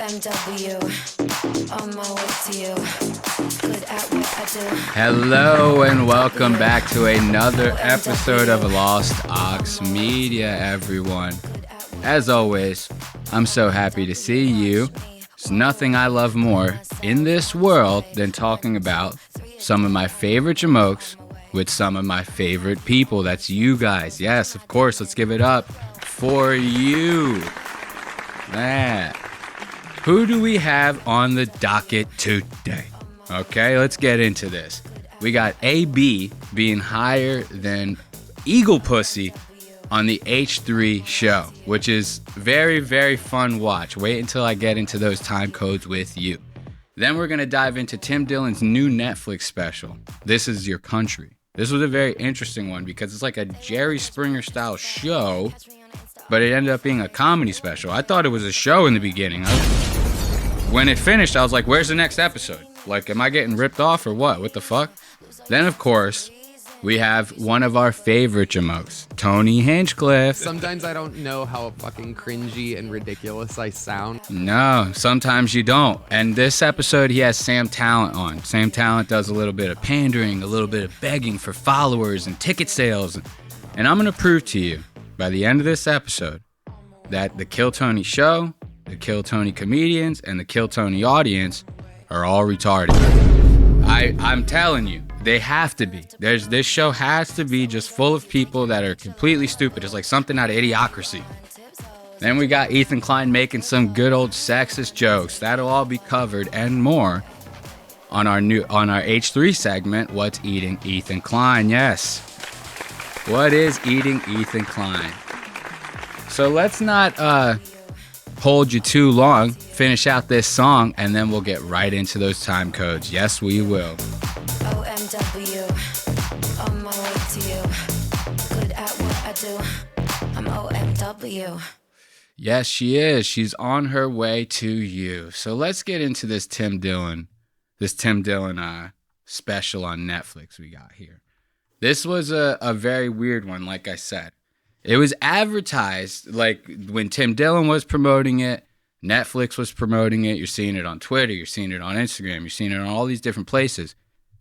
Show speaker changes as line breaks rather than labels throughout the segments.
OMW, on my way to you, good at what I do.
Hello and welcome back to another episode of Lost Aux Media, everyone. As always, I'm so happy to see you. There's nothing I love more in this world than talking about some of my favorite jamokes with some of my favorite people. That's you guys. Yes, of course, let's give it up for you. Man. Who do we have on the docket today? Okay, let's get into this. We got AB being higher than Eagle Pussy on the H3 show, which is very, very fun watch. Wait until I get into those time codes with you. Then we're going to dive into Tim Dillon's new Netflix special, This Is Your Country. This was a very interesting one because it's like a Jerry Springer style show, but it ended up being a comedy special. I thought it was a show in the beginning. When it finished, I was like, where's the next episode? Like, am I getting ripped off or what? What the fuck? Then, of course, we have one of our favorite jamokes, Tony Hinchcliffe.
Sometimes I don't know how fucking cringy and ridiculous I sound.
No, sometimes you don't. And this episode, he has Sam Tallent on. Sam Tallent does a little bit of pandering, a little bit of begging for followers and ticket sales. And I'm going to prove to you, by the end of this episode, that the Kill Tony show, the Kill Tony comedians, and the Kill Tony audience are all retarded. I'm telling you, they have to be. This show has to be just full of people that are completely stupid. It's like something out of Idiocracy. Then we got Ethan Klein making some good old sexist jokes. That'll all be covered and more on our H3 segment, What's Eating Ethan Klein? Yes. What is eating Ethan Klein? So let's not hold you too long. Finish out this song, and then we'll get right into those time codes. Yes, we will.
OMW, on my way to you, good at what I do. I'm OMW.
Yes, she is. She's on her way to you. So let's get into this Tim Dillon special on Netflix we got here. This was a very weird one, like I said. It was advertised, like when Tim Dillon was promoting it, Netflix was promoting it. You're seeing it on Twitter. You're seeing it on Instagram. You're seeing it on all these different places.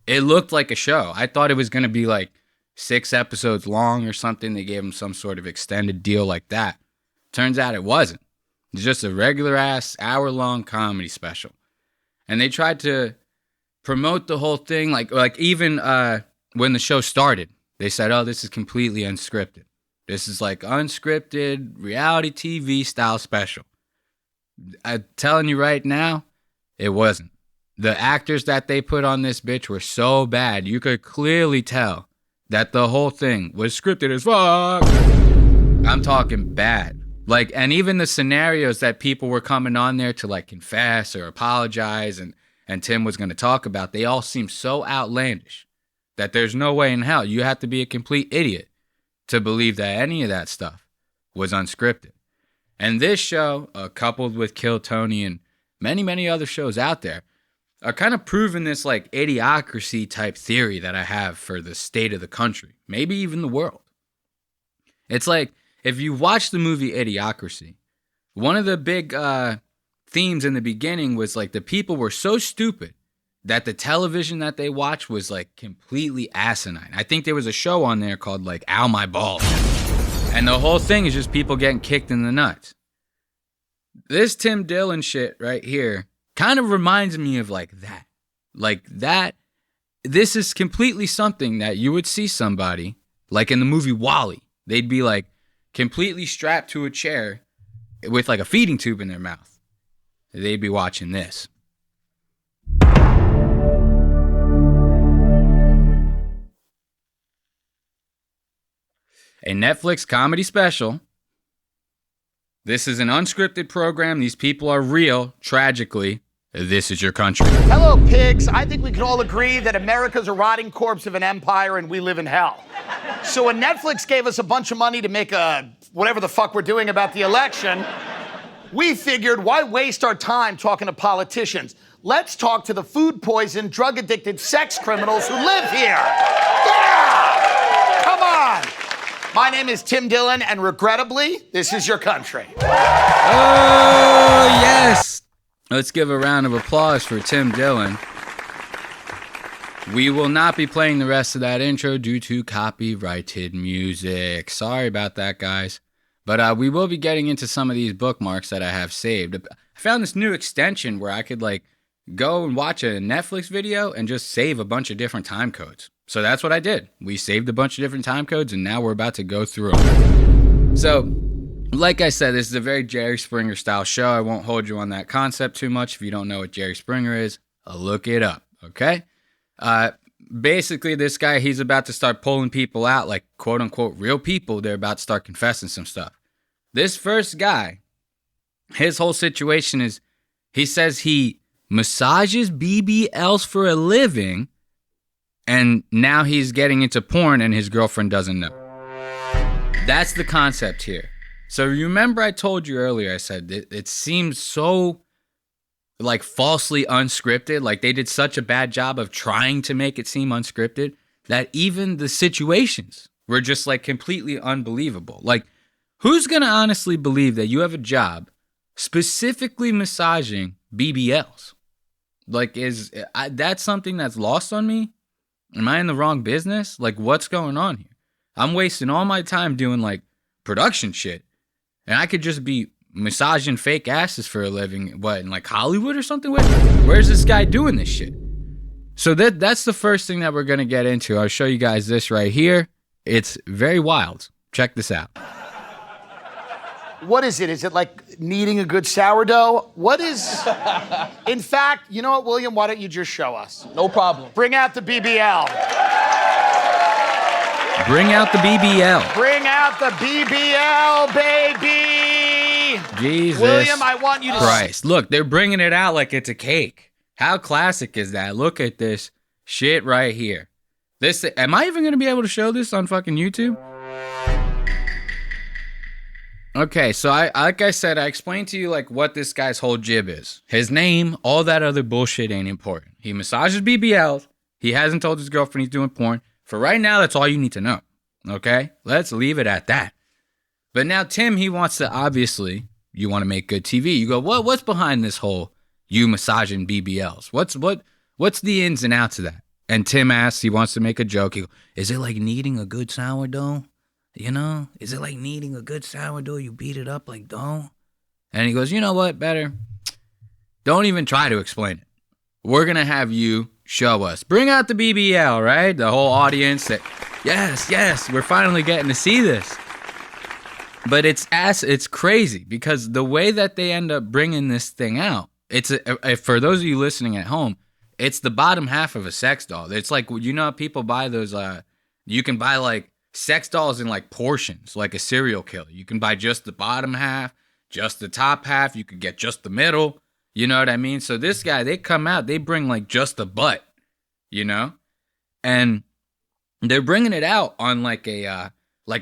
It looked like a show. I thought it was going to be like 6 episodes long or something. They gave him some sort of extended deal like that. Turns out it wasn't. It's just a regular ass hour-long comedy special. And they tried to promote the whole thing, like even when the show started, they said, oh, this is completely unscripted. This is like unscripted reality TV style special. I'm telling you right now, it wasn't. The actors that they put on this bitch were so bad. You could clearly tell that the whole thing was scripted as fuck. I'm talking bad. Like, and even the scenarios that people were coming on there to like confess or apologize and Tim was going to talk about, they all seem so outlandish that there's no way in hell. You have to be a complete idiot to believe that any of that stuff was unscripted. And this show, coupled with Kill Tony and many, many other shows out there, are kind of proving this like idiocracy type theory that I have for the state of the country, maybe even the world. It's like, if you watch the movie Idiocracy, one of the big themes in the beginning was like the people were so stupid that the television that they watched was like completely asinine. I think there was a show on there called like Ow My Balls. And the whole thing is just people getting kicked in the nuts. This Tim Dillon shit right here kind of reminds me of like that. Like that. This is completely something that you would see somebody, like in the movie WALL-E. They'd be like completely strapped to a chair with like a feeding tube in their mouth. They'd be watching this. A Netflix comedy special. This is an unscripted program. These people are real. Tragically, this is your country.
Hello, pigs. I think we can all agree that America's a rotting corpse of an empire and we live in hell. So when Netflix gave us a bunch of money to make whatever the fuck we're doing about the election, we figured, why waste our time talking to politicians? Let's talk to the food-poisoned, drug-addicted sex criminals who live here. Yeah! Come on. My name is Tim Dillon, and regrettably, this is your country.
Oh, yes. Let's give a round of applause for Tim Dillon. We will not be playing the rest of that intro due to copyrighted music. Sorry about that, guys. But we will be getting into some of these bookmarks that I have saved. I found this new extension where I could like go and watch a Netflix video and just save a bunch of different time codes. So that's what I did. We saved a bunch of different time codes and now we're about to go through them. So, like I said, this is a very Jerry Springer style show. I won't hold you on that concept too much. If you don't know what Jerry Springer is, look it up, okay? Basically, this guy, he's about to start pulling people out, like quote-unquote real people. They're about to start confessing some stuff. This first guy, his whole situation is, he says he massages BBLs for a living, and now he's getting into porn and his girlfriend doesn't know. That's the concept here. So remember I told you earlier, I said it seems so like falsely unscripted, like they did such a bad job of trying to make it seem unscripted that even the situations were just like completely unbelievable. Like, who's gonna honestly believe that you have a job specifically massaging BBLs? Like, that's something that's lost on me? Am I in the wrong business? Like, what's going on here? I'm wasting all my time doing like production shit, and I could just be massaging fake asses for a living, what, in like Hollywood or something? Where's this guy doing this shit? So that's the first thing that we're going to get into. I'll show you guys this right here. It's very wild. Check this out.
What is it? Is it like kneading a good sourdough? What is... In fact, you know what, William? Why don't you just show us?
No problem.
Bring out the BBL.
Bring out the BBL.
Bring out the BBL, baby.
Jesus
William, I want you to...
Christ. Look, they're bringing it out like it's a cake. How classic is that? Look at this shit right here. This, am I even going to be able to show this on fucking YouTube? Okay, so like I said, I explained to you like what this guy's whole jib is. His name, all that other bullshit ain't important. He massages BBLs. He hasn't told his girlfriend he's doing porn. For right now, that's all you need to know. Okay? Let's leave it at that. But now Tim, he wants to, obviously, you want to make good TV. You go, what's behind this whole you massaging BBLs? What's the ins and outs of that? And Tim asks, he wants to make a joke. He goes, is it like kneading a good sourdough? You know? Is it like kneading a good sourdough? You beat it up like dough? And he goes, you know what? Better. Don't even try to explain it. We're going to have you show us. Bring out the BBL, right? The whole audience that, yes, we're finally getting to see this. But it's crazy because the way that they end up bringing this thing out, for those of you listening at home, it's the bottom half of a sex doll. It's like, you know how people buy those, you can buy like sex dolls in like portions, like a serial killer. You can buy just the bottom half, just the top half. You could get just the middle. You know what I mean? So this guy, they come out, they bring like just the butt, you know? And they're bringing it out on like a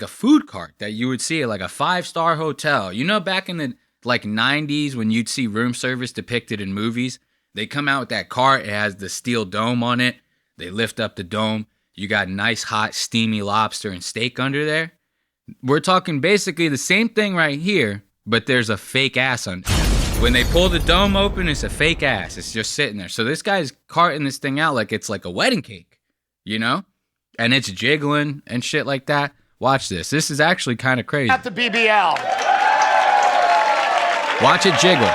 food cart that you would see at like a 5-star hotel. You know, back in the like 90s when you'd see room service depicted in movies, they come out with that cart. It has the steel dome on it. They lift up the dome. You got nice, hot, steamy lobster and steak under there. We're talking basically the same thing right here, but there's a fake ass under it. When they pull the dome open, it's a fake ass. It's just sitting there. So this guy's carting this thing out like it's like a wedding cake, you know? And it's jiggling and shit like that. Watch this. This is actually kind of crazy.
At the BBL.
Watch it jiggle.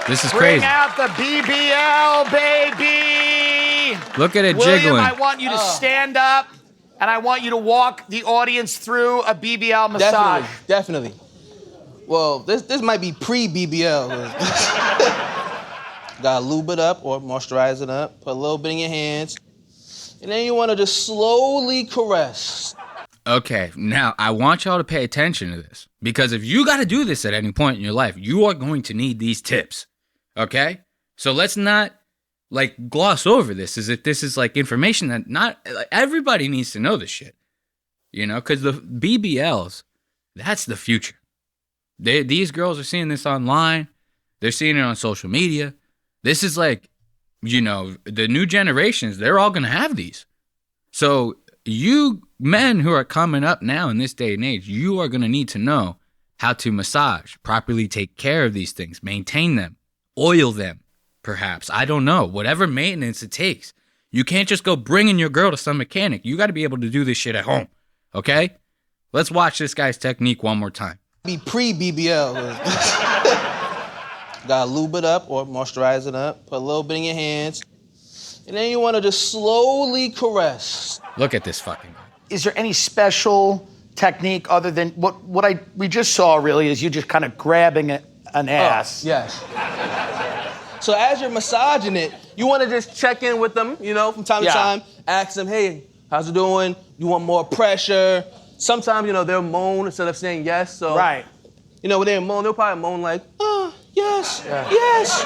This is crazy.
Bring out the BBL, baby.
Look at it
William,
jiggling.
I want you to stand up, and I want you to walk the audience through a BBL massage.
Definitely. Well, this might be pre-BBL. Gotta lube it up or moisturize it up. Put a little bit in your hands. And then you want to just slowly caress.
Okay, now I want y'all to pay attention to this. Because if you got to do this at any point in your life, you are going to need these tips. Okay? So let's not like gloss over this as if this is like information that not like, everybody needs to know this shit. You know, because the BBLs, that's the future. These girls are seeing this online. They're seeing it on social media. This is like, you know, the new generations, they're all going to have these. So you men who are coming up now in this day and age, you are going to need to know how to massage, properly take care of these things, maintain them, oil them, perhaps. I don't know. Whatever maintenance it takes. You can't just go bringing your girl to some mechanic. You got to be able to do this shit at home. Okay? Let's watch this guy's technique one more time.
Be pre-BBL. Gotta lube it up or moisturize it up. Put a little bit in your hands. And then you want to just slowly caress.
Look at this fucking guy.
Is there any special technique other than what we just saw really is you just kind of grabbing an ass?
Yes. So as you're massaging it, you want to just check in with them, you know, from time to time. Ask them, hey, how's it doing? You want more pressure? Sometimes, you know, they'll moan instead of saying yes. So,
right.
You know, when they moan, they'll probably moan like, oh, yes, yes.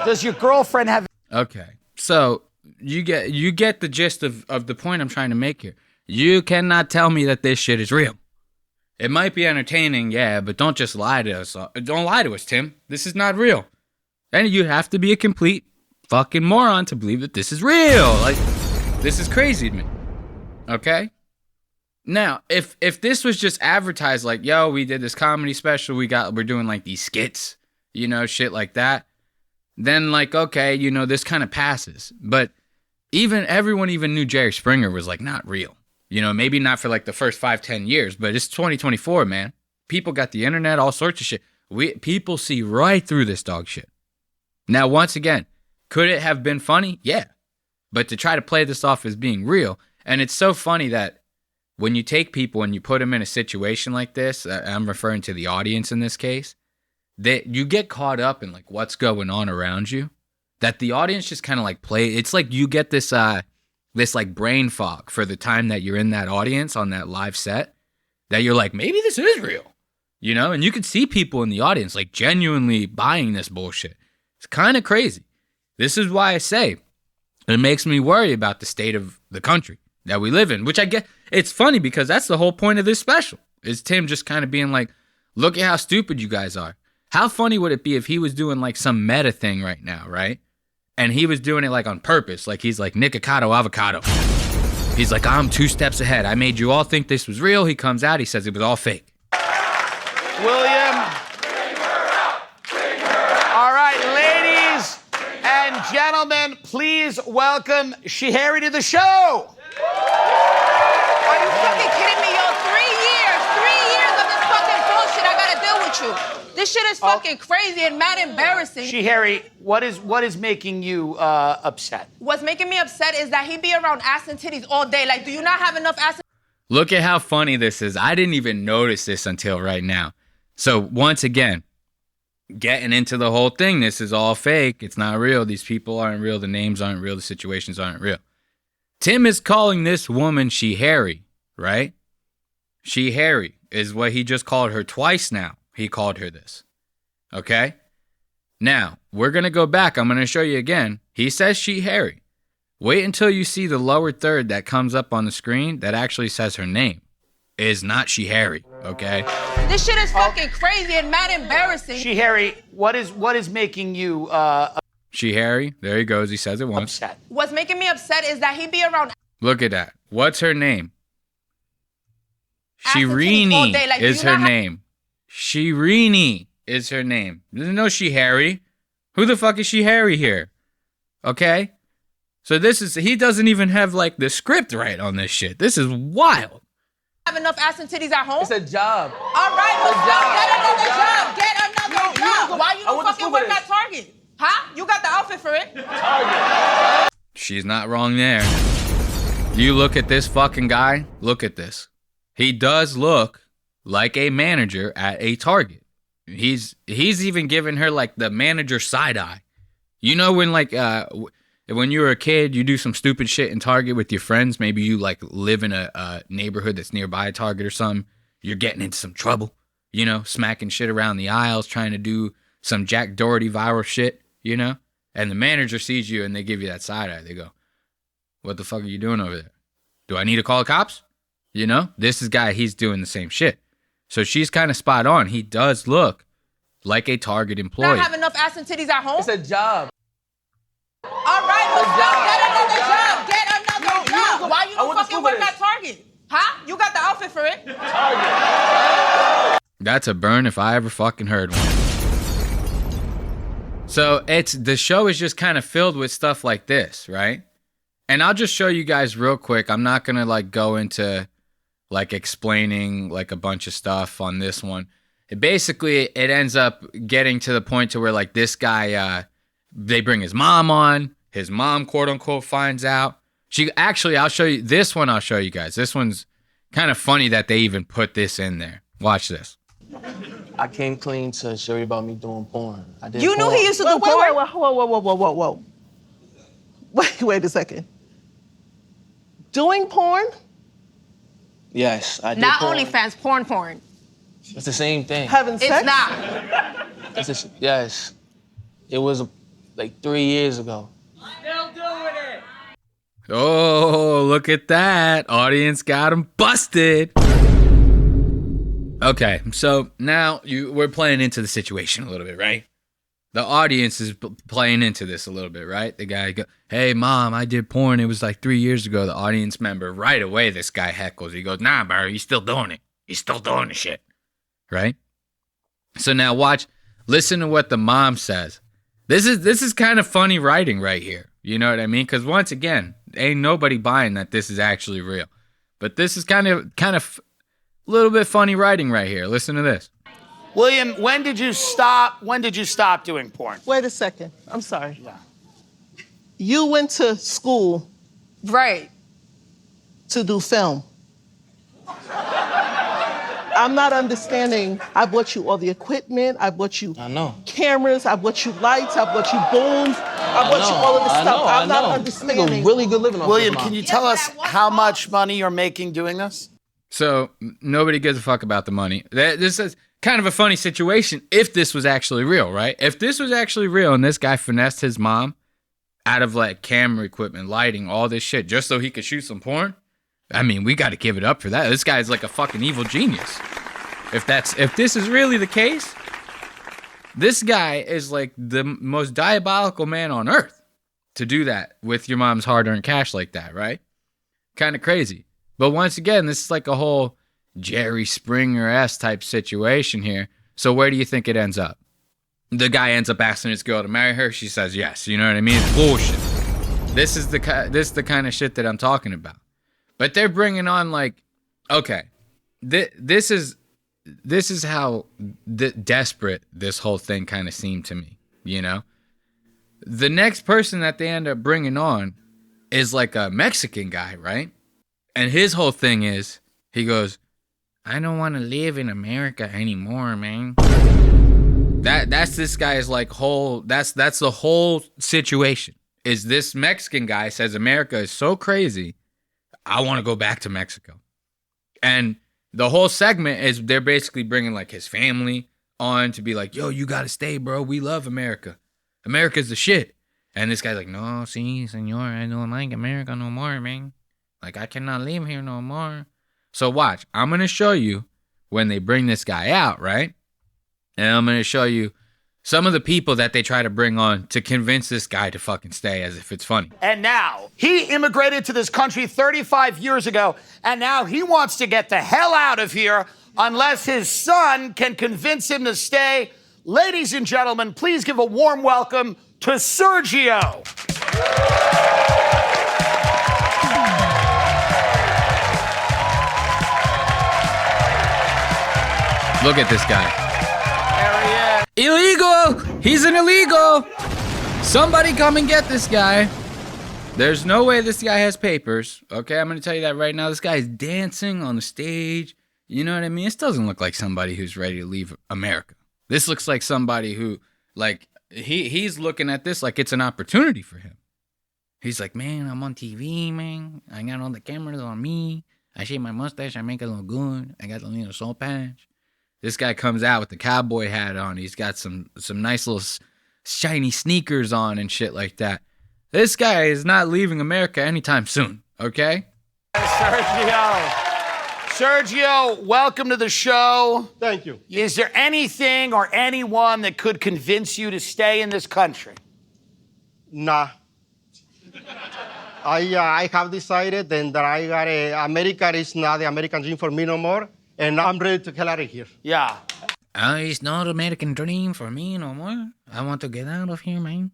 Does your girlfriend have...
Okay, so you get the gist of the point I'm trying to make here. You cannot tell me that this shit is real. It might be entertaining, yeah, but don't just lie to us. Don't lie to us, Tim. This is not real. And you have to be a complete fucking moron to believe that this is real. Like, this is crazy to me. Okay? Now, if this was just advertised like, yo, we did this comedy special, we're doing like these skits, you know, shit like that, then like, okay, you know, this kind of passes. But everyone even knew Jerry Springer was like not real. You know, maybe not for like the first 5-10 years, but it's 2024, man. People got the internet, all sorts of shit. People see right through this dog shit. Now, once again, could it have been funny? Yeah. But to try to play this off as being real, and it's so funny that when you take people and you put them in a situation like this, I'm referring to the audience in this case, that you get caught up in like what's going on around you, that the audience just kind of like play. It's like you get this like brain fog for the time that you're in that audience on that live set, that you're like, maybe this is real, you know? And you can see people in the audience like genuinely buying this bullshit. It's kind of crazy. This is why I say it makes me worry about the state of the country that we live in, which I get. It's funny because that's the whole point of this special, is Tim just kind of being like, look at how stupid you guys are. How funny would it be if he was doing like some meta thing right now, right? And he was doing it like on purpose. Like he's like, Nikocado avocado. He's like, I'm 2 steps ahead. I made you all think this was real. He comes out, he says it was all fake.
William. All right, ladies and gentlemen, please welcome Shihari to the show.
Are you fucking kidding me, yo? 3 years of this fucking bullshit I gotta deal with you. This shit is fucking crazy and mad embarrassing.
Shihari, what is making you upset?
What's making me upset is that he be around ass and titties all day. Like, do you not have enough ass?
Look at how funny this is. I didn't even notice this until right now. So once again, getting into the whole thing, this is all fake. It's not real. These people aren't real. The names aren't real. The situations aren't real. Tim is calling this woman Shihari, right? Shihari is what he just called her twice now. He called her this. Okay? Now, we're going to go back. I'm going to show you again. He says Shihari. Wait until you see the lower third that comes up on the screen that actually says her name. It is not Shihari, okay?
This shit is fucking crazy and mad embarrassing.
Shihari, what is making you
Shihari, there he goes. He says it once.
upset?
What's making me upset is that he be around
Look at that. What's her name?
ass and titties all day.
Shirini
Like,
is her name. Shirini is her name. There's no Shihari. Who the fuck is Shihari here? Okay? So he doesn't even have like the script right on this shit. This is wild.
have enough ass and titties at home?
It's a job.
All right, well, get another job. Why you don't fucking work at Target? Huh? You got the outfit for it.
She's not wrong there. You look at this fucking guy. Look at this. He does look like a manager at a Target. He's even giving her like the manager side eye. You know when like when you were a kid, you do some stupid shit in Target with your friends. Maybe you like live in a neighborhood that's nearby a Target or something. You're getting into some trouble, you know, smacking shit around the aisles, trying to do some Jack Doherty viral shit, you know? And the manager sees you and they give you that side eye. They go, what the fuck are you doing over there? Do I need to call the cops? You know, this is guy, he's doing the same shit. So she's kind of spot on. He does look like a Target employee.
Not have enough ass and titties at home?
It's a job.
All right, well, get another job. Why you don't fucking work at Target? Huh? You got the outfit for it.
That's a burn if I ever fucking heard one. So the show is just kind of filled with stuff like this, right? And I'll just show you guys real quick. I'm not gonna like go into like explaining like a bunch of stuff on this one. It ends up getting to the point to where like this guy, they bring his mom on. His mom, quote unquote, finds out. I'll show you this one. I'll show you guys. This one's kind of funny that they even put this in there. Watch this.
I came clean to show you about me doing porn. I did
You
porn.
knew he used to do porn?
Whoa. Wait a second. Doing porn?
Yes, I did
Not
porn.
OnlyFans, porn.
It's the same thing.
Having sex?
It's not.
Yes. It was like 3 years ago.
Oh, look at that. Audience got him busted. Okay, so now we're playing into the situation a little bit, right? The audience is playing into this a little bit, right? The guy goes, hey, mom, I did porn. It was like 3 years ago. The audience member, right away, this guy heckles. He goes, nah, bro, he's still doing it. He's still doing the shit, right? So now listen to what the mom says. This is kind of funny writing right here. You know what I mean? Because once again, ain't nobody buying that this is actually real. But this is kind of a little bit funny writing right here. Listen to this.
William, when did you stop doing porn?
Wait a second. I'm sorry. Yeah. You went to school
Right.
to do film. I'm not understanding. I bought you all the equipment. I bought you cameras. I bought you lights. I bought you booms. I bought you all of the stuff. I'm not understanding.
A really good living off
William,
this,
can you tell us how much money you're making doing this?
So nobody gives a fuck about the money. This is kind of a funny situation if this was actually real, right? If this was actually real and this guy finessed his mom out of like camera equipment, lighting, all this shit, just so he could shoot some porn, I mean, we got to give it up for that. This guy's like a fucking evil genius. If this is really the case, this guy is like the most diabolical man on earth to do that with your mom's hard-earned cash like that, right? Kind of crazy. But once again, this is like a whole Jerry Springer-esque type situation here. So where do you think it ends up? The guy ends up asking his girl to marry her. She says yes. You know what I mean? It's bullshit. This is the kind of shit that I'm talking about. But they're bringing on like, okay, this is how desperate this whole thing kind of seemed to me, you know? The next person that they end up bringing on is like a Mexican guy, right? And his whole thing is, he goes, I don't want to live in America anymore, man. That's this guy's like that's the whole situation. Is this Mexican guy says America is so crazy, I want to go back to Mexico. And the whole segment is they're basically bringing like his family on to be like, yo, you got to stay, bro. We love America. America's the shit. And this guy's like, no, senor, I don't like America no more, man. Like, I cannot live here no more. So watch, I'm going to show you when they bring this guy out, right? And I'm going to show you some of the people that they try to bring on to convince this guy to fucking stay as if it's funny.
And now, he immigrated to this country 35 years ago, and now he wants to get the hell out of here unless his son can convince him to stay. Ladies and gentlemen, please give a warm welcome to Sergio.
Look at this guy. Illegal! He's an illegal! Somebody come and get this guy. There's no way this guy has papers. Okay, I'm going to tell you that right now. This guy is dancing on the stage. You know what I mean? This doesn't look like somebody who's ready to leave America. This looks like somebody who, like, he's looking at this like it's an opportunity for him. He's like, man, I'm on TV, man. I got all the cameras on me. I shave my mustache. I make it look good. I got the little soul patch. This guy comes out with the cowboy hat on. He's got some nice little shiny sneakers on and shit like that. This guy is not leaving America anytime soon, okay?
Sergio, welcome to the show.
Thank you.
Is there anything or anyone that could convince you to stay in this country?
Nah. I have decided then that America is not the American dream for me no more, and I'm ready to get out of here.
Yeah.
It's not American dream for me no more. I want to get out of here, man.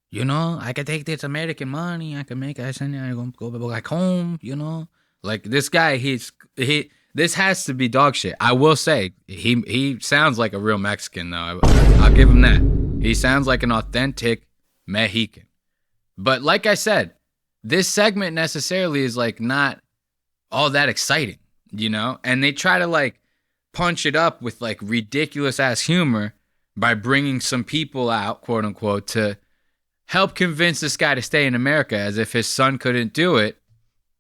You know, I can take this American money. I can make it. I go back home, you know. Like, this guy, this has to be dog shit. I will say, he sounds like a real Mexican, though. I'll give him that. He sounds like an authentic Mexican. But like I said, this segment necessarily is, like, not all that exciting, you know? And they try to, like, punch it up with, like, ridiculous-ass humor by bringing some people out, quote-unquote, to help convince this guy to stay in America, as if his son couldn't do it.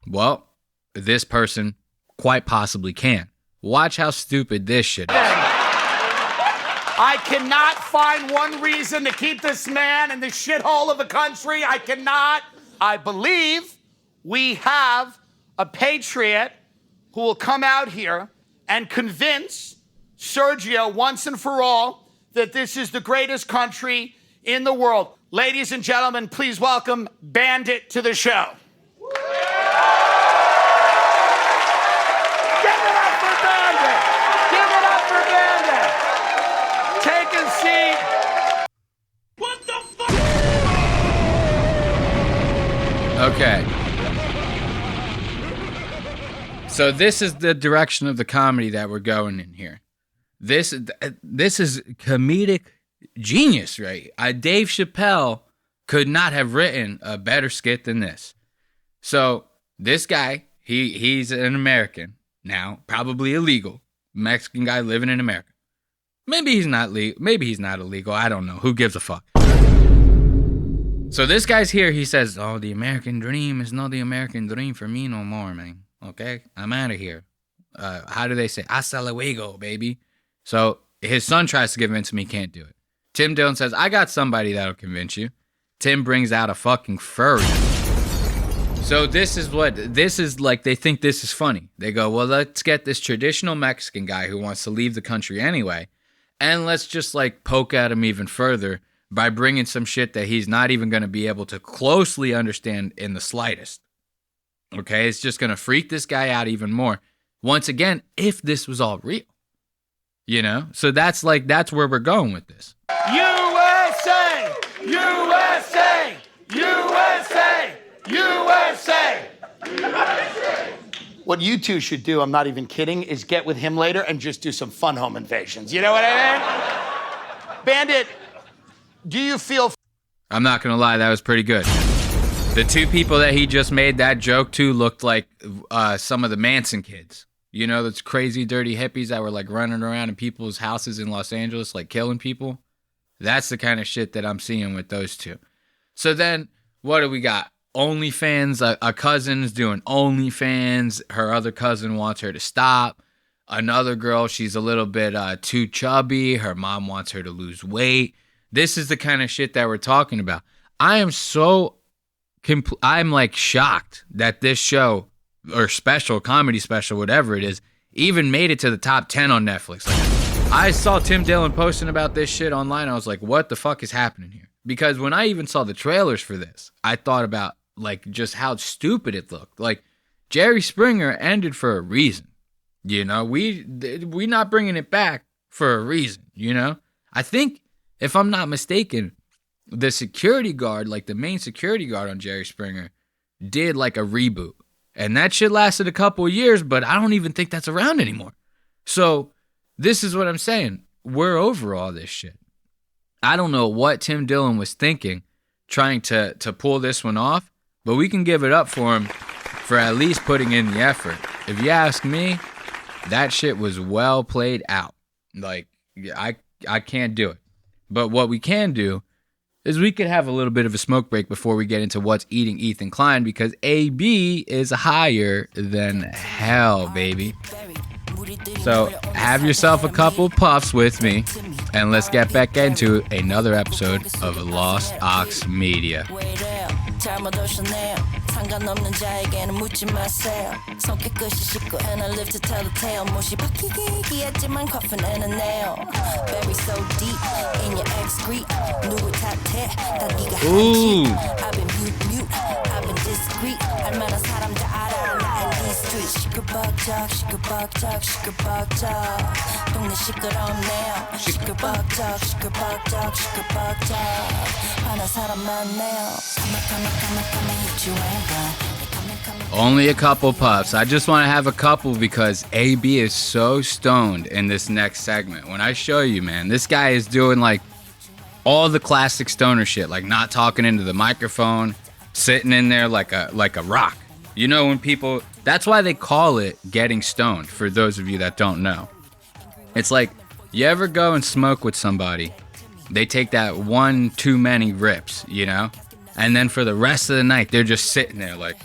Well, this person quite possibly can. Watch how stupid this shit is.
I cannot find one reason to keep this man in the shithole of a country. I cannot. I believe we have a patriot who will come out here and convince Sergio once and for all that this is the greatest country in the world. Ladies and gentlemen, please welcome Bandit to the show. Give it up for Bandit. Give it up for Bandit. Take a seat. What the fuck?
Okay. So this is the direction of the comedy that we're going in here. This is comedic genius, right? Dave Chappelle could not have written a better skit than this. So this guy, he's an American now, probably illegal Mexican guy living in America. Maybe he's not illegal. I don't know. Who gives a fuck? So this guy's here. He says, "Oh, the American dream is not the American dream for me no more, man. Okay, I'm out of here." How do they say? Hasta luego, baby. So his son tries to convince him he can't do it. Tim Dillon says, "I got somebody that'll convince you." Tim brings out a fucking furry. So this is like, they think this is funny. They go, well, let's get this traditional Mexican guy who wants to leave the country anyway, and let's just like poke at him even further by bringing some shit that he's not even going to be able to closely understand in the slightest. Okay, it's just going to freak this guy out even more. Once again, if this was all real. You know? So that's where we're going with this.
USA! USA! USA! USA! What you two should do, I'm not even kidding, is get with him later and just do some fun home invasions. You know what I mean? Bandit, do you feel...
I'm not going to lie, that was pretty good. The two people that he just made that joke to looked like some of the Manson kids. You know, those crazy, dirty hippies that were like running around in people's houses in Los Angeles, like killing people. That's the kind of shit that I'm seeing with those two. So then, what do we got? OnlyFans, a cousin's doing OnlyFans. Her other cousin wants her to stop. Another girl, she's a little bit too chubby. Her mom wants her to lose weight. This is the kind of shit that we're talking about. I'm like shocked that this show or comedy special, whatever it is, even made it to the top 10 on Netflix. Like, I saw Tim Dillon posting about this shit online. I was like, what the fuck is happening here? Because when I even saw the trailers for this, I thought about like just how stupid it looked. Like, Jerry Springer ended for a reason. You know, we not bringing it back for a reason, you know? I think, if I'm not mistaken, the security guard, like the main security guard on Jerry Springer, did like a reboot. And that shit lasted a couple of years, but I don't even think that's around anymore. So this is what I'm saying. We're over all this shit. I don't know what Tim Dillon was thinking trying to pull this one off, but we can give it up for him for at least putting in the effort. If you ask me, that shit was well played out. Like, I can't do it. But what we can do is we could have a little bit of a smoke break before we get into what's eating Ethan Klein, because AB is higher than hell, baby. So have yourself a couple puffs with me, and let's get back into another episode of Lost Aux Media.
상관없는 자에게는 묻지 마세요. 손 깨끗이 씻고 and I live to tell the tale. 못이 박히기 했지만 coffin and a nail. Bury so deep in your excrete. 누구 탓해? 다 네가 한지. I've been mute. I've been discreet. 할 만한 사람 다 알아. 나 in these streets. 시끌벅적 시끌벅적 시끌벅적 동네 시끄럽네요 시끌벅적 시끌벅적 시끌벅적 하나 사람 많네요 come and hit you ain't gone.
Only a couple puffs. I just want to have a couple because AB is so stoned in this next segment. When I show you, man, this guy is doing like all the classic stoner shit, like not talking into the microphone, sitting in there like a rock. You know, when people, that's why they call it getting stoned, for those of you that don't know. It's like, you ever go and smoke with somebody, they take that one too many rips, you know? And then for the rest of the night, they're just sitting there like,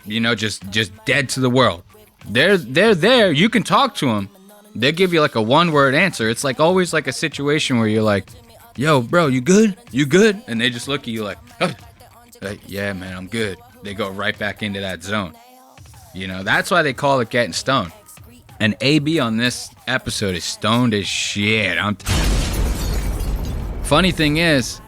you know, just dead to the world. They're there. You can talk to them. They'll give you like a one-word answer. It's like always like a situation where you're like, yo, bro, you good? You good? And they just look at you like, oh. Like, yeah, man, I'm good. They go right back into that zone. You know, that's why they call it getting stoned. And AB on this episode is stoned as shit. Funny thing is,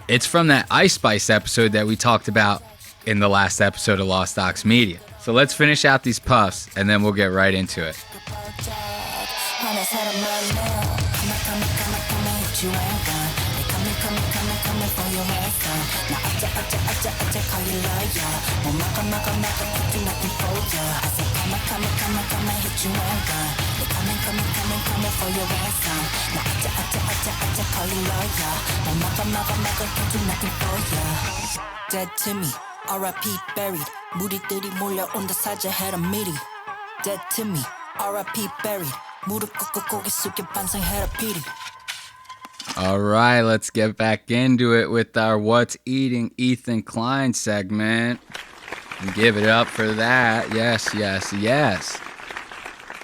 it's from that Ice Spice episode that we talked about in the last episode of Lost Aux Media. So let's finish out these puffs and then we'll get right into it.
Dead to me, R.I.P. buried. 무리들이 몰려온다 사죄해라 미리. Dead to me, R.I.P. buried. 무릎 꿇고 고개 숙여 반성해라 피리.
All right, let's get back into it with our What's Eating Ethan Klein segment. And give it up for that. Yes, yes, yes.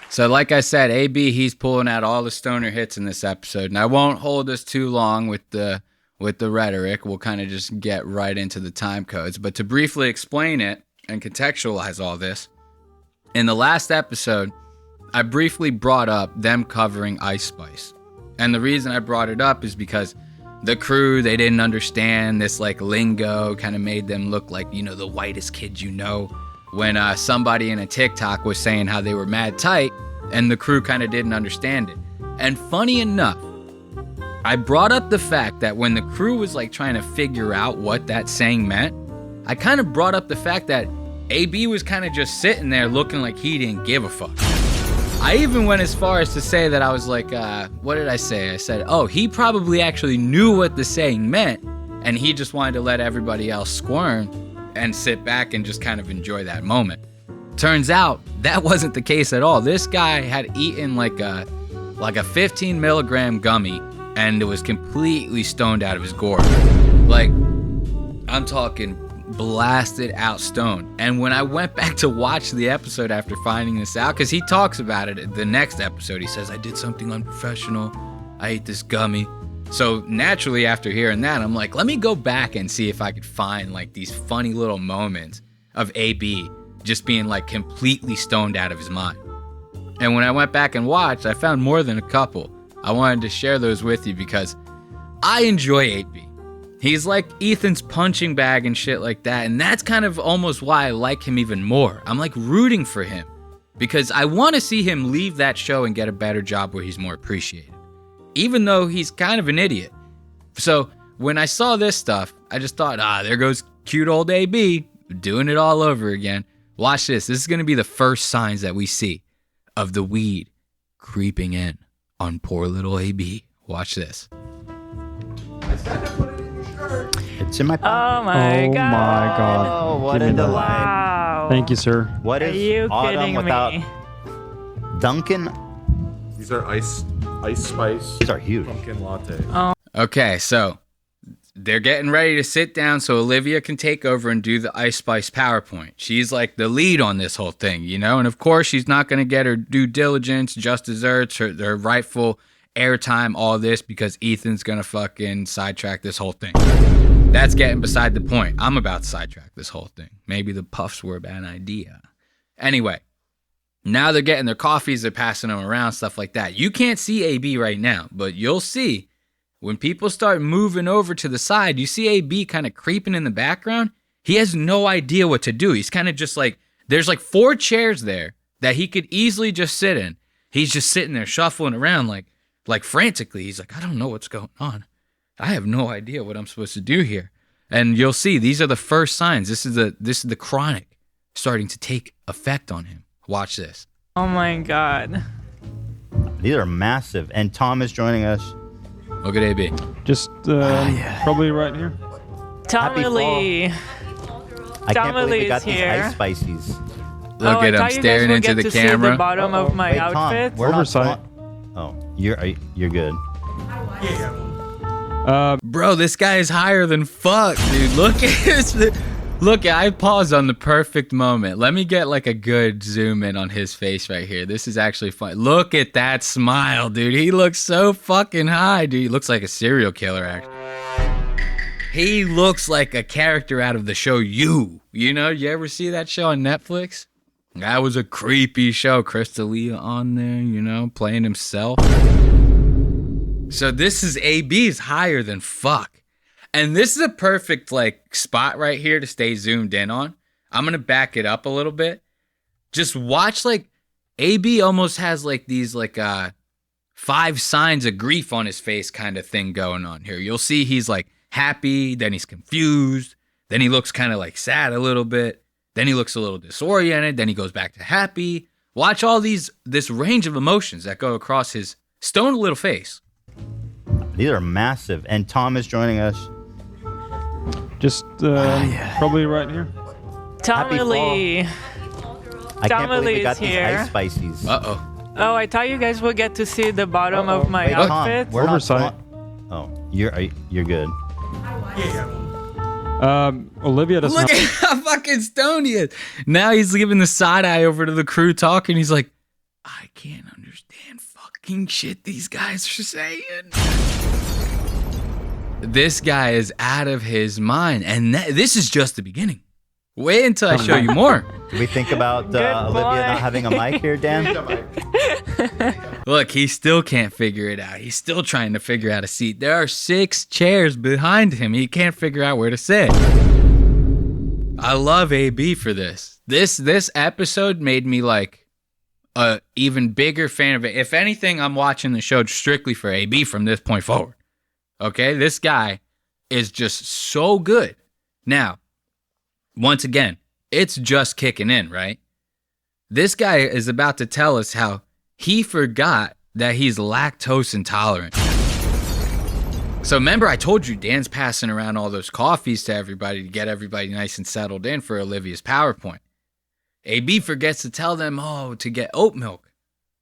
So like I said, AB, he's pulling out all the stoner hits in this episode. And I won't hold us too long with the rhetoric. We'll kind of just get right into the time codes. But to briefly explain it and contextualize all this, in the last episode, I briefly brought up them covering Ice Spice. And the reason I brought it up is because the crew, they didn't understand this like lingo, kind of made them look like, you know, the whitest kids you know. When somebody in a TikTok was saying how they were mad tight, and the crew kind of didn't understand it. And funny enough, I brought up the fact that when the crew was like trying to figure out what that saying meant, I kind of brought up the fact that AB was kind of just sitting there looking like he didn't give a fuck. I even went as far as to say that I was like, what did I say? I said, oh, he probably actually knew what the saying meant, and he just wanted to let everybody else squirm and sit back and just kind of enjoy that moment. Turns out that wasn't the case at all. This guy had eaten like a 15 milligram gummy and it was completely stoned out of his gourd. Like, I'm talking blasted out stoned. And when I went back to watch the episode after finding this out, because he talks about it in the next episode, he says, I did something unprofessional. I ate this gummy. So naturally after hearing that, I'm like, let me go back and see if I could find like these funny little moments of AB just being like completely stoned out of his mind. And when I went back and watched, I found more than a couple. I wanted to share those with you because I enjoy AB. He's like Ethan's punching bag and shit like that. And that's kind of almost why I like him even more. I'm like rooting for him because I want to see him leave that show and get a better job where he's more appreciated, even though he's kind of an idiot. So when I saw this stuff, I just thought, there goes cute old AB doing it all over again. Watch this. This is going to be the first signs that we see of the weed creeping in on poor little AB. Watch this.
It's in my
Oh my god.
Oh my god.
Oh,
what a delight.
Wow.
Thank you, sir.
What is you
autumn without
me?
Dunkin'?
These are ice spice.
These are huge.
Pumpkin latte.
Oh.
Okay, so they're getting ready to sit down so Olivia can take over and do the Ice Spice PowerPoint. She's like the lead on this whole thing, you know? And of course, she's not going to get her due diligence, just desserts, her rightful airtime, all this, because Ethan's going to fucking sidetrack this whole thing. That's getting beside the point. I'm about to sidetrack this whole thing. Maybe the puffs were a bad idea. Anyway, now they're getting their coffees, they're passing them around, stuff like that. You can't see AB right now, but you'll see when people start moving over to the side, you see AB kind of creeping in the background. He has no idea what to do. He's kind of just like, there's like 4 chairs there that he could easily just sit in. He's just sitting there shuffling around like frantically. He's like, I don't know what's going on. I have no idea what I'm supposed to do here. And you'll see, these are the first signs. This is the chronic starting to take effect on him. Watch this.
Oh my God.
These are massive. And Tom is joining us.
Look at AB.
Just probably right here.
Tommy.
I can't believe we got these
here.
ice spices.
Look at him staring into the camera.
See the bottom of my outfit.
We're
Oversight.
Oh, you're good.
Bro, this guy is higher than fuck, dude. Look at this. Look, I paused on the perfect moment. Let me get like a good zoom in on his face right here. This is actually fun. Look at that smile, dude. He looks so fucking high, dude. He looks like a serial killer, actually. He looks like a character out of the show You. You know, you ever see that show on Netflix? That was a creepy show. Chris D'Elia on there, you know, playing himself. So this is AB's higher than fuck. And this is a perfect like spot right here to stay zoomed in on. I'm going to back it up a little bit. Just watch like AB almost has like these like 5 signs of grief on his face kind of thing going on here. You'll see he's like happy, then he's confused, then he looks kind of like sad a little bit, then he looks a little disoriented, then he goes back to happy. Watch all this range of emotions that go across his stoned little face.
These are massive. And Tom is joining us.
Just probably right here.
Tommy.
I can't believe we got these
here.
ice spices.
Uh-oh.
Oh, I thought you guys would get to see the bottom of my
Wait,
outfit.
Tom, we're not
Oversight.
Oh, you're good.
Olivia doesn't
Look at how fucking stoned he is. Now he's giving the side eye over to the crew talking. He's like, I can't understand fucking shit these guys are saying. This guy is out of his mind. And this is just the beginning. Wait until I show you more.
Do we think about Olivia not having a mic here, Dan?
Look, he still can't figure it out. He's still trying to figure out a seat. There are 6 chairs behind him. He can't figure out where to sit. I love AB for this. This episode made me like a even bigger fan of it. If anything, I'm watching the show strictly for AB from this point forward. Okay, this guy is just so good. Now, once again, it's just kicking in, right? This guy is about to tell us how he forgot that he's lactose intolerant. So remember, I told you Dan's passing around all those coffees to everybody to get everybody nice and settled in for Olivia's PowerPoint. AB forgets to tell them, to get oat milk.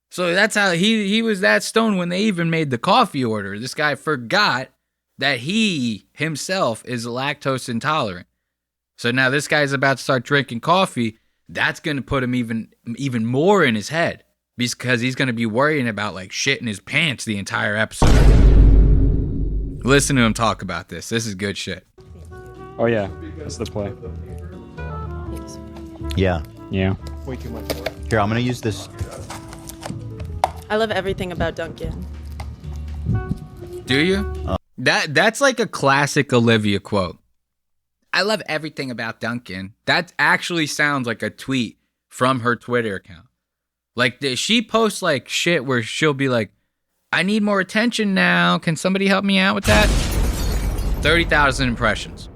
So that's how he was that stoned when they even made the coffee order. This guy forgot that he himself is lactose intolerant. So now this guy's about to start drinking coffee. That's going to put him even more in his head because he's going to be worrying about like shit in his pants the entire episode. Listen to him talk about this. This is good shit.
Oh yeah, that's the play.
Yeah.
Yeah.
Way too much work.
Here, I'm going to use this.
I love everything about Duncan.
Do you? That's like a classic Olivia quote. I love everything about Duncan. That actually sounds like a tweet from her Twitter account. Like she posts like shit where she'll be like, I need more attention now. Can somebody help me out with that? 30,000 impressions.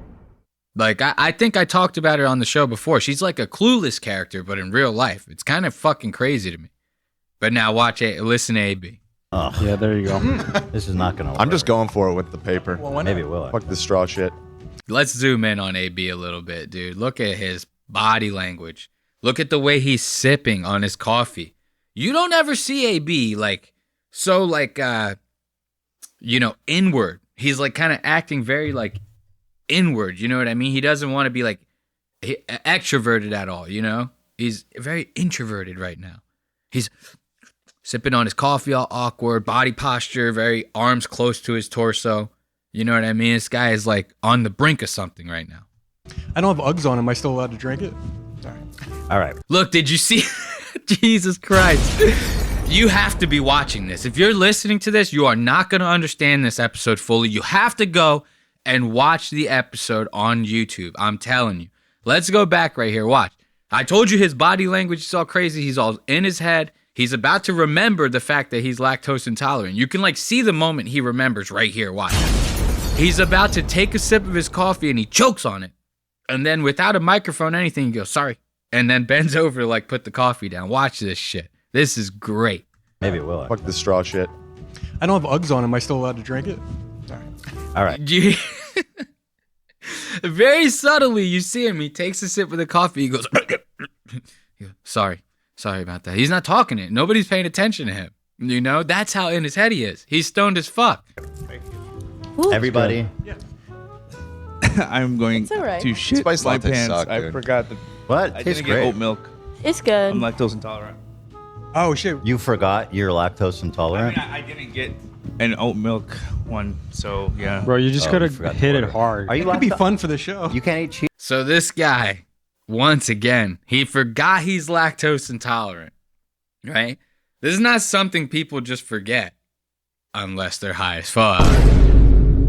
Like, I think I talked about her on the show before. She's like a clueless character, but in real life. It's kind of fucking crazy to me. But now watch it. Listen to AB.
Oh,
yeah, there you go.
This is not going to work.
I'm just going for it with the paper.
Well, maybe it will.
Fuck this straw shit.
Let's zoom in on AB a little bit, dude. Look at his body language. Look at the way he's sipping on his coffee. You don't ever see AB like, so like, inward. He's like kind of acting very like inward. You know what I mean? He doesn't want to be like extroverted at all, you know? He's very introverted right now. He's sipping on his coffee all awkward, body posture, very arms close to his torso. You know what I mean? This guy is like on the brink of something right now.
I don't have Uggs on. Am I still allowed to drink it?
All right.
Look, did you see? Jesus Christ. You have to be watching this. If you're listening to this, you are not going to understand this episode fully. You have to go and watch the episode on YouTube. I'm telling you. Let's go back right here. Watch. I told you his body language is all crazy. He's all in his head. He's about to remember the fact that he's lactose intolerant. You can like see the moment he remembers right here. Watch. He's about to take a sip of his coffee and he chokes on it. And then without a microphone, anything, he goes, sorry. And then bends over to like put the coffee down. Watch this shit. This is great.
Maybe it will.
Fuck the straw shit.
I don't have Uggs on. Am I still allowed to drink it? Sorry.
All right.
Very subtly, you see him. He takes a sip of the coffee. He goes, sorry about that. He's not talking it. Nobody's paying attention to him. You know, that's how in his head he is. He's stoned as fuck.
Everybody.
I'm going
alright.
to shit
Spice
my
lattes
pants.
suck,
I
dude.
forgot that
What?
I
Tastes
didn't get
great.
oat milk.
It's good.
I'm lactose intolerant.
Oh shit.
You forgot you're lactose intolerant?
I didn't get an oat milk one, so yeah.
Bro, you just
Oh,
gotta
you forgot to
hit it
order.
hard.
Are you
It could be
lactose?
fun for the show.
You can't eat cheese.
So this guy, once again, he forgot he's lactose intolerant, right? This is not something people just forget unless they're high as fuck.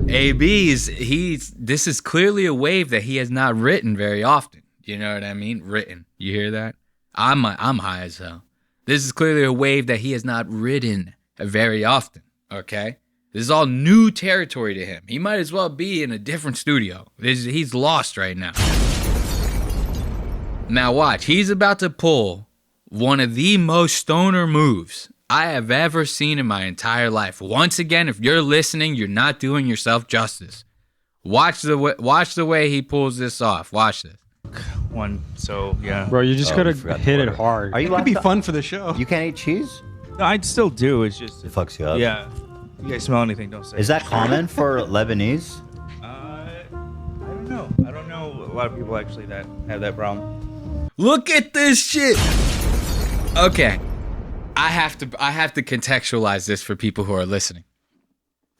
This is clearly a wave that he has not written very often. You know what I mean? Written. You hear that? I'm high as hell. This is clearly a wave that he has not ridden very often, okay? This is all new territory to him. He might as well be in a different studio. He's lost right now. Now watch, he's about to pull one of the most stoner moves I have ever seen in my entire life. Once again, if you're listening, you're not doing yourself justice. Watch the way he pulls this off. Watch this.
One, so yeah.
Bro, you just gotta
forgot to
hit it
order.
hard.
Are you
It could be
lactose?
fun for the show.
You can't eat cheese?
No, I still do. It's just
It fucks you up.
yeah. If you guys smell anything, don't say.
Is that common for Lebanese?
I don't know. I don't know a lot of people actually that have that problem.
Look at this shit. Okay. I have to contextualize this for people who are listening.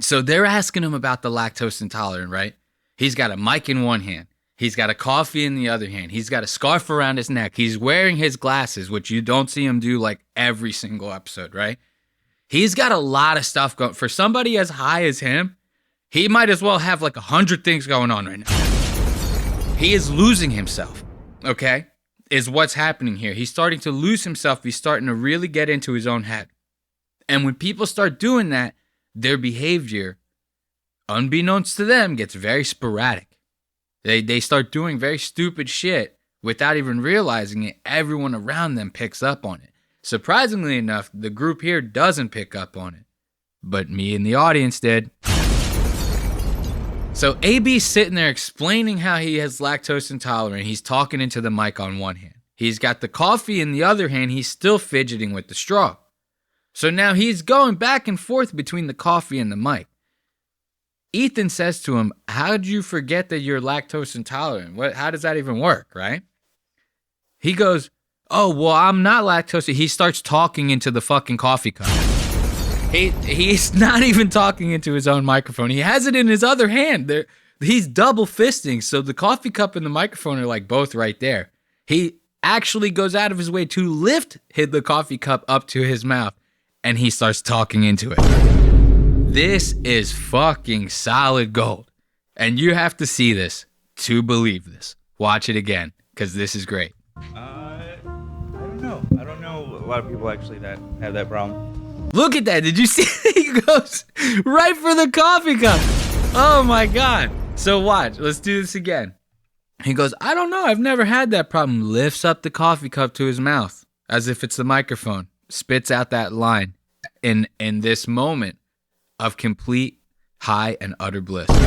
So they're asking him about the lactose intolerant, right? He's got a mic in one hand. He's got a coffee in the other hand. He's got a scarf around his neck. He's wearing his glasses, which you don't see him do like every single episode, right? He's got a lot of stuff going. For somebody as high as him, he might as well have like 100 things going on right now. He is losing himself, okay? Is what's happening here. He's starting to lose himself. He's starting to really get into his own head. And when people start doing that, their behavior, unbeknownst to them, gets very sporadic. They start doing very stupid shit without even realizing it. Everyone around them picks up on it. Surprisingly enough, the group here doesn't pick up on it. But me and the audience did. So AB's sitting there explaining how he has lactose intolerant. He's talking into the mic on one hand. He's got the coffee in the other hand. He's still fidgeting with the straw. So now he's going back and forth between the coffee and the mic. Ethan says to him, how'd you forget that you're lactose intolerant? How does that even work, right? He goes, oh, well, I'm not lactose. He starts talking into the fucking coffee cup. He's not even talking into his own microphone. He has it in his other hand. He's double fisting, so the coffee cup and the microphone are like both right there. He actually goes out of his way to lift the coffee cup up to his mouth, and he starts talking into it. This is fucking solid gold. And you have to see this to believe this. Watch it again, because this is great.
I don't know. I don't know a lot of people actually that have that problem.
Look at that. Did you see? He goes right for the coffee cup. Oh my God. So watch. Let's do this again. He goes, I don't know. I've never had that problem. Lifts up the coffee cup to his mouth as if it's the microphone. Spits out that line in this moment of complete high and utter bliss.
I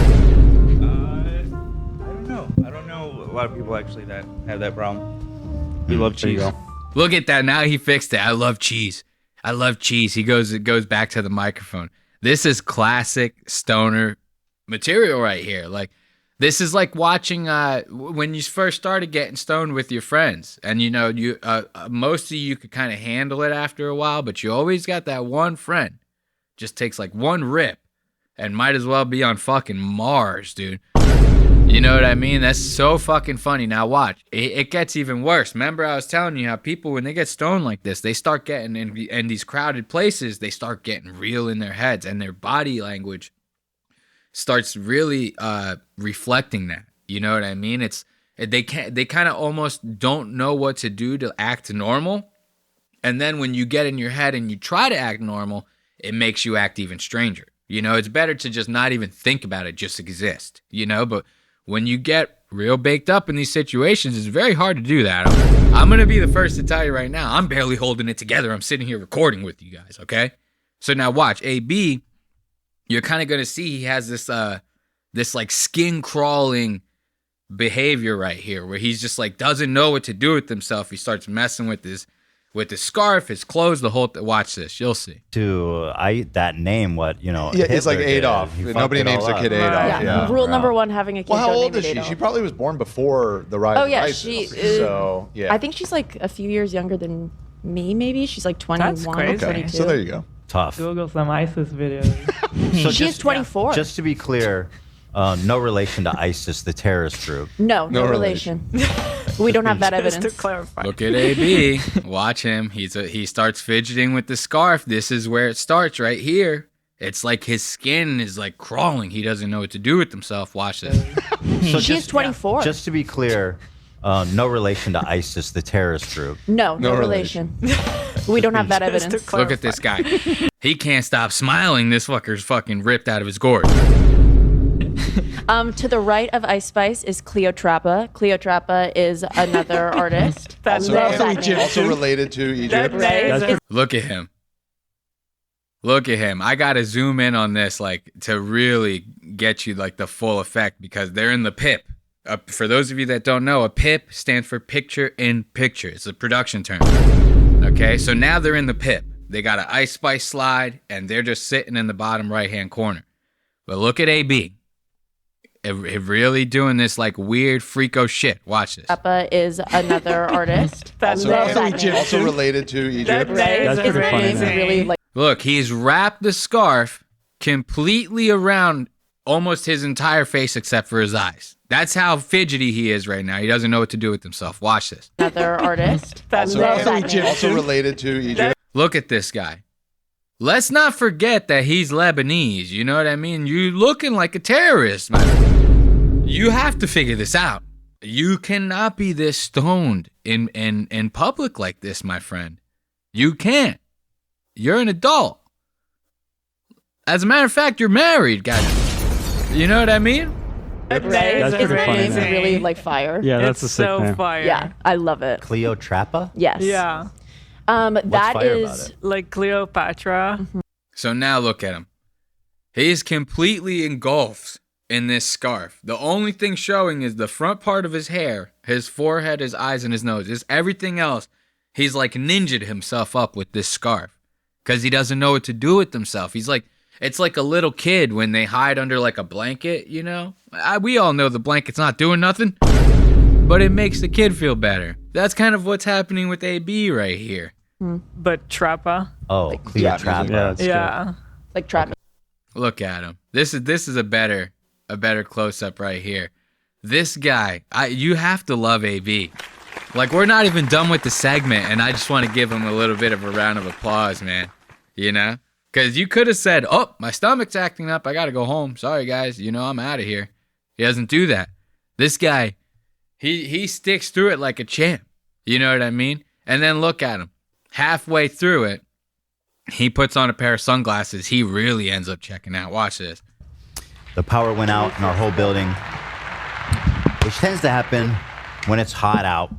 don't know. I don't know a lot of people actually that have that problem. We love cheese.
Look at that. Now he fixed it. I love cheese. I love cheese. It goes back to the microphone. This is classic stoner material right here. Like, this is like watching when you first started getting stoned with your friends, and most of you could kind of handle it after a while, but you always got that one friend just takes like one rip and might as well be on fucking Mars, dude. You know what I mean? That's so fucking funny. Now watch. It gets even worse. Remember I was telling you how people, when they get stoned like this, they start getting in these crowded places, they start getting real in their heads, and their body language starts really reflecting that. You know what I mean? They kind of almost don't know what to do to act normal. And then when you get in your head and you try to act normal, it makes you act even stranger. You know, it's better to just not even think about it, just exist, you know? But when you get real baked up in these situations, it's very hard to do that. I'm going to be the first to tell you right now, I'm barely holding it together. I'm sitting here recording with you guys, okay? So now watch, AB, you're kind of going to see he has this like skin crawling behavior right here where he's just like doesn't know what to do with himself. He starts messing with his scarf, his clothes, the whole watch this, you'll see.
That name, what, you know,
yeah, it's like
Hitler
Adolf. Nobody names their kid Adolf.
Yeah. Rule number one, having a kid.
Well, how
don't
old
name
is
it
she?
Adolf.
She probably was born before the rise
Oh
of
yeah,
ISIS.
she.
So yeah,
I think she's like a few years younger than me. Maybe she's like 21,
That's crazy.
22.
so there you go.
Tough.
Google some ISIS videos.
So
She's 24.
Just to be clear, no relation to ISIS, the terrorist group.
No relation. We don't have that
Just
evidence.
to clarify.
Look at AB. Watch him. He starts fidgeting with the scarf. This is where it starts right here. It's like his skin is like crawling. He doesn't know what to do with himself. Watch this.
So
She's 24.
Just to be clear, no relation to ISIS, the terrorist group.
No relation. We don't have that
Just
evidence.
to clarify.
Look at this guy. He can't stop smiling. This fucker's fucking ripped out of his gourd.
To the right of Ice Spice is Cleotrapa. Cleotrapa is another artist.
That's
Love that name.
Also related to Egypt.
Right?
Look at him. Look at him. I gotta zoom in on this, like, to really get you like the full effect because they're in the PIP. For those of you that don't know, a PIP stands for picture in picture. It's a production term. Okay, so now they're in the PIP. They got an Ice Spice slide, and they're just sitting in the bottom right-hand corner. But look at AB. It really doing this like weird freako shit. Watch this.
Cleotrapa is another artist.
That's
Love that name.
Also related to Egypt.
Right?
That's
His
pretty funny.
name is really like
Look, he's wrapped the scarf completely around almost his entire face except for his eyes. That's how fidgety he is right now. He doesn't know what to do with himself. Watch this.
another artist.
That's
Love that name.
Also related to Egypt.
Look at this guy. Let's not forget that he's Lebanese. You know what I mean? You looking like a terrorist, man. You have to figure this out. You cannot be this stoned in public like this, my friend. You can't. You're an adult. As a matter of fact, you're married, guys. You know what I mean?
Right?
That's
His
pretty funny,
name is
man.
really like fire.
Yeah, that's a
It's
sick
so
name.
fire.
Yeah, I love it.
Cleotrapa?
Yes.
Yeah.
That
fire
is
about it?
Like Cleopatra.
So now look at him. He's completely engulfed in this scarf. The only thing showing is the front part of his hair, his forehead, his eyes, and his nose. It's everything else. He's like ninja'd himself up with this scarf because he doesn't know what to do with himself. He's like, it's like a little kid when they hide under like a blanket, you know? We all know the blanket's not doing nothing, but it makes the kid feel better. That's kind of what's happening with AB right here.
But Trappa.
Oh, Cleotrapa.
Yeah, that's
Yeah.
like Travis.
Look at him. This is a better close up right here. This guy, you have to love AB. Like, we're not even done with the segment, and I just want to give him a little bit of a round of applause, man. You know, because you could have said, "Oh, my stomach's acting up. I gotta go home. Sorry, guys. You know, I'm out of here." He doesn't do that. This guy, he sticks through it like a champ. You know what I mean? And then look at him. Halfway through it, he puts on a pair of sunglasses. He really ends up checking out. Watch this.
The power went out in our whole building, which tends to happen when it's hot out.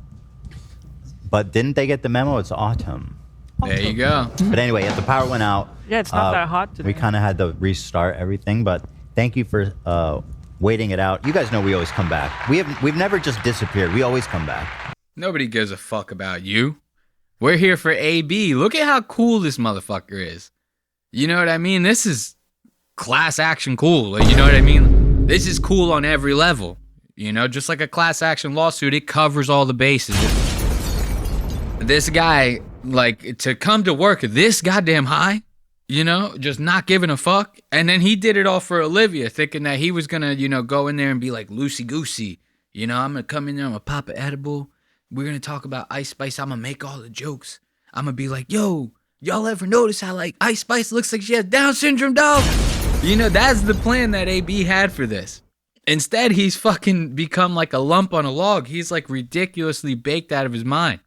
But didn't they get the memo? It's autumn.
There you go.
But anyway, if the power went out,
Yeah, it's not that hot today.
we kind of had to restart everything. But thank you for waiting it out. You guys know we always come back. We've never just disappeared. We always come back.
Nobody gives a fuck about you. We're here for AB. Look at how cool this motherfucker is. You know what I mean? This is class action cool. Like, you know what I mean? This is cool on every level. You know, just like a class action lawsuit, it covers all the bases. This guy, like, to come to work this goddamn high, you know, just not giving a fuck. And then he did it all for Olivia, thinking that he was gonna, you know, go in there and be like loosey-goosey. You know, I'm gonna come in there, I'm gonna pop an edible. We're gonna talk about Ice Spice. I'm gonna make all the jokes. I'm gonna be like, yo, y'all ever notice how, like, Ice Spice looks like she has Down syndrome, dog? You know, that's the plan that AB had for this. Instead, he's fucking become like a lump on a log. He's like ridiculously baked out of his mind,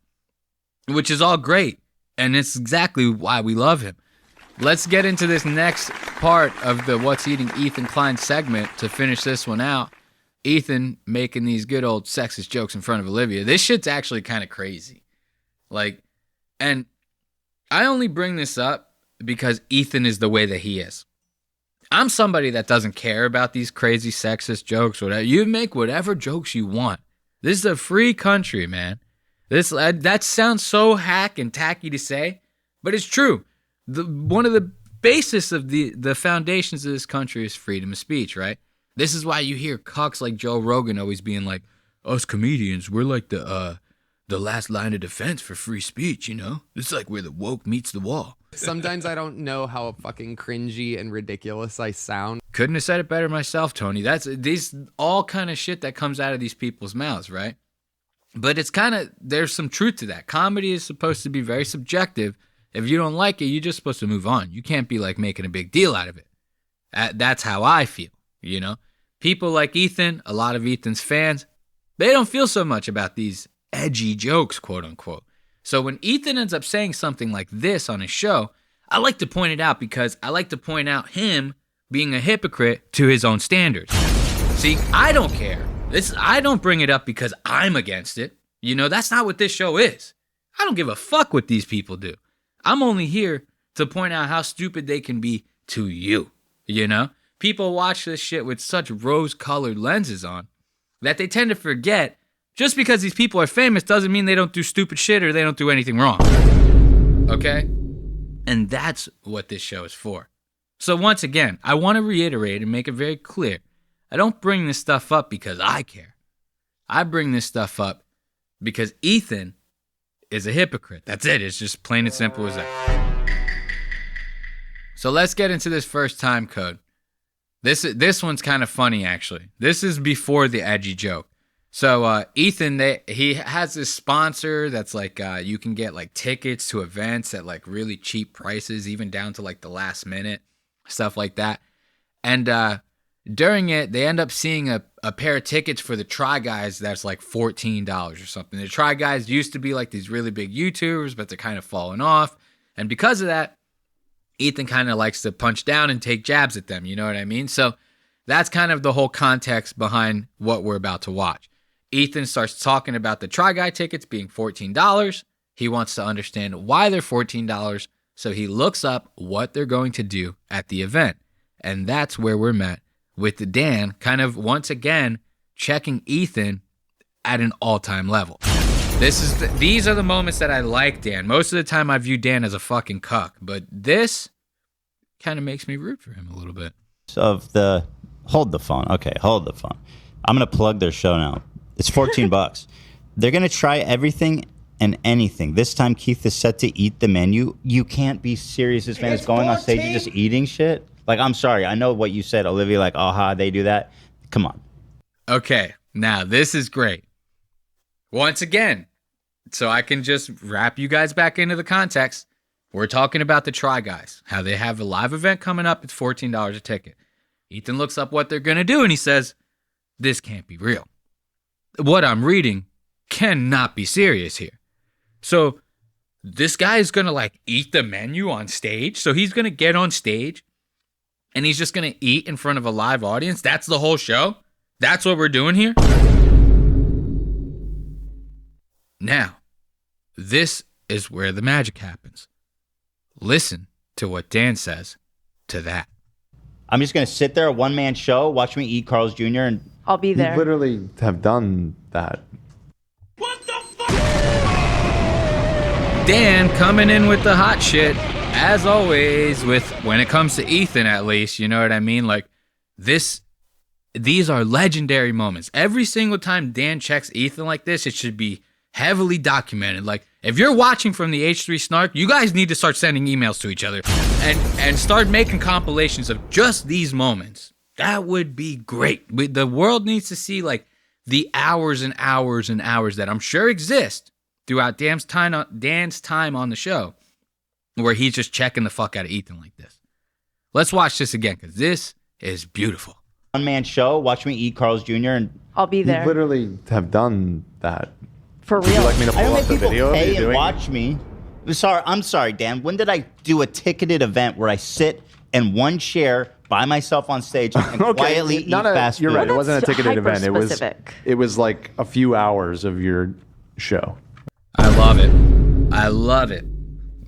which is all great. And it's exactly why we love him. Let's get into this next part of the What's Eating Ethan Klein segment to finish this one out. Ethan making these good old sexist jokes in front of Olivia. This shit's actually kind of crazy. Like, and I only bring this up because Ethan is the way that he is. I'm somebody that doesn't care about these crazy sexist jokes or whatever. You make whatever jokes you want. This is a free country, man. That sounds so hack and tacky to say, but it's true. One of the basis of the foundations of this country is freedom of speech, right? This is why you hear cucks like Joe Rogan always being like, us comedians, we're like the last line of defense for free speech, you know? It's like where the woke meets the wall.
Sometimes I don't know how fucking cringy and ridiculous I sound.
Couldn't have said it better myself, Tony. That's these all kind of shit that comes out of these people's mouths, right? But it's kind of, there's some truth to that. Comedy is supposed to be very subjective. If you don't like it, you're just supposed to move on. You can't be like making a big deal out of it. That's how I feel, you know? People like Ethan, a lot of Ethan's fans, they don't feel so much about these edgy jokes, quote unquote. So when Ethan ends up saying something like this on his show, I like to point it out because I like to point out him being a hypocrite to his own standards. See, I don't care. I don't bring it up because I'm against it. You know, that's not what this show is. I don't give a fuck what these people do. I'm only here to point out how stupid they can be to you, you know? People watch this shit with such rose-colored lenses on that they tend to forget just because these people are famous doesn't mean they don't do stupid shit or they don't do anything wrong. Okay? And that's what this show is for. So once again, I want to reiterate and make it very clear. I don't bring this stuff up because I care. I bring this stuff up because Ethan is a hypocrite. That's it. It's just plain and simple as that. So let's get into this first time code. This one's kind of funny, actually. This is before the edgy joke. So Ethan, he has this sponsor that's like you can get like tickets to events at like really cheap prices, even down to like the last minute, stuff like that. And during it, they end up seeing a pair of tickets for the Try Guys that's like $14 or something. The Try Guys used to be like these really big YouTubers, but they're kind of falling off. And because of that, Ethan kind of likes to punch down and take jabs at them. You know what I mean? So that's kind of the whole context behind what we're about to watch. Ethan starts talking about the Try Guy tickets being $14. He wants to understand why they're $14. So he looks up what they're going to do at the event. And that's where we're met with Dan kind of once again checking Ethan at an all-time level. These are the moments that I like Dan. Most of the time I view Dan as a fucking cuck, but this kind of makes me root for him a little bit.
Hold the phone. Okay, hold the phone. I'm going to plug their show now. It's $14. They're going to try everything and anything. This time Keith is set to eat the menu. You can't be serious. This man is going on stage and just eating shit. Like, I'm sorry. I know what you said, Olivia, like, aha, they do that. Come on.
Okay, now this is great. Once again, so I can just wrap you guys back into the context. We're talking about the Try Guys, how they have a live event coming up. It's $14 a ticket. Ethan looks up what they're going to do, and he says, this can't be real. What I'm reading cannot be serious here. So this guy is going to like eat the menu on stage. So he's going to get on stage and he's just going to eat in front of a live audience. That's the whole show. That's what we're doing here. Now, this is where the magic happens. Listen to what Dan says to that.
I'm just going to sit there, a one-man show, watch me eat Carl's Jr. and
I'll be there.
You literally have done that.
Dan coming in with the hot shit, as always, with when it comes to Ethan, at least, you know what I mean? Like, these are legendary moments. Every single time Dan checks Ethan like this, it should be heavily documented. Like, if you're watching from the H3 Snark, you guys need to start sending emails to each other and start making compilations of just these moments. That would be great. The world needs to see like the hours and hours and hours that I'm sure exist throughout Dan's time on the show where he's just checking the fuck out of Ethan like this. Let's watch this again because this is beautiful.
one-man show, watch me eat Carl's Jr. and
I'll be
You
there.
literally have done that.
For
Would you
real.
like me to
I don't
pull
make
up the
people
video of you
pay and
doing
watch me. I'm sorry, Dan. When did I do a ticketed event where I sit in one chair by myself on stage and quietly eat fast food?
You're right. It wasn't a ticketed event.
hyper-specific.
It was like a few hours of your show.
I love it. I love it.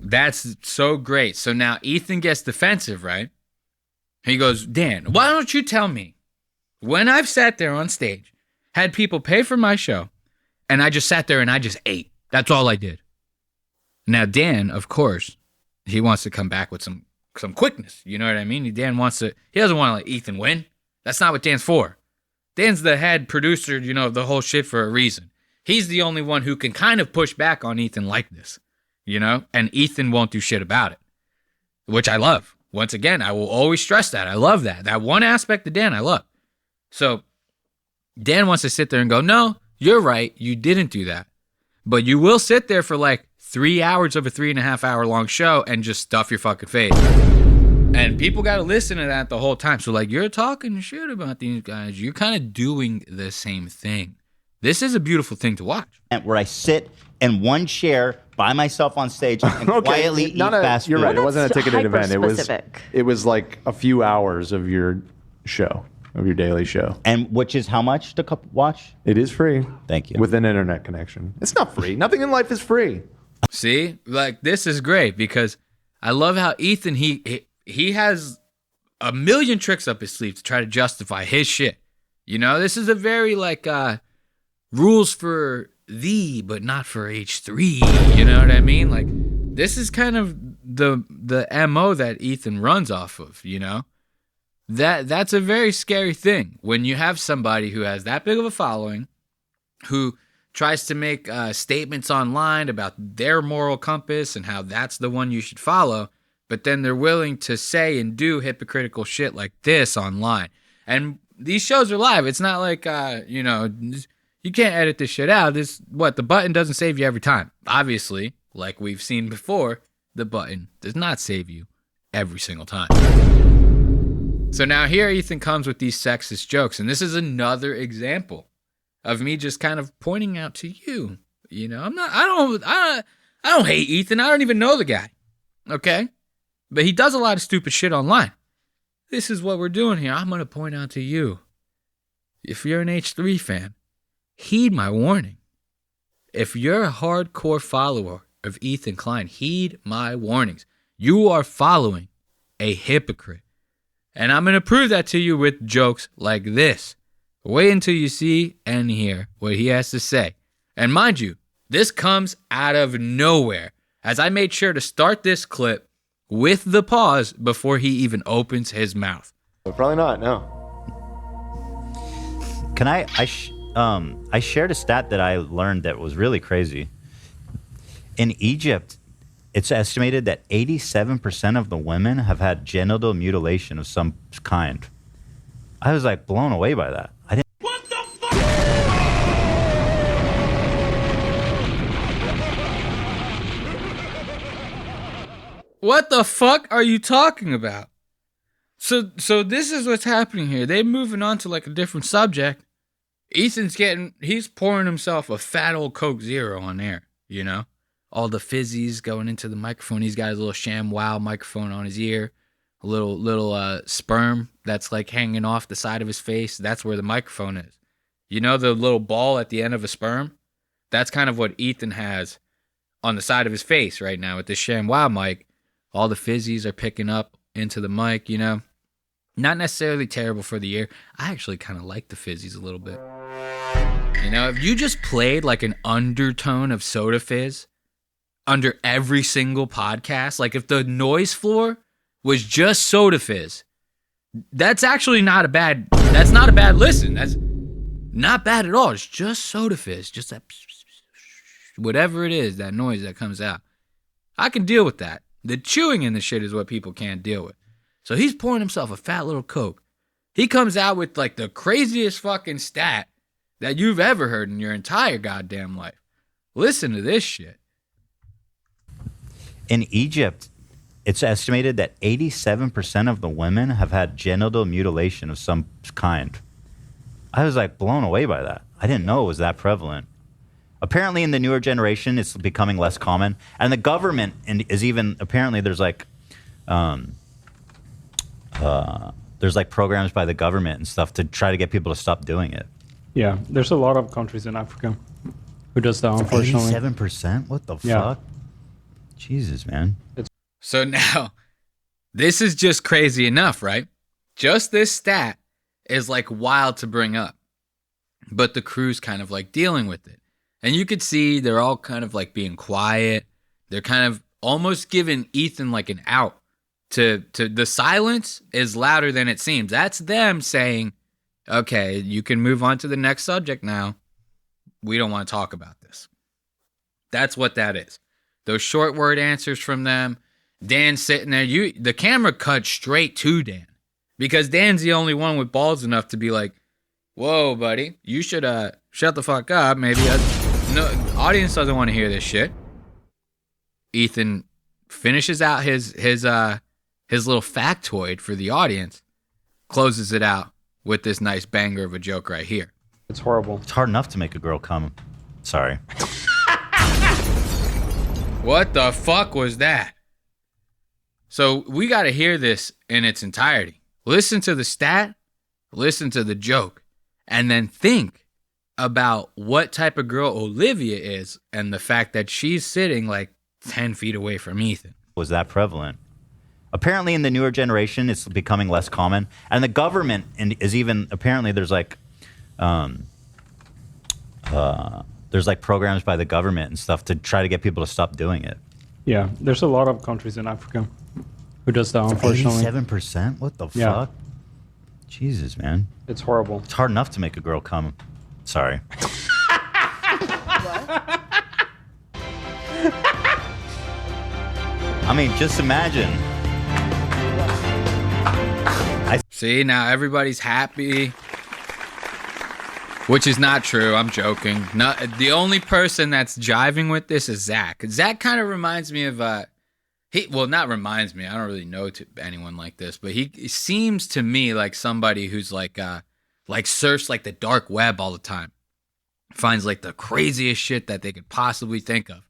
That's so great. So now Ethan gets defensive, right? He goes, Dan, why don't you tell me when I've sat there on stage, had people pay for my show, and I just sat there and I just ate. That's all I did. Now, Dan, of course, he wants to come back with some quickness. You know what I mean? He doesn't want to let Ethan win. That's not what Dan's for. Dan's the head producer, of the whole shit for a reason. He's the only one who can kind of push back on Ethan like this, and Ethan won't do shit about it, which I love. Once again, I will always stress that. I love that. That one aspect of Dan I love. So Dan wants to sit there and go, no, you're right. You didn't do that. But you will sit there for like 3 hours of a 3.5 hour long show and just stuff your fucking face. And people got to listen to that the whole time. So like, you're talking shit about these guys. You're kind of doing the same thing. This is a beautiful thing to watch.
Where I sit in one chair by myself on stage and quietly eat fast food.
You're right. It wasn't a
That's
ticketed event.
hyper-specific.
It was like a few hours of your show, of your daily show.
And which is how much to watch?
It is free.
Thank you.
With an internet connection. It's not free. Nothing in life is free.
See, like this is great because I love how Ethan he has a million tricks up his sleeve to try to justify his shit. This is a very like rules for thee, but not for H3. You know what I mean? Like this is kind of the MO that Ethan runs off of. That's a very scary thing when you have somebody who has that big of a following, who tries to make statements online about their moral compass and how that's the one you should follow, but then they're willing to say and do hypocritical shit like this online. And these shows are live. It's not like, you can't edit this shit out. The button doesn't save you every time. Obviously, like we've seen before, the button does not save you every single time. So now here Ethan comes with these sexist jokes, and this is another example of me just kind of pointing out to you. I don't hate Ethan. I don't even know the guy. Okay? But he does a lot of stupid shit online. This is what we're doing here. I'm going to point out to you. If you're an H3 fan, heed my warning. If you're a hardcore follower of Ethan Klein, heed my warnings. You are following a hypocrite. And I'm going to prove that to you with jokes like this. Wait until you see and hear what he has to say. And mind you, this comes out of nowhere, as I made sure to start this clip with the pause before he even opens his mouth.
Probably not, no.
Can I shared a stat that I learned that was really crazy. In Egypt, it's estimated that 87% of the women have had genital mutilation of some kind. I was like blown away by that. I didn't.
What the fuck?
What the fuck are you talking about? So this is what's happening here. They're moving on to like a different subject. He's pouring himself a fat old Coke Zero on air, all the fizzies going into the microphone. He's got his little ShamWow microphone on his ear, a little sperm that's like hanging off the side of his face. That's where the microphone is. The little ball at the end of a sperm? That's kind of what Ethan has on the side of his face right now with this ShamWow mic. All the fizzies are picking up into the mic, Not necessarily terrible for the ear. I actually kind of like the fizzies a little bit. If you just played like an undertone of Soda Fizz under every single podcast, like if the noise floor was just Soda Fizz, that's not a bad listen. That's not bad at all. It's just Soda Fizz, just that whatever it is, that noise that comes out. I can deal with that. The chewing in the shit is what people can't deal with. So he's pouring himself a fat little Coke. He comes out with like the craziest fucking stat that you've ever heard in your entire goddamn life. Listen to this shit.
In Egypt, it's estimated that 87% of the women have had genital mutilation of some kind. I was like blown away by that. I didn't know it was that prevalent. Apparently in the newer generation, it's becoming less common. And the government is even, apparently there's like programs by the government and stuff to try to get people to stop doing it.
Yeah, there's a lot of countries in Africa who does that, unfortunately.
87%? What the
Yeah.
fuck? Jesus, man.
So now, this is just crazy enough, right? Just this stat is like wild to bring up. But the crew's kind of like dealing with it. And you could see they're all kind of like being quiet. They're kind of almost giving Ethan like an out. To the silence is louder than it seems. That's them saying, okay, you can move on to the next subject now. We don't want to talk about this. That's what that is. Those short word answers from them. Dan sitting there. The camera cut straight to Dan. Because Dan's the only one with balls enough to be like, whoa, buddy, you should shut the fuck up. Maybe no, the audience doesn't want to hear this shit. Ethan finishes out his little factoid for the audience, closes it out with this nice banger of a joke right here.
It's horrible.
It's hard enough to make a girl come. Sorry.
What the fuck was that? So we got to hear this in its entirety. Listen to the stat, listen to the joke, and then think about what type of girl Olivia is and the fact that she's sitting like 10 feet away from Ethan.
Was that prevalent? Apparently in the newer generation, it's becoming less common. And the government is even, apparently there's like programs by the government and stuff to try to get people to stop doing it.
Yeah, there's a lot of countries in Africa who does that, unfortunately.
87%? What the
Yeah.
fuck? Jesus, man.
It's horrible.
It's hard enough to make a girl come. Sorry. I mean, just imagine.
See, now everybody's happy, which is not true. I'm joking. The only person that's jiving with this is Zach. Zach kind of reminds me of not reminds me. I don't really know anyone like this, but he seems to me like somebody who's like surfs like the dark web all the time, finds like the craziest shit that they could possibly think of,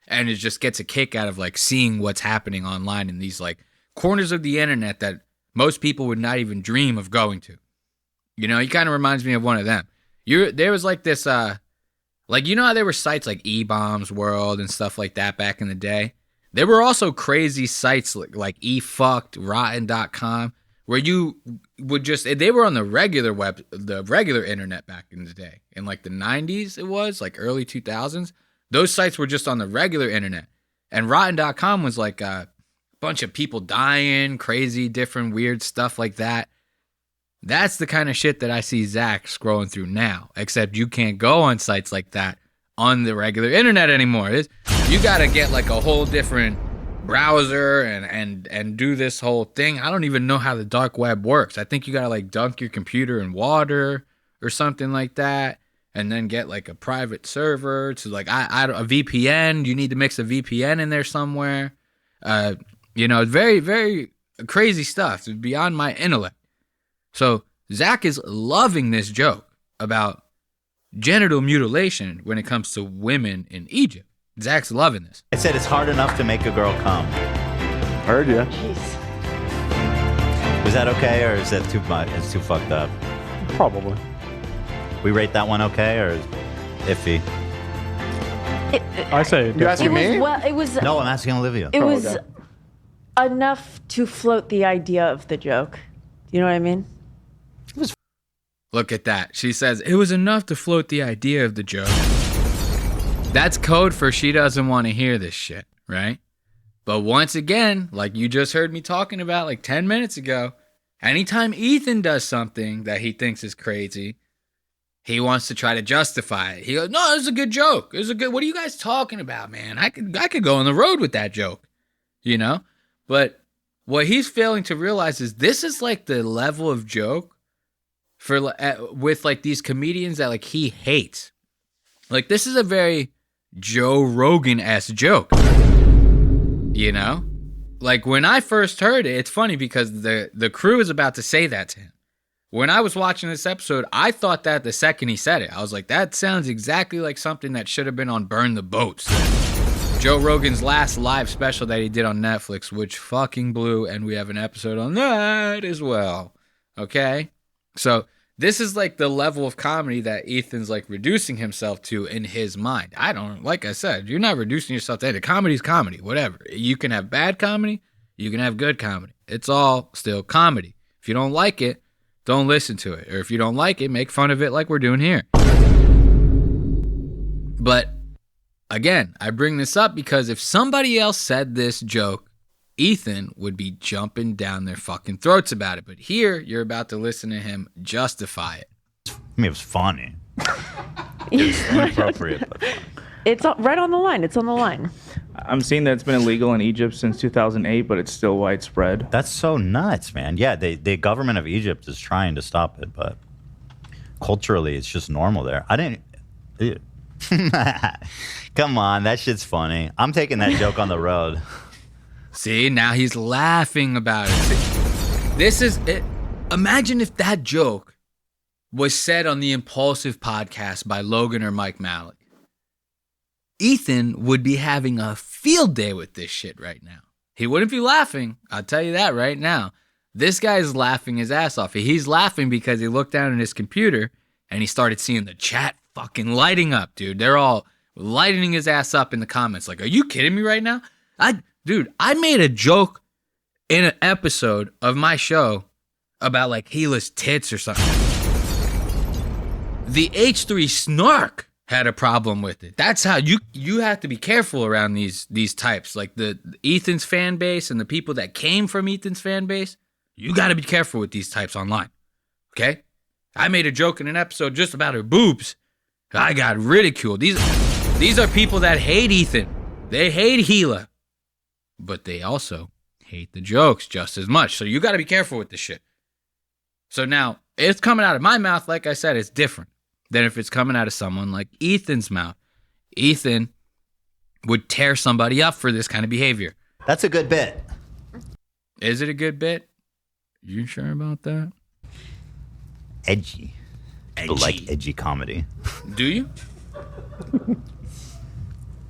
and it just gets a kick out of like seeing what's happening online in these like corners of the internet that most people would not even dream of going to. You know, he kind of reminds me of one of them. There was like this, like, you know how there were sites like E-Bombs World and stuff like that back in the day? There were also crazy sites like eFucked, Rotten.com, where you would they were on the regular internet back in the day. In like the 90s it was, like early 2000s. Those sites were just on the regular internet. And Rotten.com was like a bunch of people dying, crazy, different, weird stuff like that. That's the kind of shit that I see Zach scrolling through now, except you can't go on sites like that on the regular internet anymore. You got to get like a whole different browser and do this whole thing. I don't even know how the dark web works. I think you got to like dunk your computer in water or something like that, and then get like a private server to like, a VPN. You need to mix a VPN in there somewhere. You know, very, very crazy stuff. It's beyond my intellect. So Zach is loving this joke about genital mutilation when it comes to women in Egypt. Zach's loving this.
I said it's hard enough to make a girl come.
Heard ya.
Jeez.
Was that okay, or is that too much? It's too fucked up.
Probably.
We rate that one okay, or iffy?
I say.
You asking me?
Well, it was.
No, I'm asking Olivia.
It was enough to float the idea of the joke. You know what I mean?
Look at that. She says, it was enough to float the idea of the joke. That's code for she doesn't want to hear this shit, right? But once again, like you just heard me talking about like 10 minutes ago, anytime Ethan does something that he thinks is crazy, he wants to try to justify it. He goes, no, it's a good joke. What are you guys talking about, man? I could go on the road with that joke, you know? But what he's failing to realize is this is like the level of joke with like these comedians that like he hates. Like this is a very Joe Rogan-esque joke, you know? Like, when I first heard it, it's funny because the crew is about to say that to him. When I was watching this episode, I thought that the second he said it. I was like, that sounds exactly like something that should have been on Burn the Boats. Joe Rogan's last live special that he did on Netflix, which fucking blew, and we have an episode on that as well. Okay? So this is like the level of comedy that Ethan's like reducing himself to in his mind. Like I said, you're not reducing yourself to anything. Comedy's comedy, whatever. You can have bad comedy, you can have good comedy. It's all still comedy. If you don't like it, don't listen to it. Or if you don't like it, make fun of it like we're doing here. But again, I bring this up because if somebody else said this joke, Ethan would be jumping down their fucking throats about it. But here, you're about to listen to him justify it.
I mean, it was funny. It's inappropriate, but funny.
It's right on the line. It's on the line.
I'm seeing that it's been illegal in Egypt since 2008, but it's still widespread.
That's so nuts, man. Yeah, the government of Egypt is trying to stop it, but culturally, it's just normal there. Come on, that shit's funny. I'm taking that joke on the road.
See, now he's laughing about it. This is it. Imagine if that joke was said on the Impaulsive Podcast by Logan or Mike Malik. Ethan would be having a field day with this shit right now. He wouldn't be laughing. I'll tell you that right now. This guy's laughing his ass off. He's laughing because he looked down at his computer and he started seeing the chat fucking lighting up, dude. They're all lighting his ass up in the comments. Like, are you kidding me right now? I made a joke in an episode of my show about like Gila's tits or something. The H3 Snark had a problem with it. That's how you have to be careful around these types. Like the Ethan's fan base and the people that came from Ethan's fan base. You got to be careful with these types online. Okay? I made a joke in an episode just about her boobs. I got ridiculed. These are people that hate Ethan. They hate Gila. But they also hate the jokes just as much. So you got to be careful with this shit. So now, it's coming out of my mouth, like I said, it's different than if it's coming out of someone like Ethan's mouth. Ethan would tear somebody up for this kind of behavior.
That's a good bit.
Is it a good bit? You sure about that?
Edgy. People like edgy comedy.
Do you?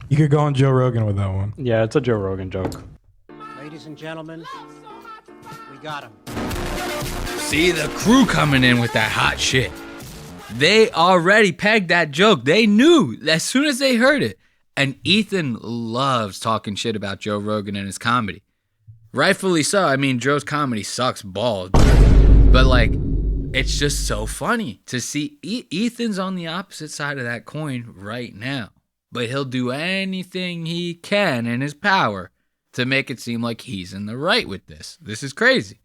You could go on Joe Rogan with that one. Yeah, it's a Joe Rogan joke.
Ladies and gentlemen, we got him.
See the crew coming in with that hot shit. They already pegged that joke. They knew as soon as they heard it. And Ethan loves talking shit about Joe Rogan and his comedy. Rightfully so. I mean, Joe's comedy sucks balls. But like, it's just so funny to see Ethan's on the opposite side of that coin right now. But he'll do anything he can in his power to make it seem like he's in the right with this. This is crazy.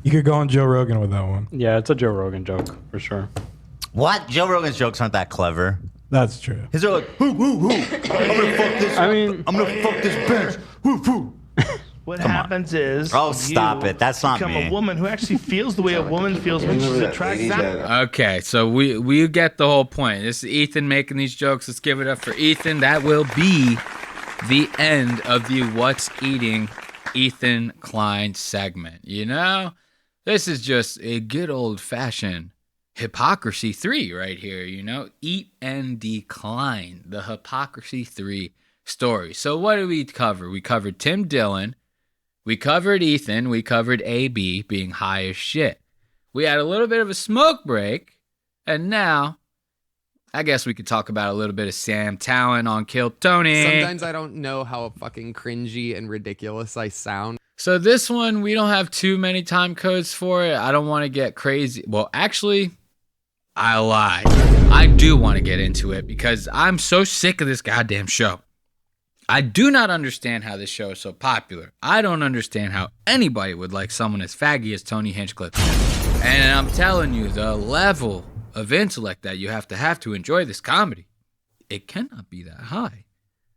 You could go on Joe Rogan with that one. Yeah, it's a Joe Rogan joke, for sure.
What? Joe Rogan's jokes aren't that clever.
That's true.
His are like, hoo, hoo, hoo. I'm gonna fuck this. I'm gonna fuck this bench. Hoo, hoo.
What happens is,
stop it. That's not
become
me.
a woman who actually feels the way a woman feels when she's attracted.
Okay, so we get the whole point. This is Ethan making these jokes. Let's give it up for Ethan. That will be the end of the What's Eating Ethan Klein segment. You know, this is just a good old-fashioned Hypocrisy 3 right here, you know? Eat and Decline, the Hypocrisy 3 story. So what did we cover? We covered Tim Dillon. We covered Ethan. We covered AB being high as shit. We had a little bit of a smoke break. And now, I guess we could talk about a little bit of Sam Tallent on Kill Tony.
Sometimes I don't know how fucking cringy and ridiculous I sound.
So this one, we don't have too many time codes for it. I don't want to get crazy. Well, actually, I lied. I do want to get into it because I'm so sick of this goddamn show. I do not understand how this show is so popular. I don't understand how anybody would like someone as faggy as Tony Hinchcliffe. And I'm telling you, the level of intellect that you have to enjoy this comedy, it cannot be that high.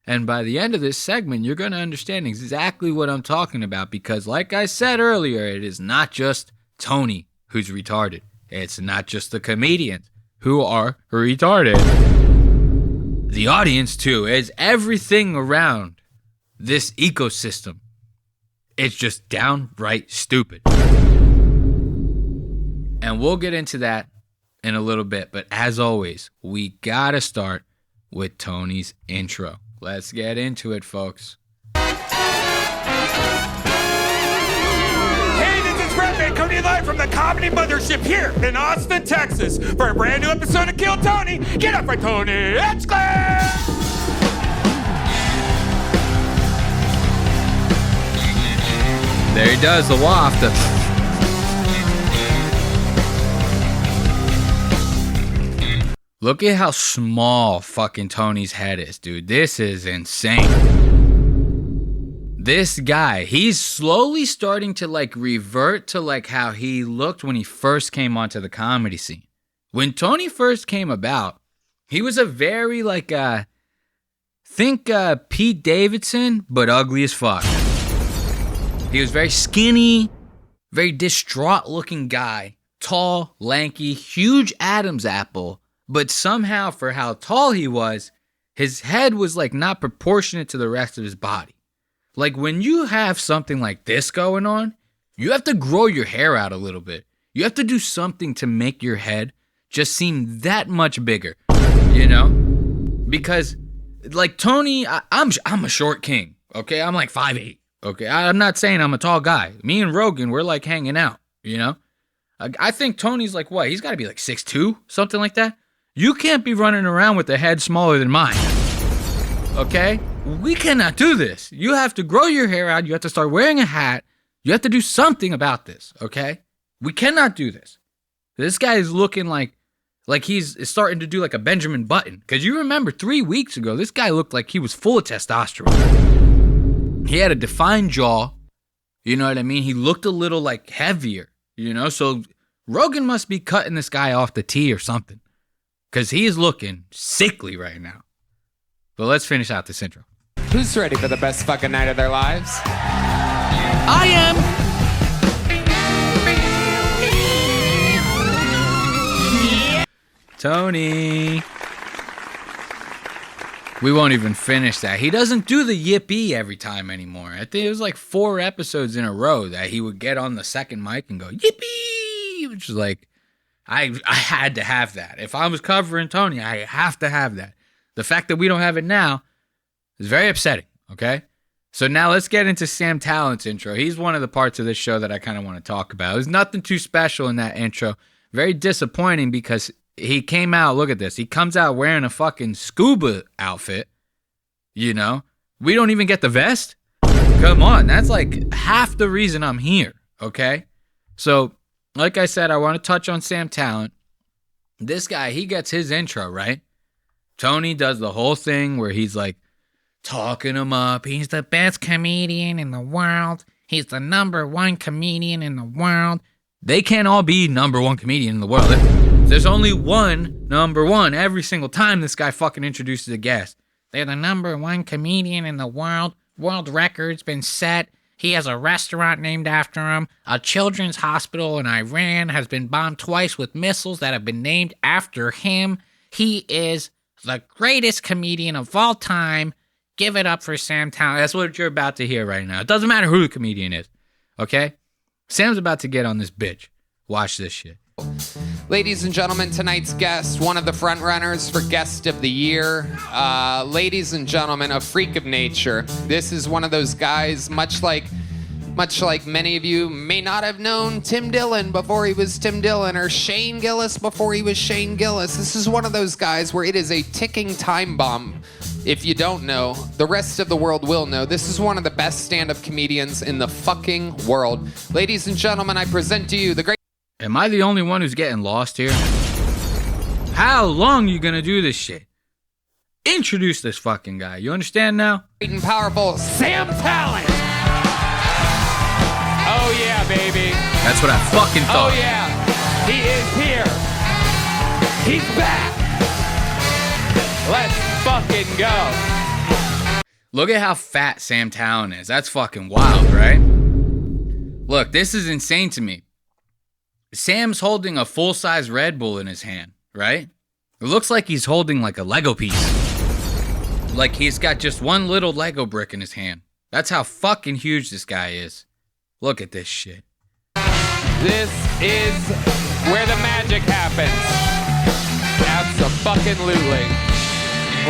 And by the end of this segment, you're going to understand exactly what I'm talking about because like I said earlier, it is not just Tony who's retarded. It's not just the comedians who are retarded. The audience, too, is everything around this ecosystem. It's just downright stupid. And we'll get into that in a little bit. But as always, we gotta start with Tony's intro. Let's get into it, folks.
Hey, this is Redman coming to you live from the Comedy Mothership here in Austin, Texas for a brand new episode of Kill Tony. Get up for Tony Hinchcliffe!
There he does, the waft. Look at how small fucking Tony's head is, dude. This is insane. This guy, he's slowly starting to like revert to like how he looked when he first came onto the comedy scene. When Tony first came about, he was a very like, think Pete Davidson, but ugly as fuck. He was very skinny, very distraught looking guy, tall, lanky, huge Adam's apple, but somehow for how tall he was, his head was like not proportionate to the rest of his body. Like when you have something like this going on, you have to grow your hair out a little bit. You have to do something to make your head just seem that much bigger, you know? Because like Tony, I'm a short king, okay? I'm like 5'8". Okay, I'm not saying I'm a tall guy. Me and Rogan, we're like hanging out, you know? I think Tony's like, what? He's got to be like 6'2", something like that. You can't be running around with a head smaller than mine, okay? We cannot do this. You have to grow your hair out. You have to start wearing a hat. You have to do something about this, okay? We cannot do this. This guy is looking like he's starting to do like a Benjamin Button. Because you remember 3 weeks ago, this guy looked like he was full of testosterone. He had a defined jaw, you know what I mean? He looked a little like heavier, you know? So Rogan must be cutting this guy off the tee or something, because he is looking sickly right now. But let's finish out this intro.
Who's ready for the best fucking night of their lives?
I am. Tony. We won't even finish that. He doesn't do the yippee every time anymore. I think it was like 4 episodes in a row that he would get on the second mic and go, yippee! Which is like, I had to have that. If I was covering Tony, I have to have that. The fact that we don't have it now is very upsetting, okay? So now let's get into Sam Tallent's intro. He's one of the parts of this show that I kind of want to talk about. There's nothing too special in that intro. Very disappointing because he came out, look at this. He comes out wearing a fucking scuba outfit, you know? We don't even get the vest? Come on, that's like half the reason I'm here, okay? So, like I said, I want to touch on Sam Tallent. This guy, he gets his intro, right? Tony does the whole thing where he's like talking him up. He's the best comedian in the world. He's the #1 comedian in the world. They can't all be #1 comedian in the world. There's only one #1 every single time this guy fucking introduces a guest. They're the #1 comedian in the world. World record's been set. He has a restaurant named after him. A children's hospital in Iran has been bombed twice with missiles that have been named after him. He is the greatest comedian of all time. Give it up for Sam Tallent. That's what you're about to hear right now. It doesn't matter who the comedian is, okay? Sam's about to get on this bitch. Watch this shit.
Ladies and gentlemen, tonight's guest, one of the front runners for Guest of the Year. Ladies and gentlemen, a freak of nature. This is one of those guys, much like many of you may not have known Tim Dillon before he was Tim Dillon, or Shane Gillis before he was Shane Gillis. This is one of those guys where it is a ticking time bomb. If you don't know, the rest of the world will know. This is one of the best stand-up comedians in the fucking world. Ladies and gentlemen, I present to you the great...
Am I the only one who's getting lost here? How long you gonna do this shit? Introduce this fucking guy. You understand now?
Great and powerful Sam Tallent. Oh yeah, baby.
That's what I fucking thought.
Oh yeah. He is here. He's back. Let's fucking go.
Look at how fat Sam Tallent is. That's fucking wild, right? Look, this is insane to me. Sam's holding a full-size Red Bull in his hand, right? It looks like he's holding like a Lego piece. Like he's got just one little Lego brick in his hand. That's how fucking huge this guy is. Look at this shit.
This is where the magic happens. Abso-fucking-lutely.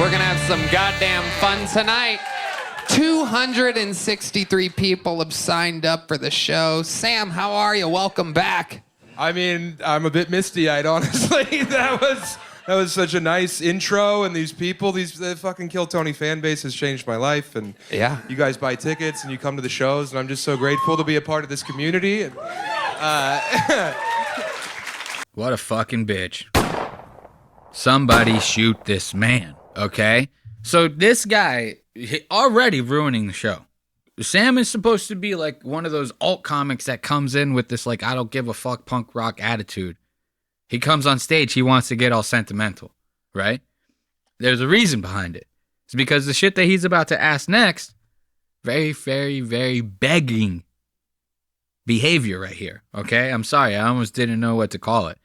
We're gonna have some goddamn fun tonight. 263 people have signed up for the show. Sam, how are you? Welcome back.
I mean, I'm a bit misty-eyed, honestly. That was such a nice intro, and these people, the fucking Kill Tony fan base has changed my life, and
yeah,
you guys buy tickets and you come to the shows, and I'm just so grateful to be a part of this community. And,
what a fucking bitch. Somebody shoot this man, okay? So this guy already ruining the show. Sam is supposed to be like one of those alt comics that comes in with this like I don't give a fuck punk rock attitude. He comes on stage, he wants to get all sentimental, right? There's a reason behind it. It's because the shit that he's about to ask next, very, very, very begging behavior right here, okay? I'm sorry, I almost didn't know what to call it.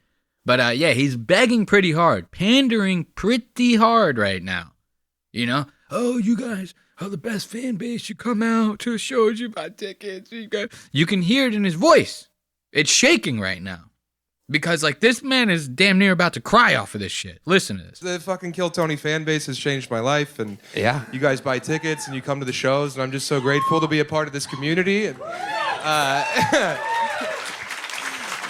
But yeah, he's begging pretty hard, pandering pretty hard right now. You know? Oh, you guys are the best fan base. You come out to shows, you buy tickets. You can hear it in his voice. It's shaking right now. Because, like, this man is damn near about to cry off of this shit. Listen to this.
The fucking Kill Tony fan base has changed my life, and
yeah,
you guys buy tickets and you come to the shows, and I'm just so grateful to be a part of this community. And,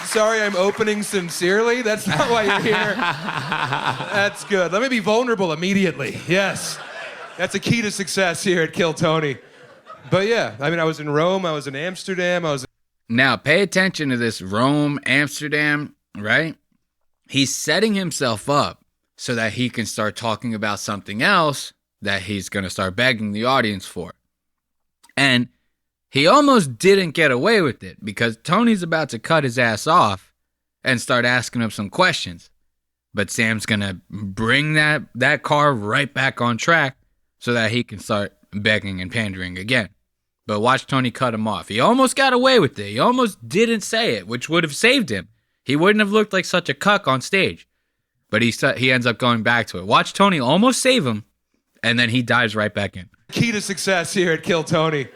sorry, I'm opening sincerely. That's not why you're here. That's good. Let me be vulnerable immediately. Yes. That's a key to success here at Kill Tony. But yeah, I mean, I was in Rome, I was in Amsterdam,
Now, pay attention to this Rome, Amsterdam, right? He's setting himself up so that he can start talking about something else that he's going to start begging the audience for. And he almost didn't get away with it because Tony's about to cut his ass off and start asking him some questions. But Sam's going to bring that car right back on track so that he can start begging and pandering again. But watch Tony cut him off. He almost got away with it. He almost didn't say it, which would have saved him. He wouldn't have looked like such a cuck on stage. But he ends up going back to it. Watch Tony almost save him, and then he dives right back in.
Key to success here at Kill Tony.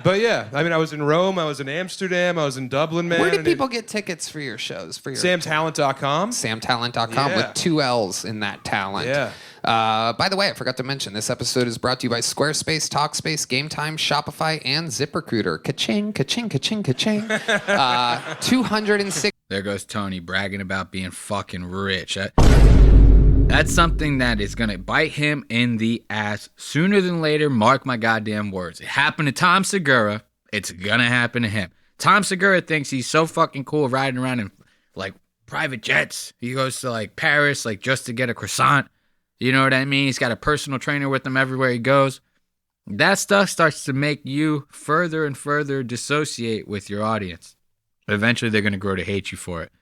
But yeah, I mean, I was in Rome, I was in Amsterdam, I was in Dublin, man.
Where do people get tickets for your shows?
SamTallent.com.
SamTallent.com with 2 L's in that talent.
Yeah.
By the way, I forgot to mention, this episode is brought to you by Squarespace, Talkspace, Game Time, Shopify, and ZipRecruiter. Ka-ching, ka-ching, ka-ching, ka-ching. 206.
There goes Tony bragging about being fucking rich. That's something that is going to bite him in the ass sooner than later. Mark my goddamn words. It happened to Tom Segura. It's going to happen to him. Tom Segura thinks he's so fucking cool riding around in, like, private jets. He goes to, like, Paris, like, just to get a croissant. You know what I mean? He's got a personal trainer with him everywhere he goes. That stuff starts to make you further and further dissociate with your audience. Eventually, they're going to grow to hate you for it.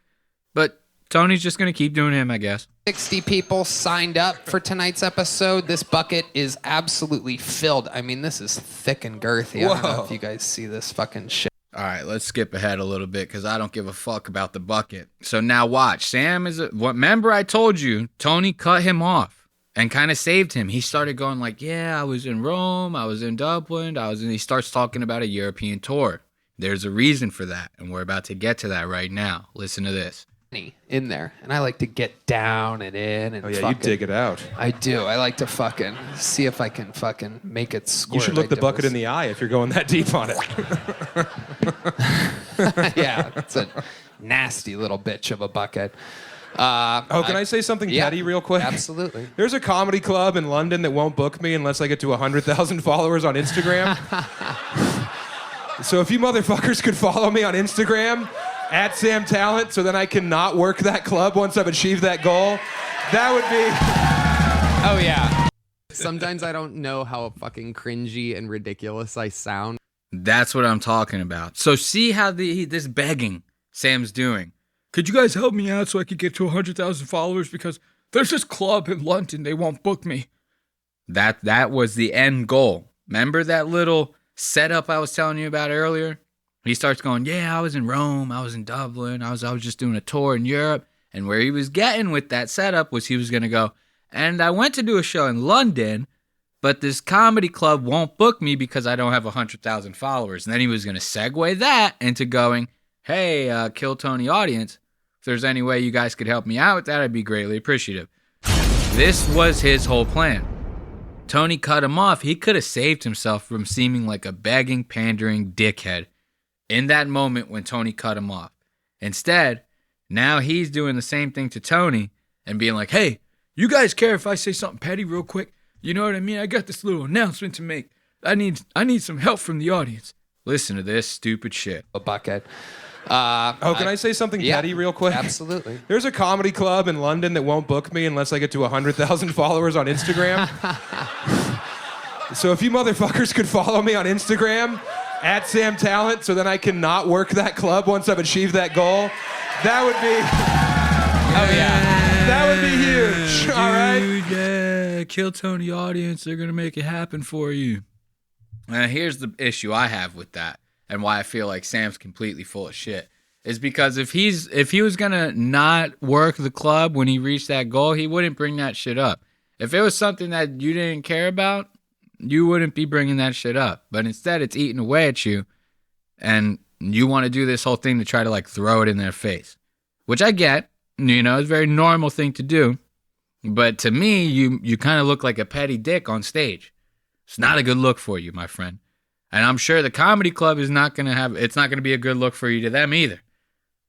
But Tony's just going to keep doing him, I guess.
60 people signed up for tonight's episode. This bucket is absolutely filled. I mean, this is thick and girthy. I don't know if you guys see this fucking shit.
All right, let's skip ahead a little bit because I don't give a fuck about the bucket. So now watch. Sam is remember I told you, Tony cut him off and kind of saved him. He started going like, yeah, I was in Rome, I was in Dublin, he starts talking about a European tour. There's a reason for that, and we're about to get to that right now. Listen to this.
In there, and I like to get down and in and
you dig it out.
I do. I like to fucking see if I can fucking make it squirt.
You should look the bucket in the eye if you're going that deep on it.
Yeah, it's a nasty little bitch of a bucket.
Can I say something petty real quick?
Absolutely.
There's a comedy club in London that won't book me unless I get to 100,000 followers on Instagram. So if you motherfuckers could follow me on Instagram at SamTallent so then I can not work that club once I've achieved that goal, that would be...
Oh, yeah. Sometimes I don't know how fucking cringy and ridiculous I sound.
That's what I'm talking about. So see how this begging Sam's doing. Could you guys help me out so I could get to 100,000 followers? Because there's this club in London, they won't book me. That was the end goal. Remember that little setup I was telling you about earlier? He starts going, yeah, I was in Rome, I was in Dublin, I was just doing a tour in Europe. And where he was getting with that setup was he was going to go, and I went to do a show in London, but this comedy club won't book me because I don't have 100,000 followers. And then he was going to segue that into going, hey, Kill Tony audience, if there's any way you guys could help me out with that, I'd be greatly appreciative. This was his whole plan. Tony cut him off. He could have saved himself from seeming like a begging, pandering dickhead in that moment when Tony cut him off. Instead, now he's doing the same thing to Tony and being like, hey, you guys care if I say something petty real quick? You know what I mean? I got this little announcement to make. I need some help from the audience. Listen to this stupid shit.
A bucket.
Can I say something petty real quick?
Absolutely.
There's a comedy club in London that won't book me unless I get to 100,000 followers on Instagram. So if you motherfuckers could follow me on Instagram, @SamTallent, so then I can not work that club once I've achieved that goal, that would be... Oh, yeah. That would be huge, all right?
Yeah, Kill Tony audience, they're going to make it happen for you. Here's the issue I have with that, and why I feel like Sam's completely full of shit, is because if he was going to not work the club when he reached that goal, he wouldn't bring that shit up. If it was something that you didn't care about, you wouldn't be bringing that shit up. But instead, it's eating away at you, and you want to do this whole thing to try to, like, throw it in their face, which I get. You know, it's a very normal thing to do. But to me, you kind of look like a petty dick on stage. It's not a good look for you, my friend. And I'm sure the comedy club is not going to be a good look for you to them either.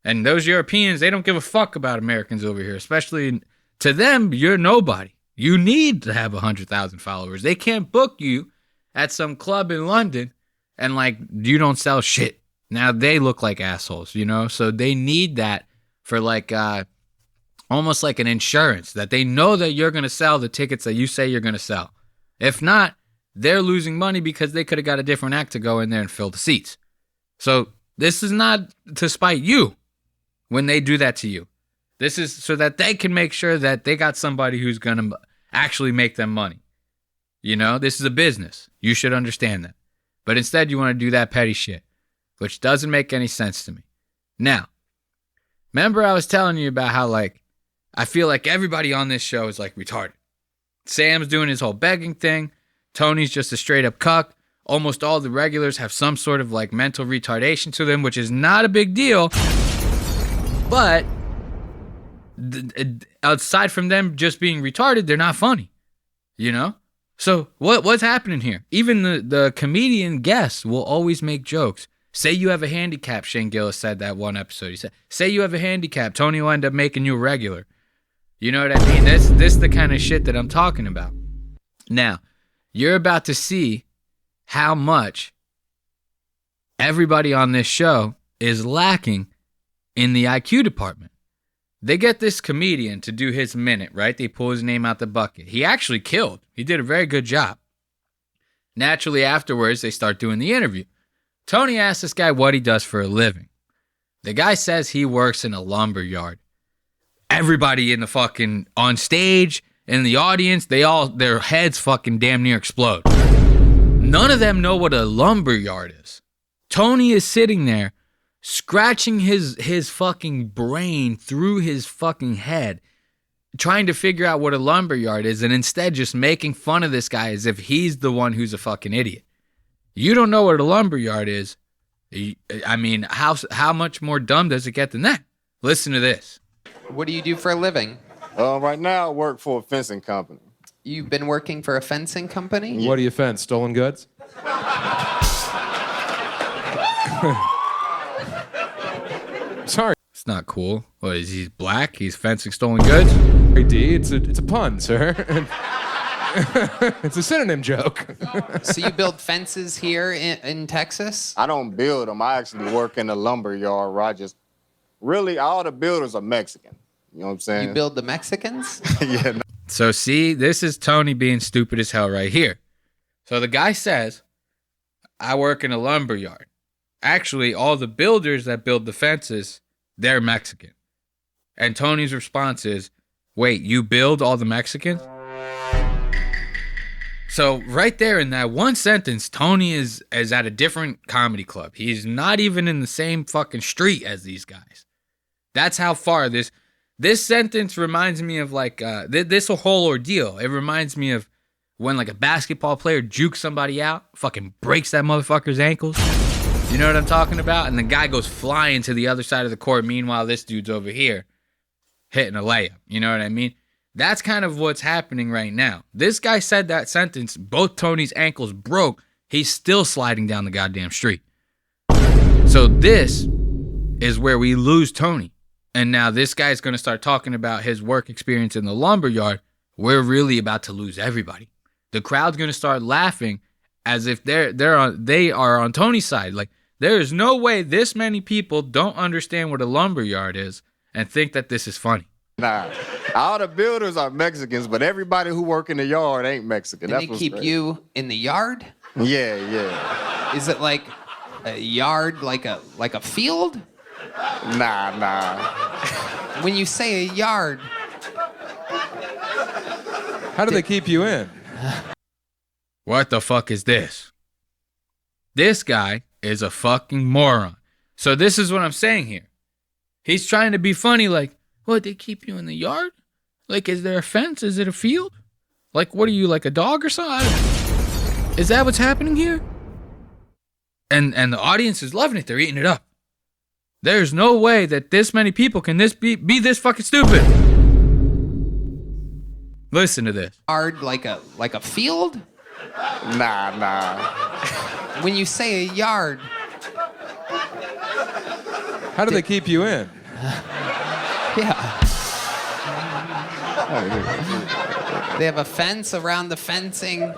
And those Europeans, they don't give a fuck about Americans over here. Especially to them, you're nobody. You need to have 100,000 followers. They can't book you at some club in London and, like, you don't sell shit. Now they look like assholes, you know? So they need that for, like, almost like an insurance, that they know that you're going to sell the tickets that you say you're going to sell. If not, they're losing money because they could have got a different act to go in there and fill the seats. So this is not to spite you when they do that to you. This is so that they can make sure that they got somebody who's going to actually make them money. You know, this is a business. You should understand that. But instead, you want to do that petty shit, which doesn't make any sense to me. Now, remember I was telling you about how, like, I feel like everybody on this show is, like, retarded. Sam's doing his whole begging thing. Tony's just a straight up cuck. Almost all the regulars have some sort of, like, mental retardation to them, which is not a big deal. But aside from them just being retarded, they're not funny, you know? So what's happening here? Even the comedian guests will always make jokes. Say you have a handicap, Shane Gillis said that one episode. He said, say you have a handicap, Tony will end up making you a regular. You know what I mean? This is the kind of shit that I'm talking about. Now, you're about to see how much everybody on this show is lacking in the IQ department. They get this comedian to do his minute, right? They pull his name out the bucket. He actually killed. He did a very good job. Naturally, afterwards, they start doing the interview. Tony asks this guy what he does for a living. The guy says he works in a lumber yard. Everybody in the fucking, on stage, in the audience, their heads fucking damn near explode. None of them know what a lumber yard is. Tony is sitting there, scratching his fucking brain through his fucking head, trying to figure out what a lumber yard is, and instead just making fun of this guy as if he's the one who's a fucking idiot. You don't know what a lumber yard is. I mean, how much more dumb does it get than that? Listen to this.
What do you do for a living?
Right now, I work for a fencing company.
You've been working for a fencing company?
What do you fence? Stolen goods? Sorry.
It's not cool. What is he black? He's fencing stolen goods?
D, it's a pun, sir. It's a synonym joke.
So you build fences here in Texas?
I don't build them. I actually work in a lumber yard where really, all the builders are Mexican. You know what I'm saying?
You build the Mexicans?
Yeah. No.
So see, this is Tony being stupid as hell right here. So the guy says, I work in a lumber yard. Actually, all the builders that build the fences, they're Mexican. And Tony's response is, wait, you build all the Mexicans? So right there in that one sentence, Tony is at a different comedy club. He's not even in the same fucking street as these guys. That's how far this sentence reminds me of, like, this whole ordeal. It reminds me of when like a basketball player jukes somebody out, fucking breaks that motherfucker's ankles. You know what I'm talking about? And the guy goes flying to the other side of the court. Meanwhile, this dude's over here hitting a layup. You know what I mean? That's kind of what's happening right now. This guy said that sentence, both Tony's ankles broke. He's still sliding down the goddamn street. So this is where we lose Tony. And now this guy's going to start talking about his work experience in the lumberyard. We're really about to lose everybody. The crowd's going to start laughing as if they are on Tony's side. Like, there is no way this many people don't understand what a lumberyard is and think that this is funny.
Nah, all the builders are Mexicans, but everybody who work in the yard ain't Mexican.
And they keep you in the yard?
Yeah.
Is it like a yard, like a field?
Nah.
When you say a yard,
how do they keep you in?
What the fuck is this? This guy is a fucking moron. So this is what I'm saying here. He's trying to be funny, like, what, they keep you in the yard? Like, is there a fence? Is it a field? Like, what are you, like a dog or something? Is that what's happening here? And the audience is loving it. They're eating it up. There's no way that this many people can be this fucking stupid. Listen to this.
Yard, like a field?
Nah.
When you say a yard,
how do they keep you in?
Yeah. They have a fence around the fencing.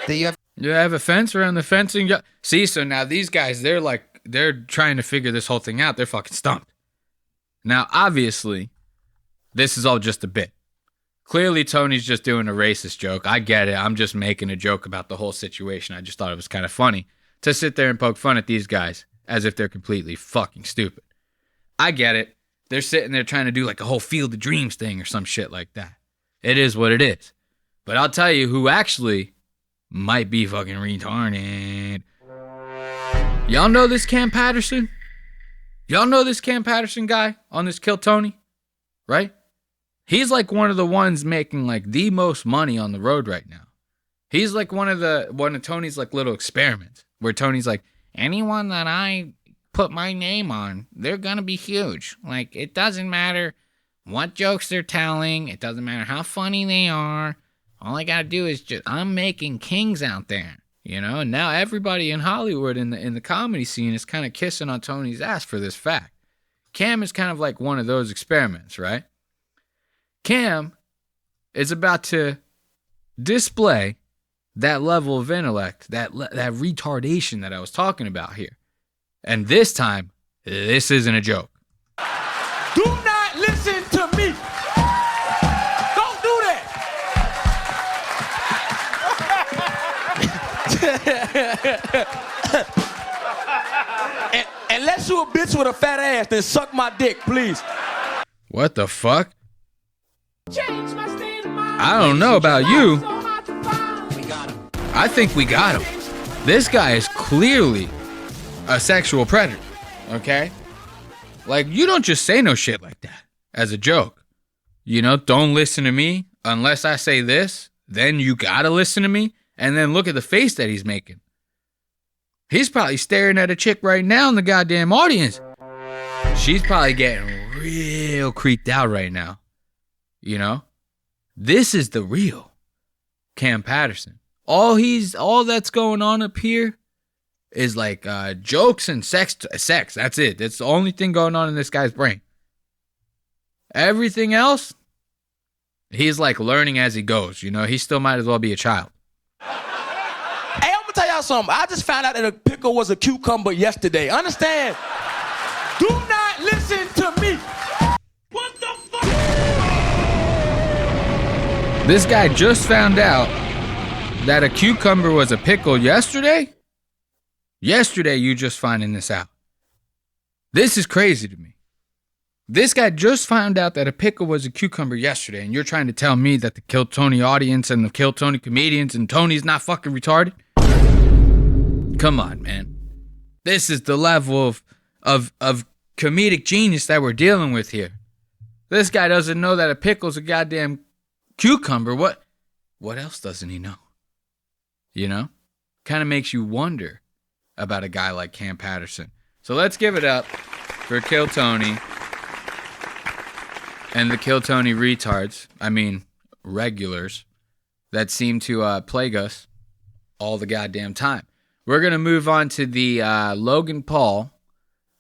You have a fence around the fencing? See, so now these guys, they're trying to figure this whole thing out. They're fucking stumped. Now, obviously, this is all just a bit. Clearly, Tony's just doing a racist joke. I get it. I'm just making a joke about the whole situation. I just thought it was kind of funny to sit there and poke fun at these guys as if they're completely fucking stupid. I get it. They're sitting there trying to do like a whole Field of Dreams thing or some shit like that. It is what it is. But I'll tell you who actually might be fucking retarded. Y'all know this Cam Patterson? Y'all know this Cam Patterson guy on this Kill Tony? Right? He's like one of the ones making like the most money on the road right now. He's like one of Tony's like little experiments where Tony's like, anyone that I put my name on, they're gonna be huge. Like, it doesn't matter what jokes they're telling. It doesn't matter how funny they are. All I gotta do is I'm making kings out there, you know? And now everybody in Hollywood in the comedy scene is kind of kissing on Tony's ass for this fact. Cam is kind of like one of those experiments, right? Cam is about to display that level of intellect, that retardation that I was talking about here. And this time, this isn't a joke.
Do not listen to me. Don't do that. Unless you a bitch with a fat ass, then suck my dick, please.
What the fuck? I don't know about you. I think we got him. This guy is clearly a sexual predator, okay? Like, you don't just say no shit like that as a joke. You know, don't listen to me unless I say this, then you gotta listen to me, and then look at the face that he's making. He's probably staring at a chick right now in the goddamn audience. She's probably getting real creeped out right now. You know? This is the real Cam Patterson. All that's going on up here is like jokes and sex. That's it. That's the only thing going on in this guy's brain. Everything else, he's like learning as he goes. You know, he still might as well be a child.
Hey, I'm gonna tell y'all something. I just found out that a pickle was a cucumber yesterday. Understand? Do not listen to me. What the fuck?
This guy just found out that a cucumber was a pickle yesterday? Yesterday, you just finding this out. This is crazy to me. This guy just found out that a pickle was a cucumber yesterday, and you're trying to tell me that the Kill Tony audience and the Kill Tony comedians and Tony's not fucking retarded? Come on, man. This is the level of comedic genius that we're dealing with here. This guy doesn't know that a pickle's a goddamn cucumber. What what else doesn't he know? You know? Kind of makes you wonder about a guy like Cam Patterson. So let's give it up for Kill Tony and the Kill Tony retards. I mean, regulars that seem to plague us all the goddamn time. We're going to move on to the Logan Paul,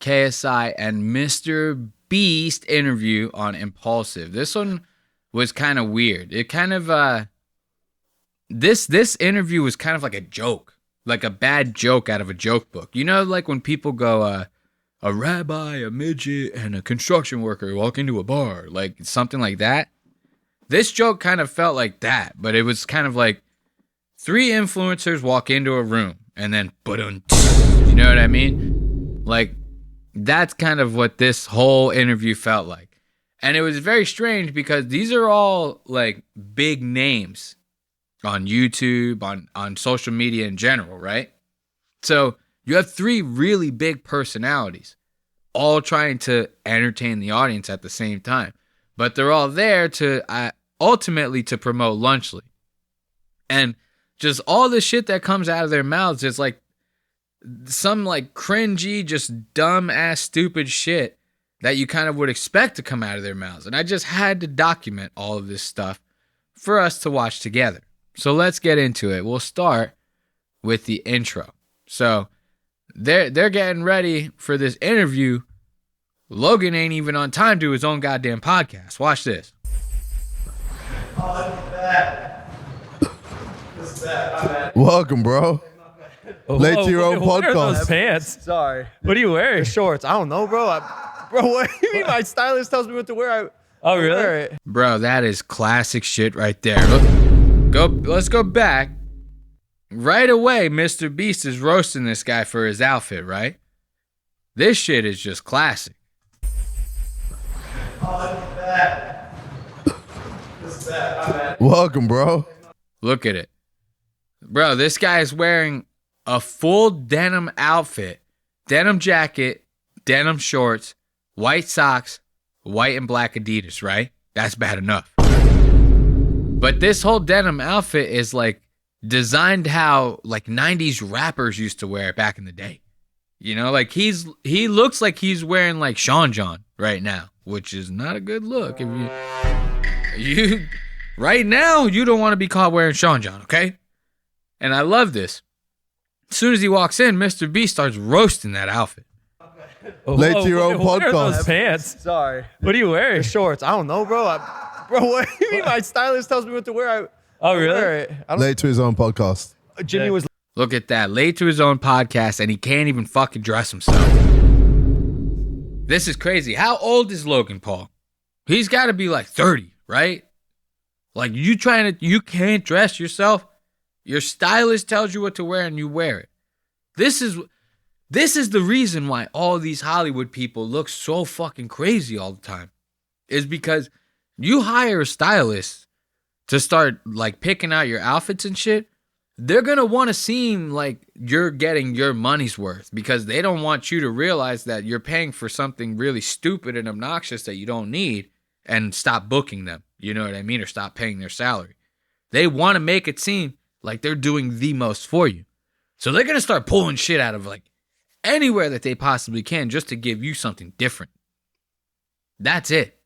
KSI, and Mr. Beast interview on Impaulsive. This one was kind of weird. It kind of, this interview was kind of like a joke, like a bad joke out of a joke book. You know, like when people go, a rabbi, a midget, and a construction worker walk into a bar, like something like that. This joke kind of felt like that, but it was kind of like 3 influencers walk into a room and then you know what I mean? Like, that's kind of what this whole interview felt like. And it was very strange because these are all like big names on YouTube, on social media in general, right? So you have 3 really big personalities all trying to entertain the audience at the same time. But they're all there to ultimately to promote Lunchly. And just all the shit that comes out of their mouths is like some like cringy, just dumb ass stupid shit that you kind of would expect to come out of their mouths. And I just had to document all of this stuff for us to watch together. So let's get into it. We'll start with the intro. So they're getting ready for this interview. Logan ain't even on time to his own goddamn podcast. Watch this.
Welcome, bro. Late to your own
What are
podcast.
those pants?
Sorry.
What are you wearing?
Shorts. I don't know, bro. Bro, what do you mean my stylist tells me what to wear?
Oh, really?
Wear it.
Bro, that is classic shit right there. Let's go back. Right away, Mr. Beast is roasting this guy for his outfit, right? This shit is just classic.
Welcome, bro.
Look at it. Bro, this guy is wearing a full denim outfit, denim jacket, denim shorts, white socks, white and black Adidas, right? That's bad enough. But this whole denim outfit is like designed how like 90s rappers used to wear it back in the day. You know, like he looks like he's wearing like Sean John right now, which is not a good look. If you right now, you don't want to be caught wearing Sean John, okay? And I love this. As soon as he walks in, Mr. B starts roasting that outfit.
Late to your own
What are those
podcast.
pants?
Sorry.
What are you wearing?
Shorts. I don't know, bro. Bro, what do you mean my stylist tells me what to wear?
Oh, really?
Wear it. Late to his own podcast. Jimmy was.
Look at that. Late to his own podcast, and he can't even fucking dress himself. This is crazy. How old is Logan Paul? He's got to be like 30, right? Like, you can't dress yourself. Your stylist tells you what to wear, and you wear it. This is the reason why all these Hollywood people look so fucking crazy all the time. Is because you hire a stylist to start like picking out your outfits and shit. They're going to want to seem like you're getting your money's worth because they don't want you to realize that you're paying for something really stupid and obnoxious that you don't need and stop booking them. You know what I mean? Or stop paying their salary. They want to make it seem like they're doing the most for you. So they're going to start pulling shit out of like anywhere that they possibly can just to give you something different. That's it.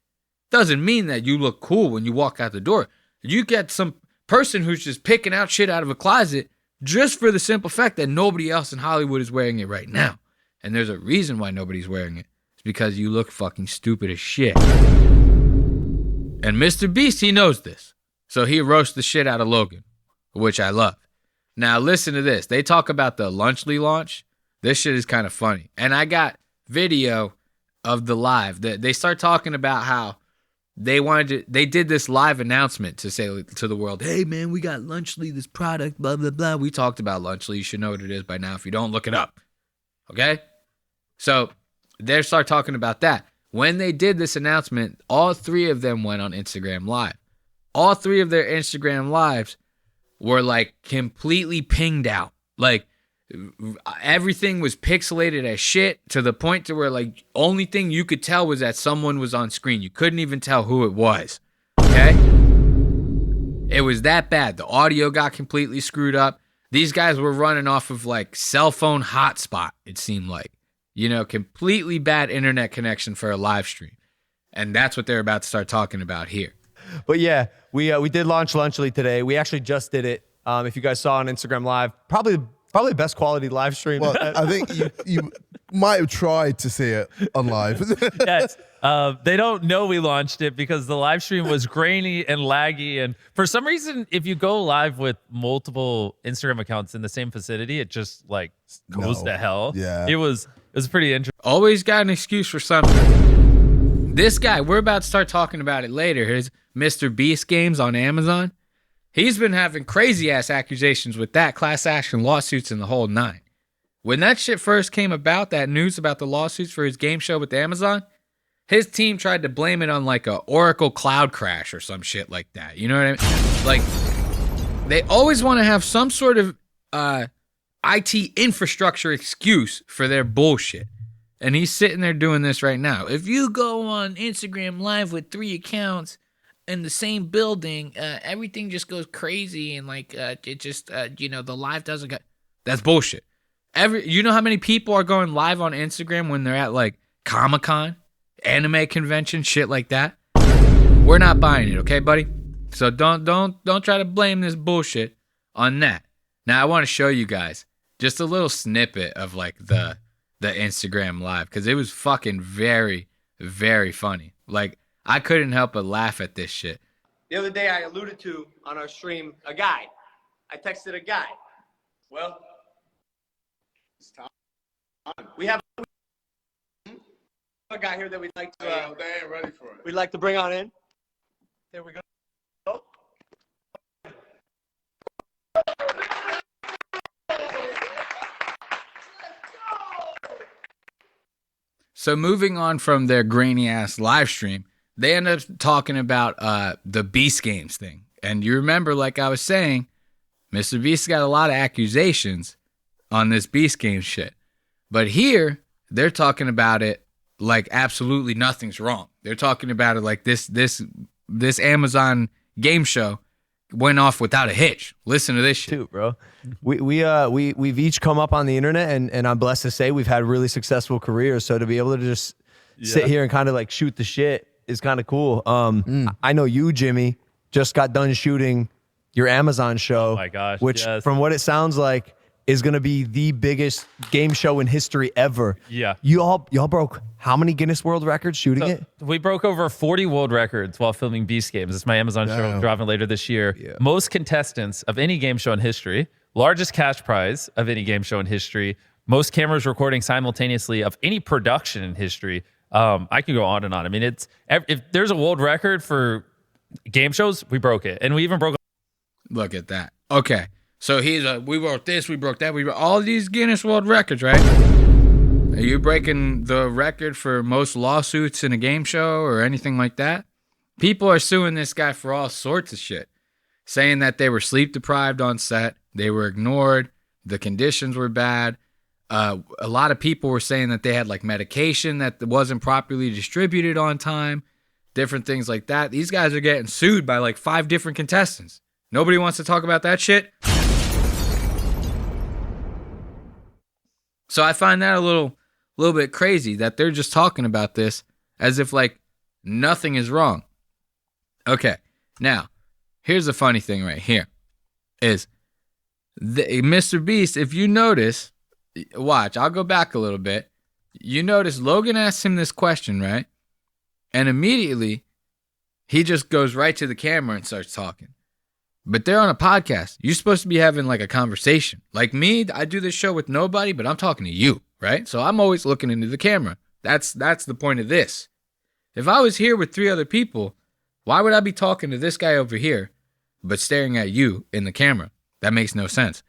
Doesn't mean that you look cool when you walk out the door. You get some person who's just picking out shit out of a closet just for the simple fact that nobody else in Hollywood is wearing it right now. And there's a reason why nobody's wearing it. It's because you look fucking stupid as shit. And Mr. Beast, he knows this. So he roasts the shit out of Logan, which I love. Now listen to this. They talk about the Lunchly launch. This shit is kind of funny. And I got video of the live. They start talking about how they did this live announcement to say to the world, hey man, we got Lunchly, this product, blah, blah, blah. We talked about Lunchly. You should know what it is by now. If you don't, look it up. Okay? So they start talking about that. When they did this announcement, all 3 of them went on Instagram Live. All 3 of their Instagram Lives were like completely pinged out. Like everything was pixelated as shit to the point to where like only thing you could tell was that someone was on screen. You couldn't even tell who it was. Okay? It was that bad. The audio got completely screwed up. These guys were running off of like cell phone hotspot, it seemed like. You know, completely bad internet connection for a live stream. And that's what they're about to start talking about here.
But yeah, we did launch Lunchly today. We actually just did it. If you guys saw on Instagram Live, probably the best quality live stream.
Well, I think you might have tried to see it on live.
Yes. They don't know we launched it because the live stream was grainy and laggy. And for some reason, if you go live with multiple Instagram accounts in the same vicinity, it just like goes to hell.
Yeah.
It was pretty interesting.
Always got an excuse for something. This guy, we're about to start talking about it later. His Mr. Beast games on Amazon. He's been having crazy ass accusations with that, class action lawsuits and the whole nine. When that shit first came about, that news about the lawsuits for his game show with Amazon, his team tried to blame it on like a Oracle cloud crash or some shit like that. You know what I mean? Like, they always want to have some sort of IT infrastructure excuse for their bullshit. And he's sitting there doing this right now. If you go on Instagram Live with 3 accounts in the same building, everything just goes crazy and like it just the live doesn't go. That's bullshit. You know how many people are going live on Instagram when they're at like Comic-Con, anime convention, shit like that? We're not buying it, okay, buddy? So don't try to blame this bullshit on that. Now I want to show you guys just a little snippet of like the Instagram Live because it was fucking very, very funny. Like, I couldn't help but laugh at this shit.
The other day I alluded to on our stream a guy. I texted a guy. Well, it's time. We have a guy here that we'd like to.
They ain't ready for it.
We'd like to bring on in. There we go.
So moving on from their grainy ass live stream, they end up talking about the Beast Games thing. And you remember, like I was saying, Mr. Beast got a lot of accusations on this Beast Games shit. But here, they're talking about it like absolutely nothing's wrong. They're talking about it like this Amazon game show went off without a hitch. Listen to this shit.
Too, bro. We've each come up on the internet, and I'm blessed to say we've had really successful careers. So to be able to just sit here and kind of like shoot the shit is kind of cool. I know you, Jimmy, just got done shooting your Amazon show.
Oh my gosh,
which
yes.
From what it sounds like is going to be the biggest game show in history ever.
Yeah.
Y'all broke how many Guinness World Records shooting it?
We broke over 40 world records while filming Beast Games. It's my Amazon show dropping later this year. Yeah. Most contestants of any game show in history. Largest cash prize of any game show in history. Most cameras recording simultaneously of any production in history. I can go on and on. I mean, if there's a world record for game shows, we broke it. And we even broke.
Look at that. Okay. So we broke this, we broke that, we broke all these Guinness World Records, right? Are you breaking the record for most lawsuits in a game show or anything like that? People are suing this guy for all sorts of shit, saying that they were sleep deprived on set, they were ignored, the conditions were bad. A lot of people were saying that they had like medication that wasn't properly distributed on time, different things like that. These guys are getting sued by like 5 different contestants. Nobody wants to talk about that shit. So I find that a little bit crazy that they're just talking about this as if like nothing is wrong. Okay, now here's the funny thing right here is Mr. Beast. If you notice, watch, I'll go back a little bit. You notice Logan asks him this question, right? And immediately he just goes right to the camera and starts talking. But they're on a podcast. You're supposed to be having like a conversation. Like me, I do this show with nobody, but I'm talking to you, right? So I'm always looking into the camera. That's the point of this. If I was here with 3 other people, why would I be talking to this guy over here, but staring at you in the camera? That makes no sense.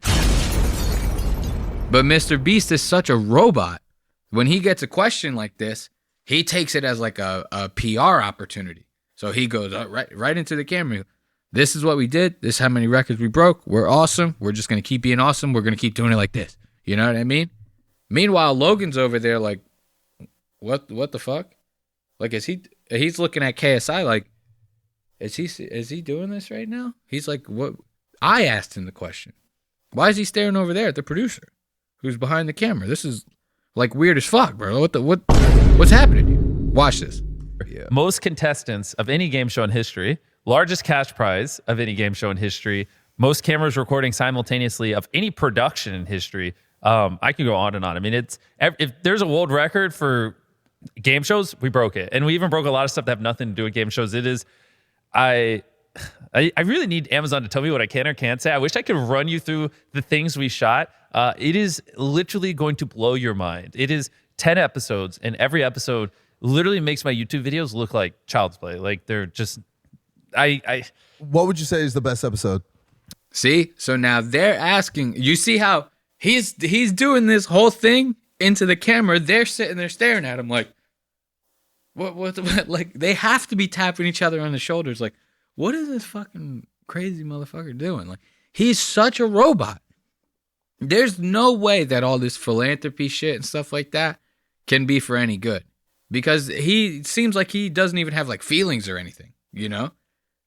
But Mr. Beast is such a robot. When he gets a question like this, he takes it as like a PR opportunity. So he goes right into the camera. This is what we did. This is how many records we broke. We're awesome. We're just going to keep being awesome. We're going to keep doing it like this. You know what I mean? Meanwhile, Logan's over there like, what the fuck? Like, he's looking at KSI like, is he doing this right now? He's like, what? I asked him the question. Why is he staring over there at the producer who's behind the camera? This is like weird as fuck, bro. What's happening to you? Watch this.
Yeah. Most contestants of any game show in history, largest cash prize of any game show in history, most cameras recording simultaneously of any production in history. I can go on and on. I mean, if there's a world record for game shows, we broke it. And we even broke a lot of stuff that have nothing to do with game shows. It is, I really need Amazon to tell me what I can or can't say. I wish I could run you through the things we shot. It is literally going to blow your mind. It is 10 episodes, and every episode literally makes my YouTube videos look like child's play. Like they're just,
What would you say is the best episode?
See? So now they're asking, you see how he's doing this whole thing into the camera. They're sitting there staring at him like, what? Like they have to be tapping each other on the shoulders. Like, what is this fucking crazy motherfucker doing? Like, he's such a robot. There's no way that all this philanthropy shit and stuff like that can be for any good. Because he seems like he doesn't even have like feelings or anything, you know?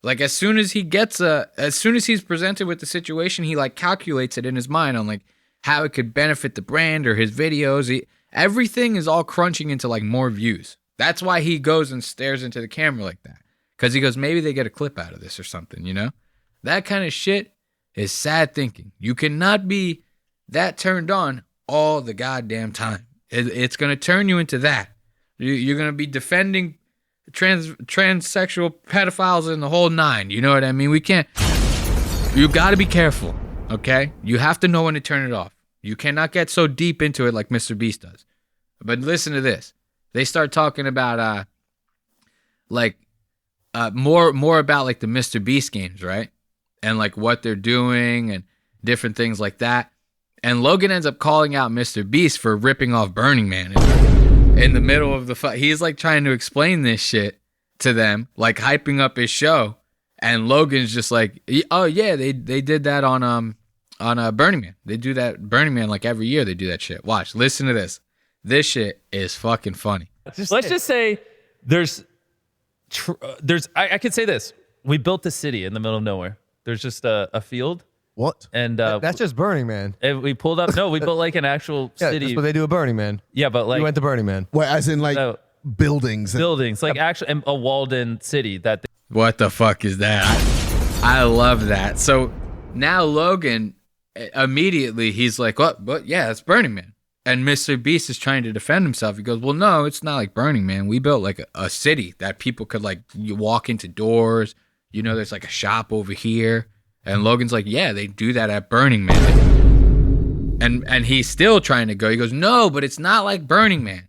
Like as soon as he's presented with the situation, he like calculates it in his mind on like how it could benefit the brand or his videos. Everything is all crunching into like more views. That's why he goes and stares into the camera like that. Because he goes, maybe they get a clip out of this or something, you know? That kind of shit is sad thinking. You cannot be that turned on all the goddamn time. It's going to turn you into that. You're going to be defending transsexual pedophiles in the whole nine. You know what I mean? You got to be careful, okay? You have to know when to turn it off. You cannot get so deep into it like Mr. Beast does. But listen to this. They start talking about more about like the Mr. Beast games, right? And like what they're doing and different things like that. And Logan ends up calling out Mr. Beast for ripping off Burning Man in the middle of the fight. He's like trying to explain this shit to them, like hyping up his show. And Logan's just like, oh yeah, they did that on Burning Man. They do that Burning Man like every year. They do that shit. Watch, listen to this. This shit is fucking funny.
Let's just say I could say this. We built a city in the middle of nowhere. There's just a field.
What?
And
that's just Burning Man.
We pulled up. No, we built like an actual city.
That's what they do at Burning Man.
Yeah, but like
we went to Burning Man.
Well, as in like buildings.
Buildings, like actually a walled-in city that.
What the fuck is that? I love that. So now Logan immediately he's like, what? But yeah, it's Burning Man. And Mr. Beast is trying to defend himself. He goes, well, no, it's not like Burning Man. We built like a city that people could like you walk into doors. You know, there's like a shop over here. And Logan's like, yeah, they do that at Burning Man. And he's still trying to go. He goes, no, but it's not like Burning Man.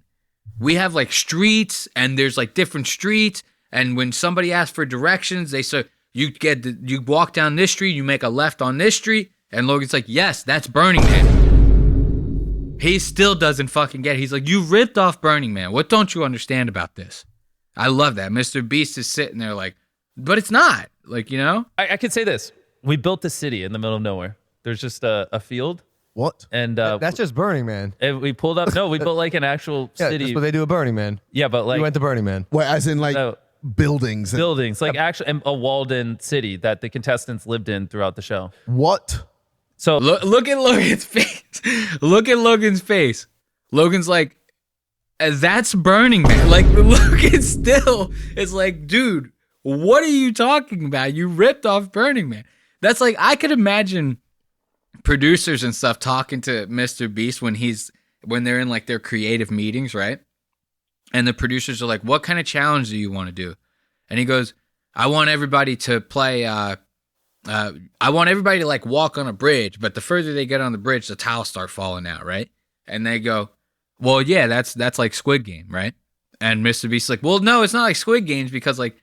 We have like streets and there's like different streets. And when somebody asks for directions, they say, you walk down this street, you make a left on this street. And Logan's like, yes, that's Burning Man. He still doesn't fucking get it. He's like, you ripped off Burning Man. What don't you understand about this? I love that. Mr. Beast is sitting there like, but it's not. Like, you know?
I could say this. We built a city in the middle of nowhere. There's just a field.
What?
And
that's just Burning Man.
And we pulled up. No, we built like an actual city.
That's what they do at Burning Man.
Yeah, but like
we went to Burning Man.
Well, as in like buildings.
Buildings, like actually a walled-in city that the contestants lived in throughout the show.
What?
So look at Logan's face. Look at Logan's face. Logan's like, that's Burning Man. Like Logan still is like, dude, what are you talking about? You ripped off Burning Man. That's like, I could imagine producers and stuff talking to Mr. Beast when they're in like their creative meetings, right? And the producers are like, what kind of challenge do you want to do? And he goes, I want everybody to play, I want everybody to like walk on a bridge, but the further they get on the bridge, the tiles start falling out, right? And they go, well, yeah, that's like Squid Game, right? And Mr. Beast's like, well, no, it's not like Squid Games because like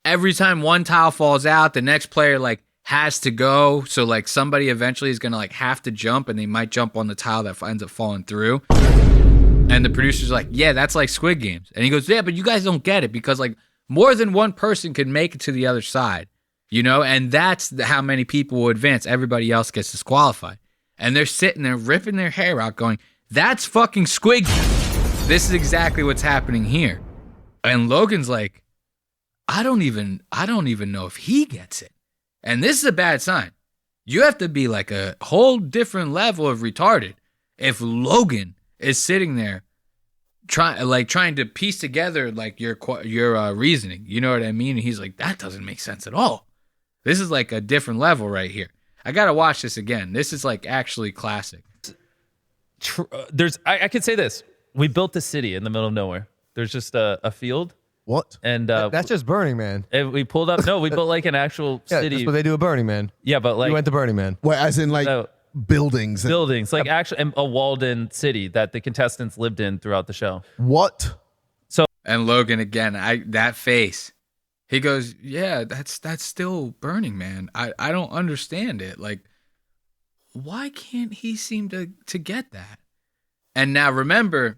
every time one tile falls out, the next player like has to go. So like somebody eventually is going to like have to jump and they might jump on the tile that ends up falling through. And the producer's like, yeah, that's like Squid Games. And he goes, yeah, but you guys don't get it because like more than one person can make it to the other side, you know? And that's how many people will advance. Everybody else gets disqualified. And they're sitting there ripping their hair out going, that's fucking Squid Game. This is exactly what's happening here. And Logan's like, I don't even know if he gets it. And this is a bad sign. You have to be like a whole different level of retarded if Logan is sitting there trying to piece together like your reasoning. You know what I mean? And he's like, that doesn't make sense at all. This is like a different level right here. I got to watch this again. This is like actually classic.
I could say this. We built a city in the middle of nowhere. There's just a field.
What?
And
that's just Burning Man.
And we pulled up. No, we built like an actual city.
That's what they do at Burning Man.
Yeah, but like
you went to Burning Man.
Wait, as in like buildings?
Buildings, like actually a walled-in city that the contestants lived in throughout the show.
What?
So
and Logan again, that face. He goes, yeah, that's still Burning Man. I don't understand it. Like, why can't he seem to get that? And now remember.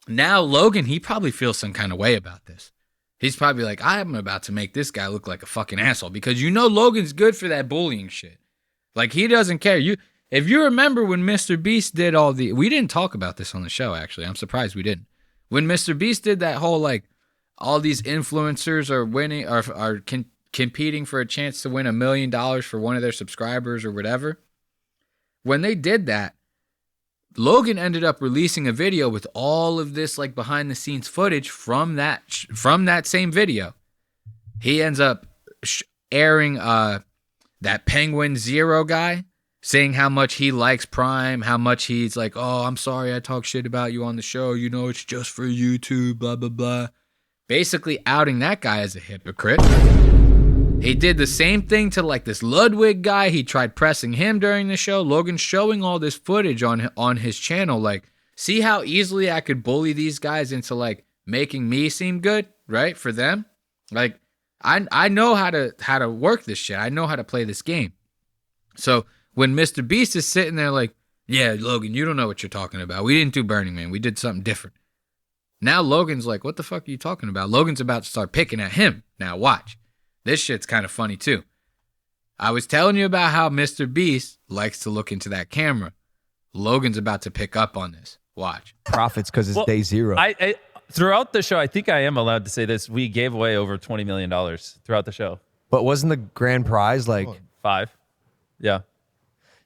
Now, Logan, he probably feels some kind of way about this. He's probably like, I'm about to make this guy look like a fucking asshole because you know Logan's good for that bullying shit. Like, he doesn't care. If you remember when Mr. Beast did we didn't talk about this on the show, actually. I'm surprised we didn't. When Mr. Beast did that whole, like, all these influencers are winning, are competing for a chance to win $1 million for one of their subscribers or whatever. When they did that, Logan ended up releasing a video with all of this like behind the scenes footage from that same video. He ends up airing that Penguin Zero guy saying how much he likes Prime, how much he's like, oh, I'm sorry I talk shit about you on the show. You know, it's just for YouTube, blah, blah, blah. Basically outing that guy as a hypocrite. He did the same thing to like this Ludwig guy. He tried pressing him during the show. Logan's showing all this footage on his channel. Like, see how easily I could bully these guys into like making me seem good, right? For them. Like, I know how to work this shit. I know how to play this game. So when Mr. Beast is sitting there like, yeah, Logan, you don't know what you're talking about. We didn't do Burning Man. We did something different. Now Logan's like, what the fuck are you talking about? Logan's about to start picking at him. Now watch. This shit's kind of funny too. I was telling you about how Mr. Beast likes to look into that camera. Logan's about to pick up on this. Watch.
Profits because it's day zero.
I throughout the show, I think I am allowed to say this. We gave away over $20 million throughout the show.
But wasn't the grand prize like
5? Yeah.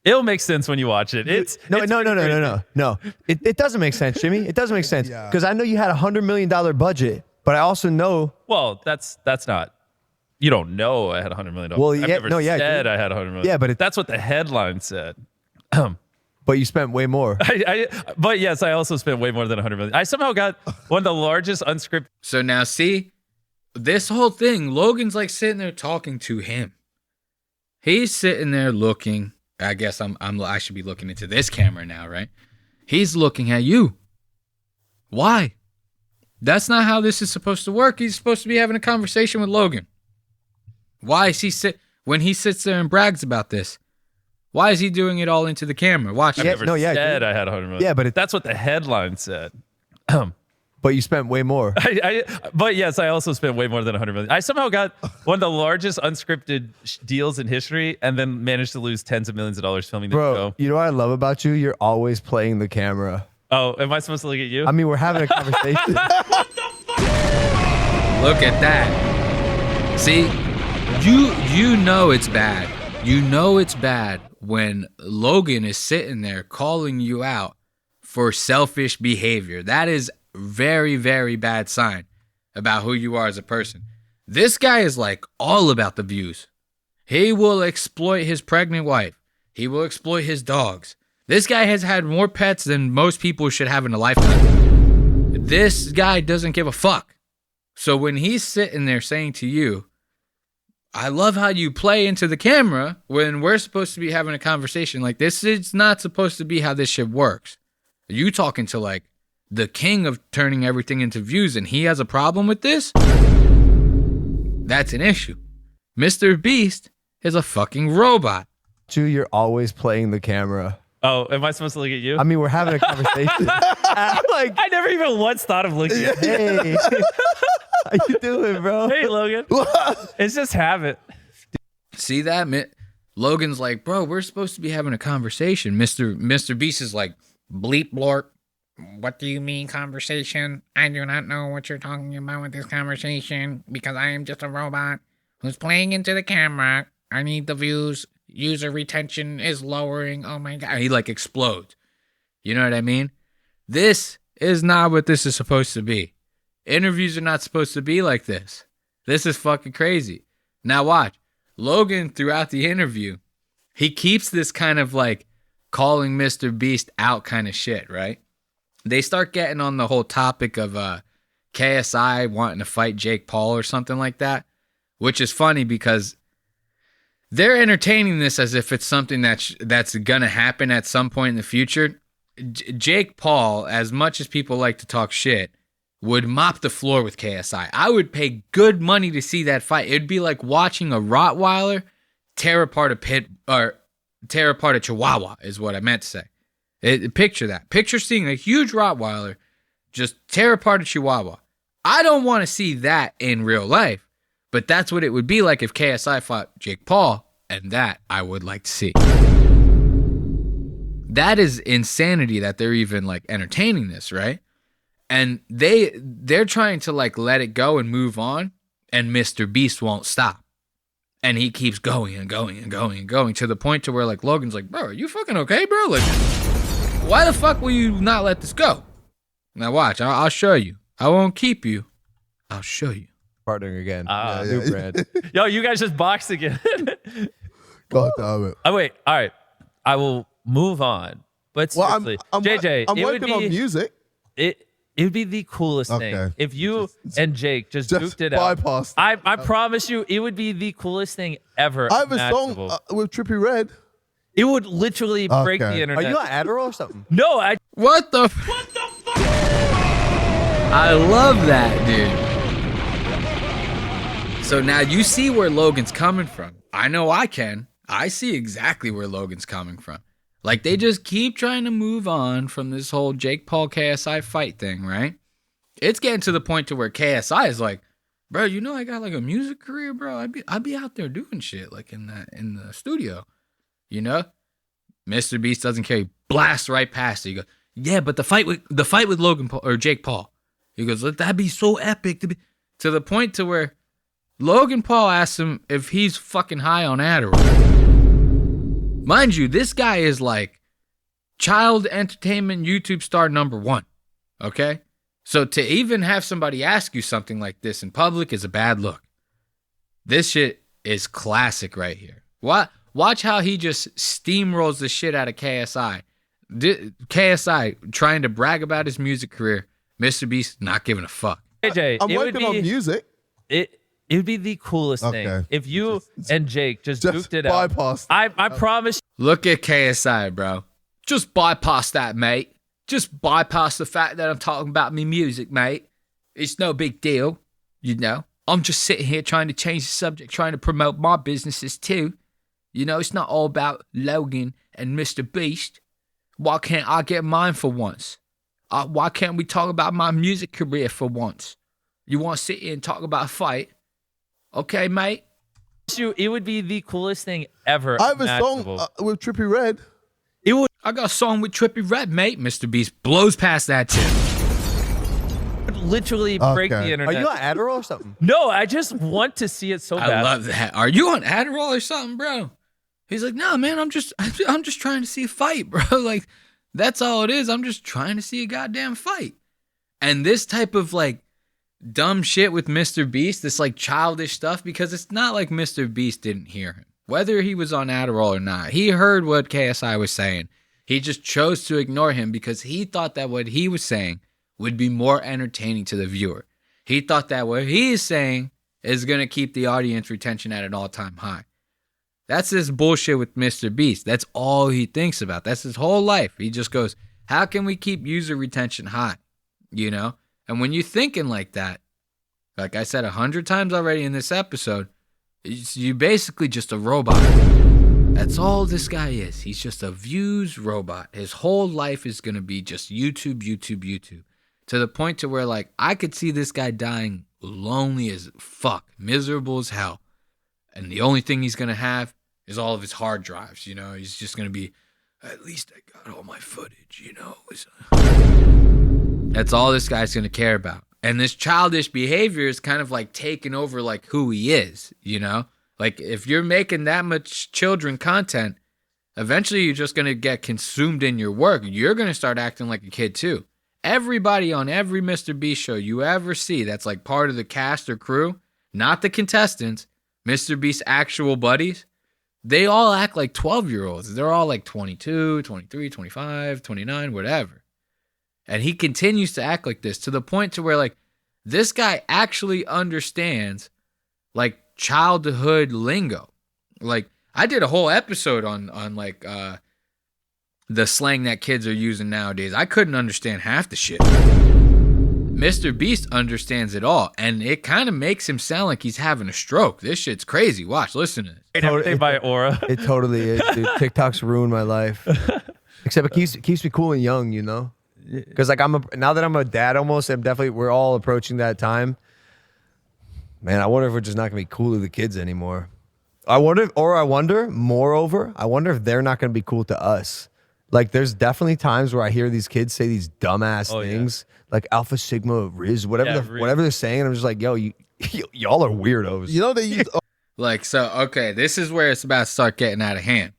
It'll make sense when you watch it.
No. It doesn't make sense, Jimmy. It doesn't make sense because I know you had $100 million budget, but I also know.
Well, that's not. You don't know I had $100 million.
Well,
I've never said I had $100 million.
Yeah, but
that's what the headline said.
But you spent way more.
But yes, I also spent way more than $100 million. I somehow got one of the largest unscripted.
So now see, this whole thing, Logan's like sitting there talking to him. He's sitting there looking. I guess I should be looking into this camera now, right? He's looking at you. Why? That's not how this is supposed to work. He's supposed to be having a conversation with Logan. Why is he when he sits there and brags about this? Why is he doing it all into the camera? Watch.
I never said I had $100 million.
Yeah, but
that's what the headline said.
But you spent way more.
But yes, I also spent way more than $100 million. I somehow got one of the largest unscripted deals in history, and then managed to lose tens of millions of dollars filming the show.
Bro, you know what I love about you? You're always playing the camera.
Oh, am I supposed to look at you?
I mean, we're having a conversation.
Look at that. See, you know it's bad. You know it's bad when Logan is sitting there calling you out for selfish behavior. That is very, very bad sign about who you are as a person. This guy is like all about the views. He will exploit his pregnant wife. He will exploit his dogs. This guy has had more pets than most people should have in a lifetime. This guy doesn't give a fuck. So when he's sitting there saying to you, I love how you play into the camera when we're supposed to be having a conversation, like this is not supposed to be how this shit works. You talking to like the king of turning everything into views and he has a problem with this? That's an issue. Mr. Beast is a fucking robot.
You're always playing the camera.
Oh, am I supposed to look at you?
I mean, we're having a conversation.
I never even once thought of looking at you.
Hey, how you doing, bro?
Hey, Logan. It's just habit.
See that? Logan's like, bro, we're supposed to be having a conversation. Mr. Beast is like, bleep blorp.
What do you mean conversation? I do not know what you're talking about with this conversation because I am just a robot who's playing into the camera. I need the views. User retention is lowering. Oh my God. He like explodes. You know what I mean? This is not what this is supposed to be. Interviews are not supposed to be like this. This is fucking crazy. Now watch. Logan, throughout the interview, he keeps this kind of like calling Mr. Beast out kind of shit, right? They start getting on the whole topic of KSI wanting to fight Jake Paul or something like that, which is funny because they're entertaining this as if it's something that's gonna happen at some point in the future. Jake Paul, as much as people like to talk shit, would mop the floor with KSI. I would pay good money to see that fight. It'd be like watching a Rottweiler tear apart a Chihuahua, is what I meant to say. Picture that. Picture seeing a huge Rottweiler just tear apart a Chihuahua. I don't want to see that in real life, but that's what it would be like if KSI fought Jake Paul, and that I would like to see. That is insanity that they're even like entertaining this, right? And they're trying to like let it go and move on, and Mr. Beast won't stop. And he keeps going and going and going and going to the point to where like Logan's like, bro, are you fucking okay, bro? Like, why the fuck will you not let this go? Now watch, I'll show you. I won't keep you. I'll show you.
Partnering again.
New brand. Yo, you guys just boxed again.
God damn it.
Oh, wait. All right. I will move on. But seriously, JJ,
I'm working on music.
It would be the coolest thing if you and Jake just duked it out.
Bypass.
I promise you, it would be the coolest thing ever.
I have a song with Trippie Redd.
It would literally break the internet.
Are you on Adderall or something?
No,
What the fuck? I love that, dude. So now you see where Logan's coming from. I know I can. I see exactly where Logan's coming from. Like, they just keep trying to move on from this whole Jake Paul KSI fight thing, right? It's getting to the point to where KSI is like, bro, you know I got like a music career, bro. I'd be out there doing shit like in the studio, you know? Mr. Beast doesn't care. He blasts right past it. He goes, yeah, but the fight with Logan Paul or Jake Paul. He goes, that'd be so epic to the point to where Logan Paul asks him if he's fucking high on Adderall. Mind you, this guy is like child entertainment YouTube star #1. Okay? So to even have somebody ask you something like this in public is a bad look. This shit is classic right here. Watch how he just steamrolls the shit out of KSI. KSI trying to brag about his music career. Mr. Beast not giving a fuck.
JJ,
I'm working on music.
It would be the coolest thing if you and Jake just duked it out.
Bypass.
I promise.
Look at KSI, bro. Just bypass that, mate. Just bypass the fact that I'm talking about me music, mate. It's no big deal, you know. I'm just sitting here trying to change the subject, trying to promote my businesses too. You know, it's not all about Logan and Mr. Beast. Why can't I get mine for once? Why can't we talk about my music career for once? You want to sit here and talk about a fight? Okay, mate.
It would be the coolest thing ever.
I have a song with Trippie Redd.
I got a song with Trippie Redd, mate. Mr. Beast blows past that too.
It would literally break the internet.
Are you on Adderall or something?
No, I just want to see it so bad.
I love that. Are you on Adderall or something, bro? He's like, no, man. I'm just trying to see a fight, bro. Like, that's all it is. I'm just trying to see a goddamn fight. And this type of like dumb shit with Mr. Beast, this like childish stuff, because it's not like Mr. Beast didn't hear him. Whether he was on Adderall or not, he heard what KSI was saying. He just chose to ignore him because he thought that what he was saying would be more entertaining to the viewer. He thought that what he is saying is going to keep the audience retention at an all-time high. That's this bullshit with Mr. Beast. That's all he thinks about. That's his whole life. He just goes, how can we keep user retention high? You know? And when you're thinking like that, like I said 100 times already in this episode, you're basically just a robot. That's all this guy is. He's just a views robot. His whole life is going to be just YouTube, YouTube, YouTube. To the point to where, like, I could see this guy dying lonely as fuck, miserable as hell. And the only thing he's going to have is all of his hard drives, you know? He's just going to be At least I got all my footage, you know. That's all this guy's gonna care about. And this childish behavior is kind of like taking over like who he is, you know? Like if you're making that much children content, eventually you're just gonna get consumed in your work. You're gonna start acting like a kid too. Everybody on every Mr. Beast show you ever see that's like part of the cast or crew, not the contestants, Mr. Beast's actual buddies, they all act like 12-year-olds. They're all like 22, 23, 25, 29, whatever. And he continues to act like this to the point to where like this guy actually understands like childhood lingo. Like I did a whole episode on like the slang that kids are using nowadays. I couldn't understand half the shit. Mr. Beast understands it all, and it kind of makes him sound like he's having a stroke. This shit's crazy. Watch, listen to this.
Everything by Aura.
It totally is, dude. TikTok's ruined my life. Except it keeps me cool and young, you know? Because like now that I'm a dad almost, we're all approaching that time. Man, I wonder if we're just not gonna be cool to the kids anymore. Moreover, I wonder if they're not gonna be cool to us. Like there's definitely times where I hear these kids say these dumbass things, like Alpha Sigma Riz, whatever they're saying, and I'm just like, yo, y'all are weirdos.
You know they use
like, so okay, this is where it's about to start getting out of hand.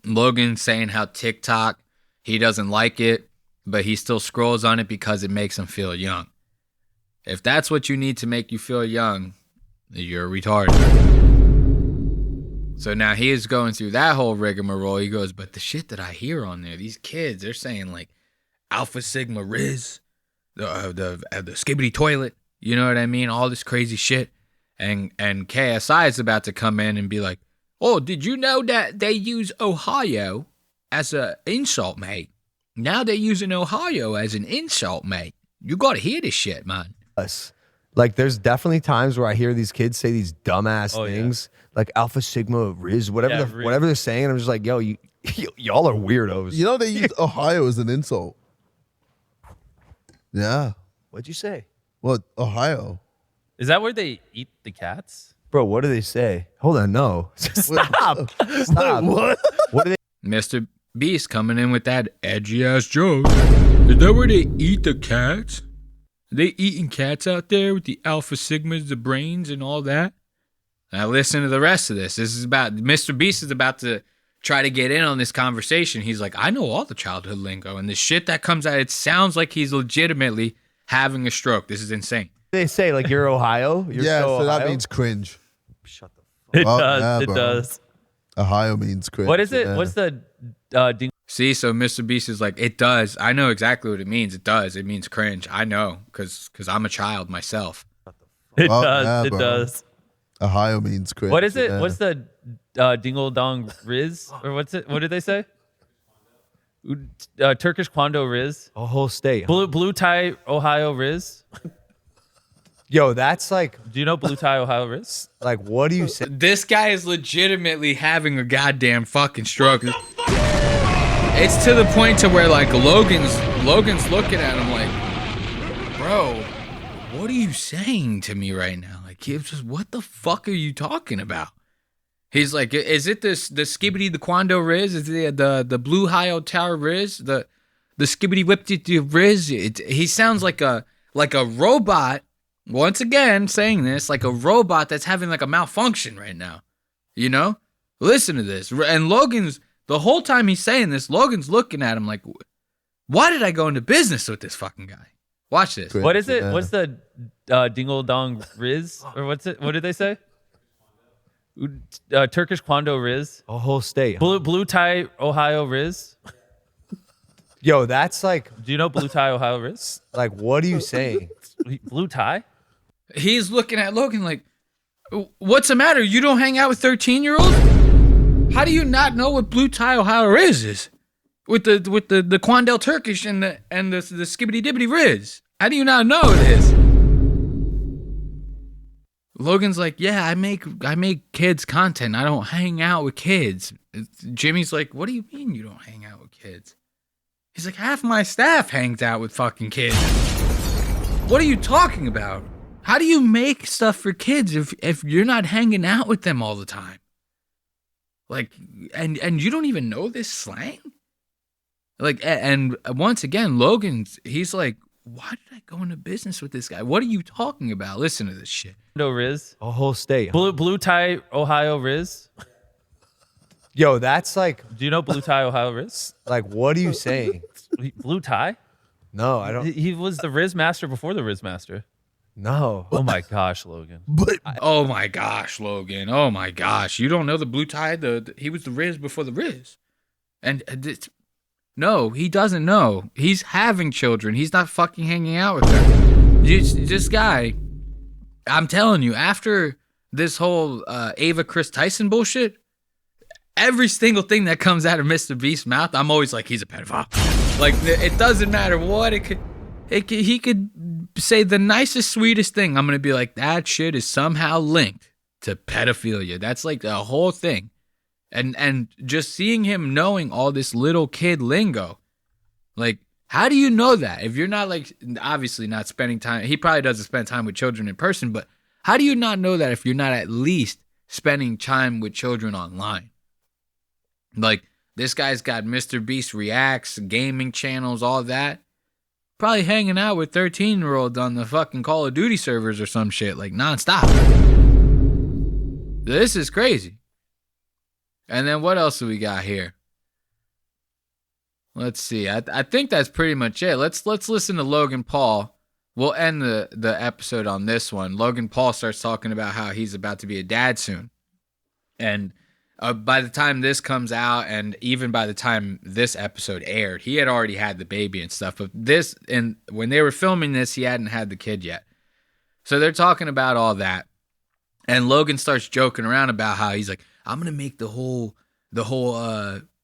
Logan saying how TikTok, he doesn't like it, but he still scrolls on it because it makes him feel young. If that's what you need to make you feel young, you're retarded. So now he is going through that whole rigmarole. He goes, but the shit that I hear on there, these kids, they're saying like Alpha Sigma Riz, the skibbity toilet, you know what I mean? All this crazy shit. And KSI is about to come in and be like, oh, did you know that they use Ohio as an insult, mate? Now they're using Ohio as an insult, mate. You got to hear this shit, man.
Like, there's definitely times where I hear these kids say these dumbass things, like Alpha Sigma Riz, whatever they're saying. And I'm just like, yo, y'all are weirdos.
You know they use Ohio as an insult. Yeah.
What'd you say?
What, Ohio?
Is that where they eat the cats?
Bro, what do they say? Hold on, no. Stop. Stop.
What?
What do they?
Mr. Beast coming in with that edgy ass joke. Is that where they eat the cats? Are they eating cats out there with the Alpha Sigmas, the brains, and all that? Now listen to the rest of this. This is about Mr. Beast is about to try to get in on this conversation. He's like, I know all the childhood lingo, and the shit that comes out, it sounds like he's legitimately having a stroke. This is insane.
They say like you're Ohio. You're
so
Ohio?
that means cringe.
Shut the fuck
up.
Yeah,
It
bro.
does.
Ohio means cringe.
What is it?
Yeah.
What's the ding?
See, so Mr. Beast is like, it does. I know exactly what it means. It does. It means cringe. I know, because I'm a child myself.
It
Oh,
does.
yeah,
it
bro.
does.
Ohio means cringe.
What is it?
Yeah.
What's the dingle dong riz? Or what's it? What did they say? Turkish Quando Riz.
A whole state.
Blue tie Ohio Riz.
Yo, that's like.
Do you know Blue tie Ohio Riz?
Like, what do you say?
This guy is legitimately having a goddamn fucking stroke. It's to the point to where like Logan's looking at him like, bro, what are you saying to me right now? Like, he's just, what the fuck are you talking about? He's like, is it the skibbity the Quando Riz? Is it the Blue Hio Tower Riz? The skibbity whippity Riz? He sounds like a robot. Once again, saying this like a robot that's having like a malfunction right now. You know? Listen to this. And the whole time he's saying this, Logan's looking at him like, why did I go into business with this fucking guy? Watch this.
What is it? What's the dingle dong Riz? Or what's it? What did they say? Turkish Quando Riz.
A whole state.
Blue tie Ohio Riz.
Yo, that's like.
Do you know Blue tie Ohio Riz?
Like, what are you saying?
Blue tie?
He's looking at Logan like, what's the matter? You don't hang out with 13-year-olds? How do you not know what Blue tie Ohio Riz is? With the Quandel Turkish and the skibbity dibbity Riz. How do you not know this? Logan's like, yeah, I make kids content. I don't hang out with kids. Jimmy's like, what do you mean you don't hang out with kids? He's like, half my staff hangs out with fucking kids. What are you talking about? How do you make stuff for kids if you're not hanging out with them all the time? Like, and you don't even know this slang? Like, and once again, he's like, why did I go into business with this guy? What are you talking about? Listen to this shit.
No Riz.
A whole state.
Blue Tie, Ohio Riz.
Yo, that's like.
Do you know Blue Tie, Ohio Riz?
Like, what are you saying?
Blue Tie?
No, I don't.
He was the Riz Master before the Riz Master.
No.
Oh my gosh, Logan.
Oh my gosh, Logan. Oh my gosh. You don't know the Blue Tie? He was the Riz before the Riz. And no, he doesn't know. He's having children. He's not fucking hanging out with them. This guy, I'm telling you, after this whole Ava Chris Tyson bullshit, every single thing that comes out of Mr. Beast's mouth, I'm always like, he's a pedophile. Like, it doesn't matter what he could say the nicest, sweetest thing. I'm going to be like, that shit is somehow linked to pedophilia. That's like the whole thing. And just seeing him knowing all this little kid lingo, like, how do you know that? If you're not, like, obviously not spending time, he probably doesn't spend time with children in person, but how do you not know that if you're not at least spending time with children online? Like, this guy's got Mr. Beast Reacts, gaming channels, all that. Probably hanging out with 13-year-olds on the fucking Call of Duty servers or some shit, like, nonstop. This is crazy. And then what else do we got here? Let's see. I think that's pretty much it. Let's listen to Logan Paul. We'll end the episode on this one. Logan Paul starts talking about how he's about to be a dad soon. And by the time this comes out, and even by the time this episode aired, he had already had the baby and stuff. But when they were filming this, he hadn't had the kid yet. So they're talking about all that. And Logan starts joking around about how he's like, I'm gonna make the whole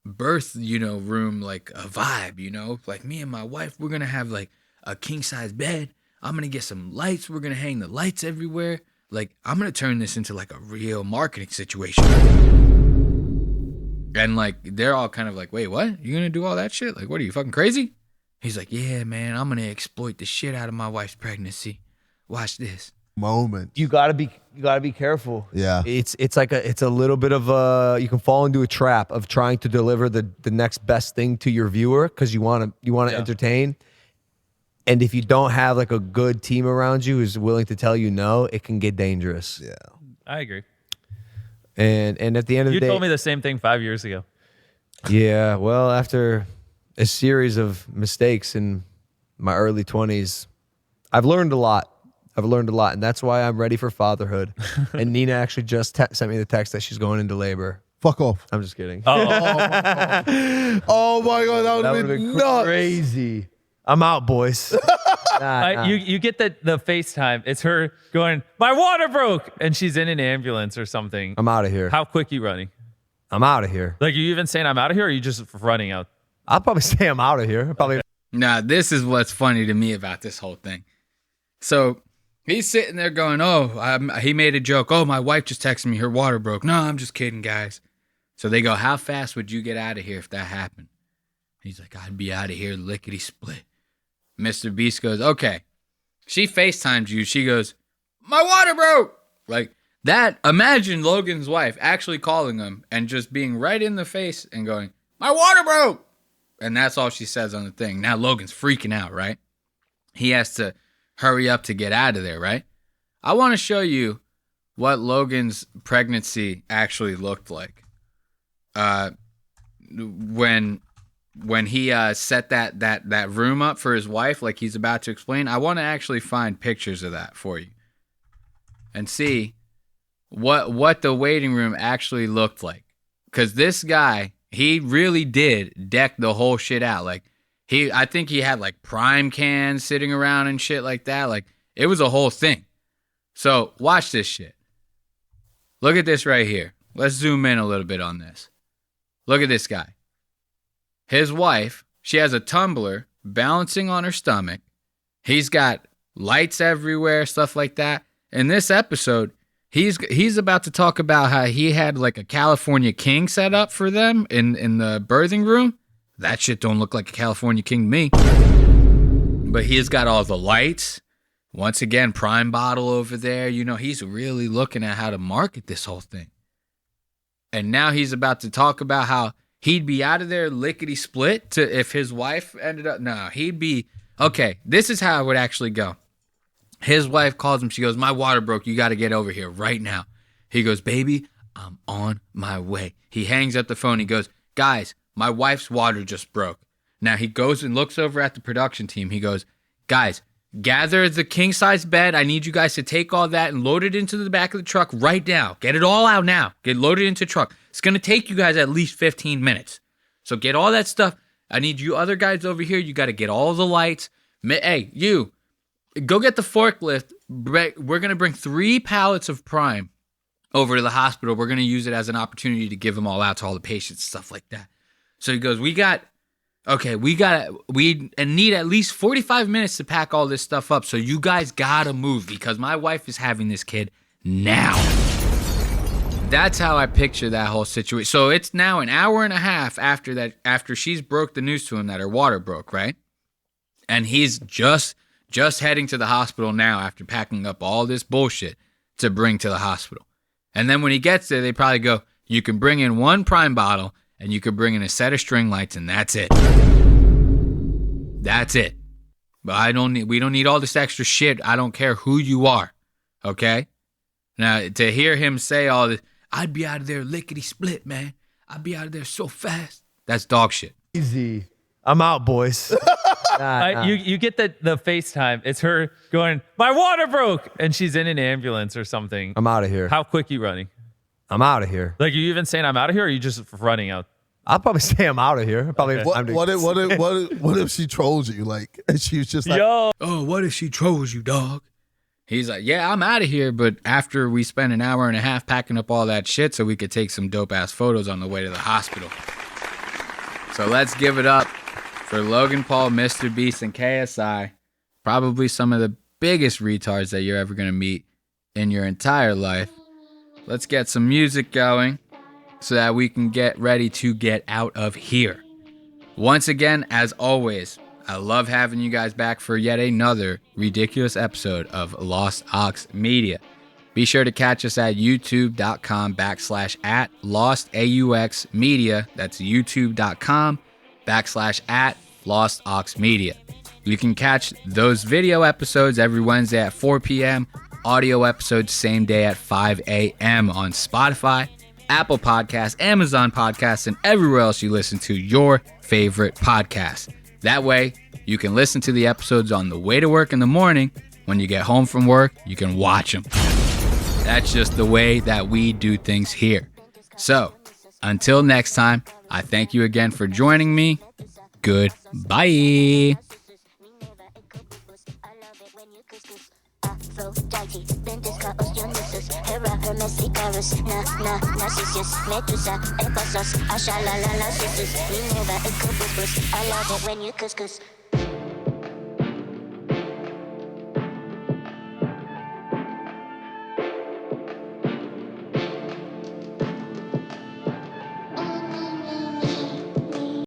birth, room like a vibe, like me and my wife, we're gonna have like a king size bed. I'm gonna get some lights. We're gonna hang the lights everywhere. Like, I'm gonna turn this into like a real marketing situation. And like, they're all kind of like, wait, what? You gonna do all that shit? Like, what are you, fucking crazy? He's like, yeah, man, I'm gonna exploit the shit out of my wife's pregnancy. Watch this.
Moment.
You gotta be careful.
Yeah.
It's a little bit of you can fall into a trap of trying to deliver the next best thing to your viewer because you want to entertain. And if you don't have like a good team around you who's willing to tell you no, it can get dangerous.
Yeah.
I agree.
And at the end of the day,
you told me the same thing 5 years ago.
Yeah, well, after a series of mistakes in my early 20s, I've learned a lot. And that's why I'm ready for fatherhood. And Nina actually just sent me the text that she's going into labor.
Fuck off.
I'm just kidding.
Oh my God, that would have been nuts.
Crazy. I'm out, boys. Nah.
You get the FaceTime. It's her going, my water broke, and she's in an ambulance or something.
I'm out of here.
How quick you running?
I'm out of here.
Like, are you even saying I'm out of here, or are you just running out?
I'll probably say I'm out of here.
Nah, this is what's funny to me about this whole thing. So he's sitting there going, he made a joke. Oh, my wife just texted me her water broke. No, I'm just kidding, guys. So they go, how fast would you get out of here if that happened? He's like, I'd be out of here lickety split. Mr. Beast goes, okay. She FaceTimes you. She goes, my water broke. Like that. Imagine Logan's wife actually calling him and just being right in the face and going, my water broke. And that's all she says on the thing. Now Logan's freaking out, right? He has to hurry up to get out of there, right? I want to show you what Logan's pregnancy actually looked like. When he set that room up for his wife, like he's about to explain, I want to actually find pictures of that for you and see what the waiting room actually looked like. Because this guy, he really did deck the whole shit out. Like I think he had like prime cans sitting around and shit like that. Like it was a whole thing. So watch this shit. Look at this right here. Let's zoom in a little bit on this. Look at this guy. His wife, she has a tumbler balancing on her stomach. He's got lights everywhere, stuff like that. In this episode, he's about to talk about how he had like a California king set up for them in the birthing room. That shit don't look like a California king to me. But he's got all the lights. Once again, prime bottle over there. You know, he's really looking at how to market this whole thing. And now he's about to talk about how he'd be out of there lickety-split if his wife ended up... No, he'd be... Okay, this is how it would actually go. His wife calls him. She goes, my water broke. You got to get over here right now. He goes, baby, I'm on my way. He hangs up the phone. He goes, guys, my wife's water just broke. Now he goes and looks over at the production team. He goes, guys, gather the king-size bed. I need you guys to take all that and load it into the back of the truck right now. Get it all out now. Get loaded into the truck. It's going to take you guys at least 15 minutes. So get all that stuff. I need you other guys over here. You got to get all the lights. Hey, you, go get the forklift. We're going to bring 3 pallets of Prime over to the hospital. We're going to use it as an opportunity to give them all out to all the patients, stuff like that. So he goes, we need at least 45 minutes to pack all this stuff up. So you guys got to move because my wife is having this kid now. That's how I picture that whole situation. So it's now an hour and a half after she's broke the news to him that her water broke, right? And he's just heading to the hospital now after packing up all this bullshit to bring to the hospital. And then when he gets there, they probably go, you can bring in 1 Prime bottle and you can bring in a set of string lights and that's it. That's it. But we don't need all this extra shit. I don't care who you are. Okay? Now, to hear him say all this, I'd be out of there lickety-split, man. I'd be out of there so fast. That's dog shit.
Easy. I'm out, boys.
You get the FaceTime. It's her going, my water broke. And she's in an ambulance or something.
I'm out of here.
How quick you running?
I'm out of here.
Like, are you even saying I'm out of here or are you just running out?
I'll probably say I'm out of here. Probably.
Okay.
What if she trolls you? Like, and she was just like,
yo,
oh, what if she trolls you, dog? He's like, yeah, I'm out of here, but after we spend an hour and a half packing up all that shit so we could take some dope-ass photos on the way to the hospital. So let's give it up for Logan Paul, Mr. Beast, and KSI. Probably some of the biggest retards that you're ever going to meet in your entire life. Let's get some music going so that we can get ready to get out of here. Once again, as always, I love having you guys back for yet another ridiculous episode of Lost Aux Media. Be sure to catch us at youtube.com/@LostAUXmedia. That's youtube.com/@LostAuxMedia. You can catch those video episodes every Wednesday at 4 p.m. Audio episodes same day at 5 a.m. on Spotify, Apple Podcasts, Amazon Podcasts, and everywhere else you listen to your favorite podcasts. That way, you can listen to the episodes on the way to work in the morning. When you get home from work, you can watch them. That's just the way that we do things here. So, until next time, I thank you again for joining me. Goodbye.
Aphrodite, Bendisca, Osteonissus, Hera, Hermes, Icarus, Narcissus, Medusa, Ephesus, Ashalalala, Sisters, Minerva, Incubus, I love it when you couscous.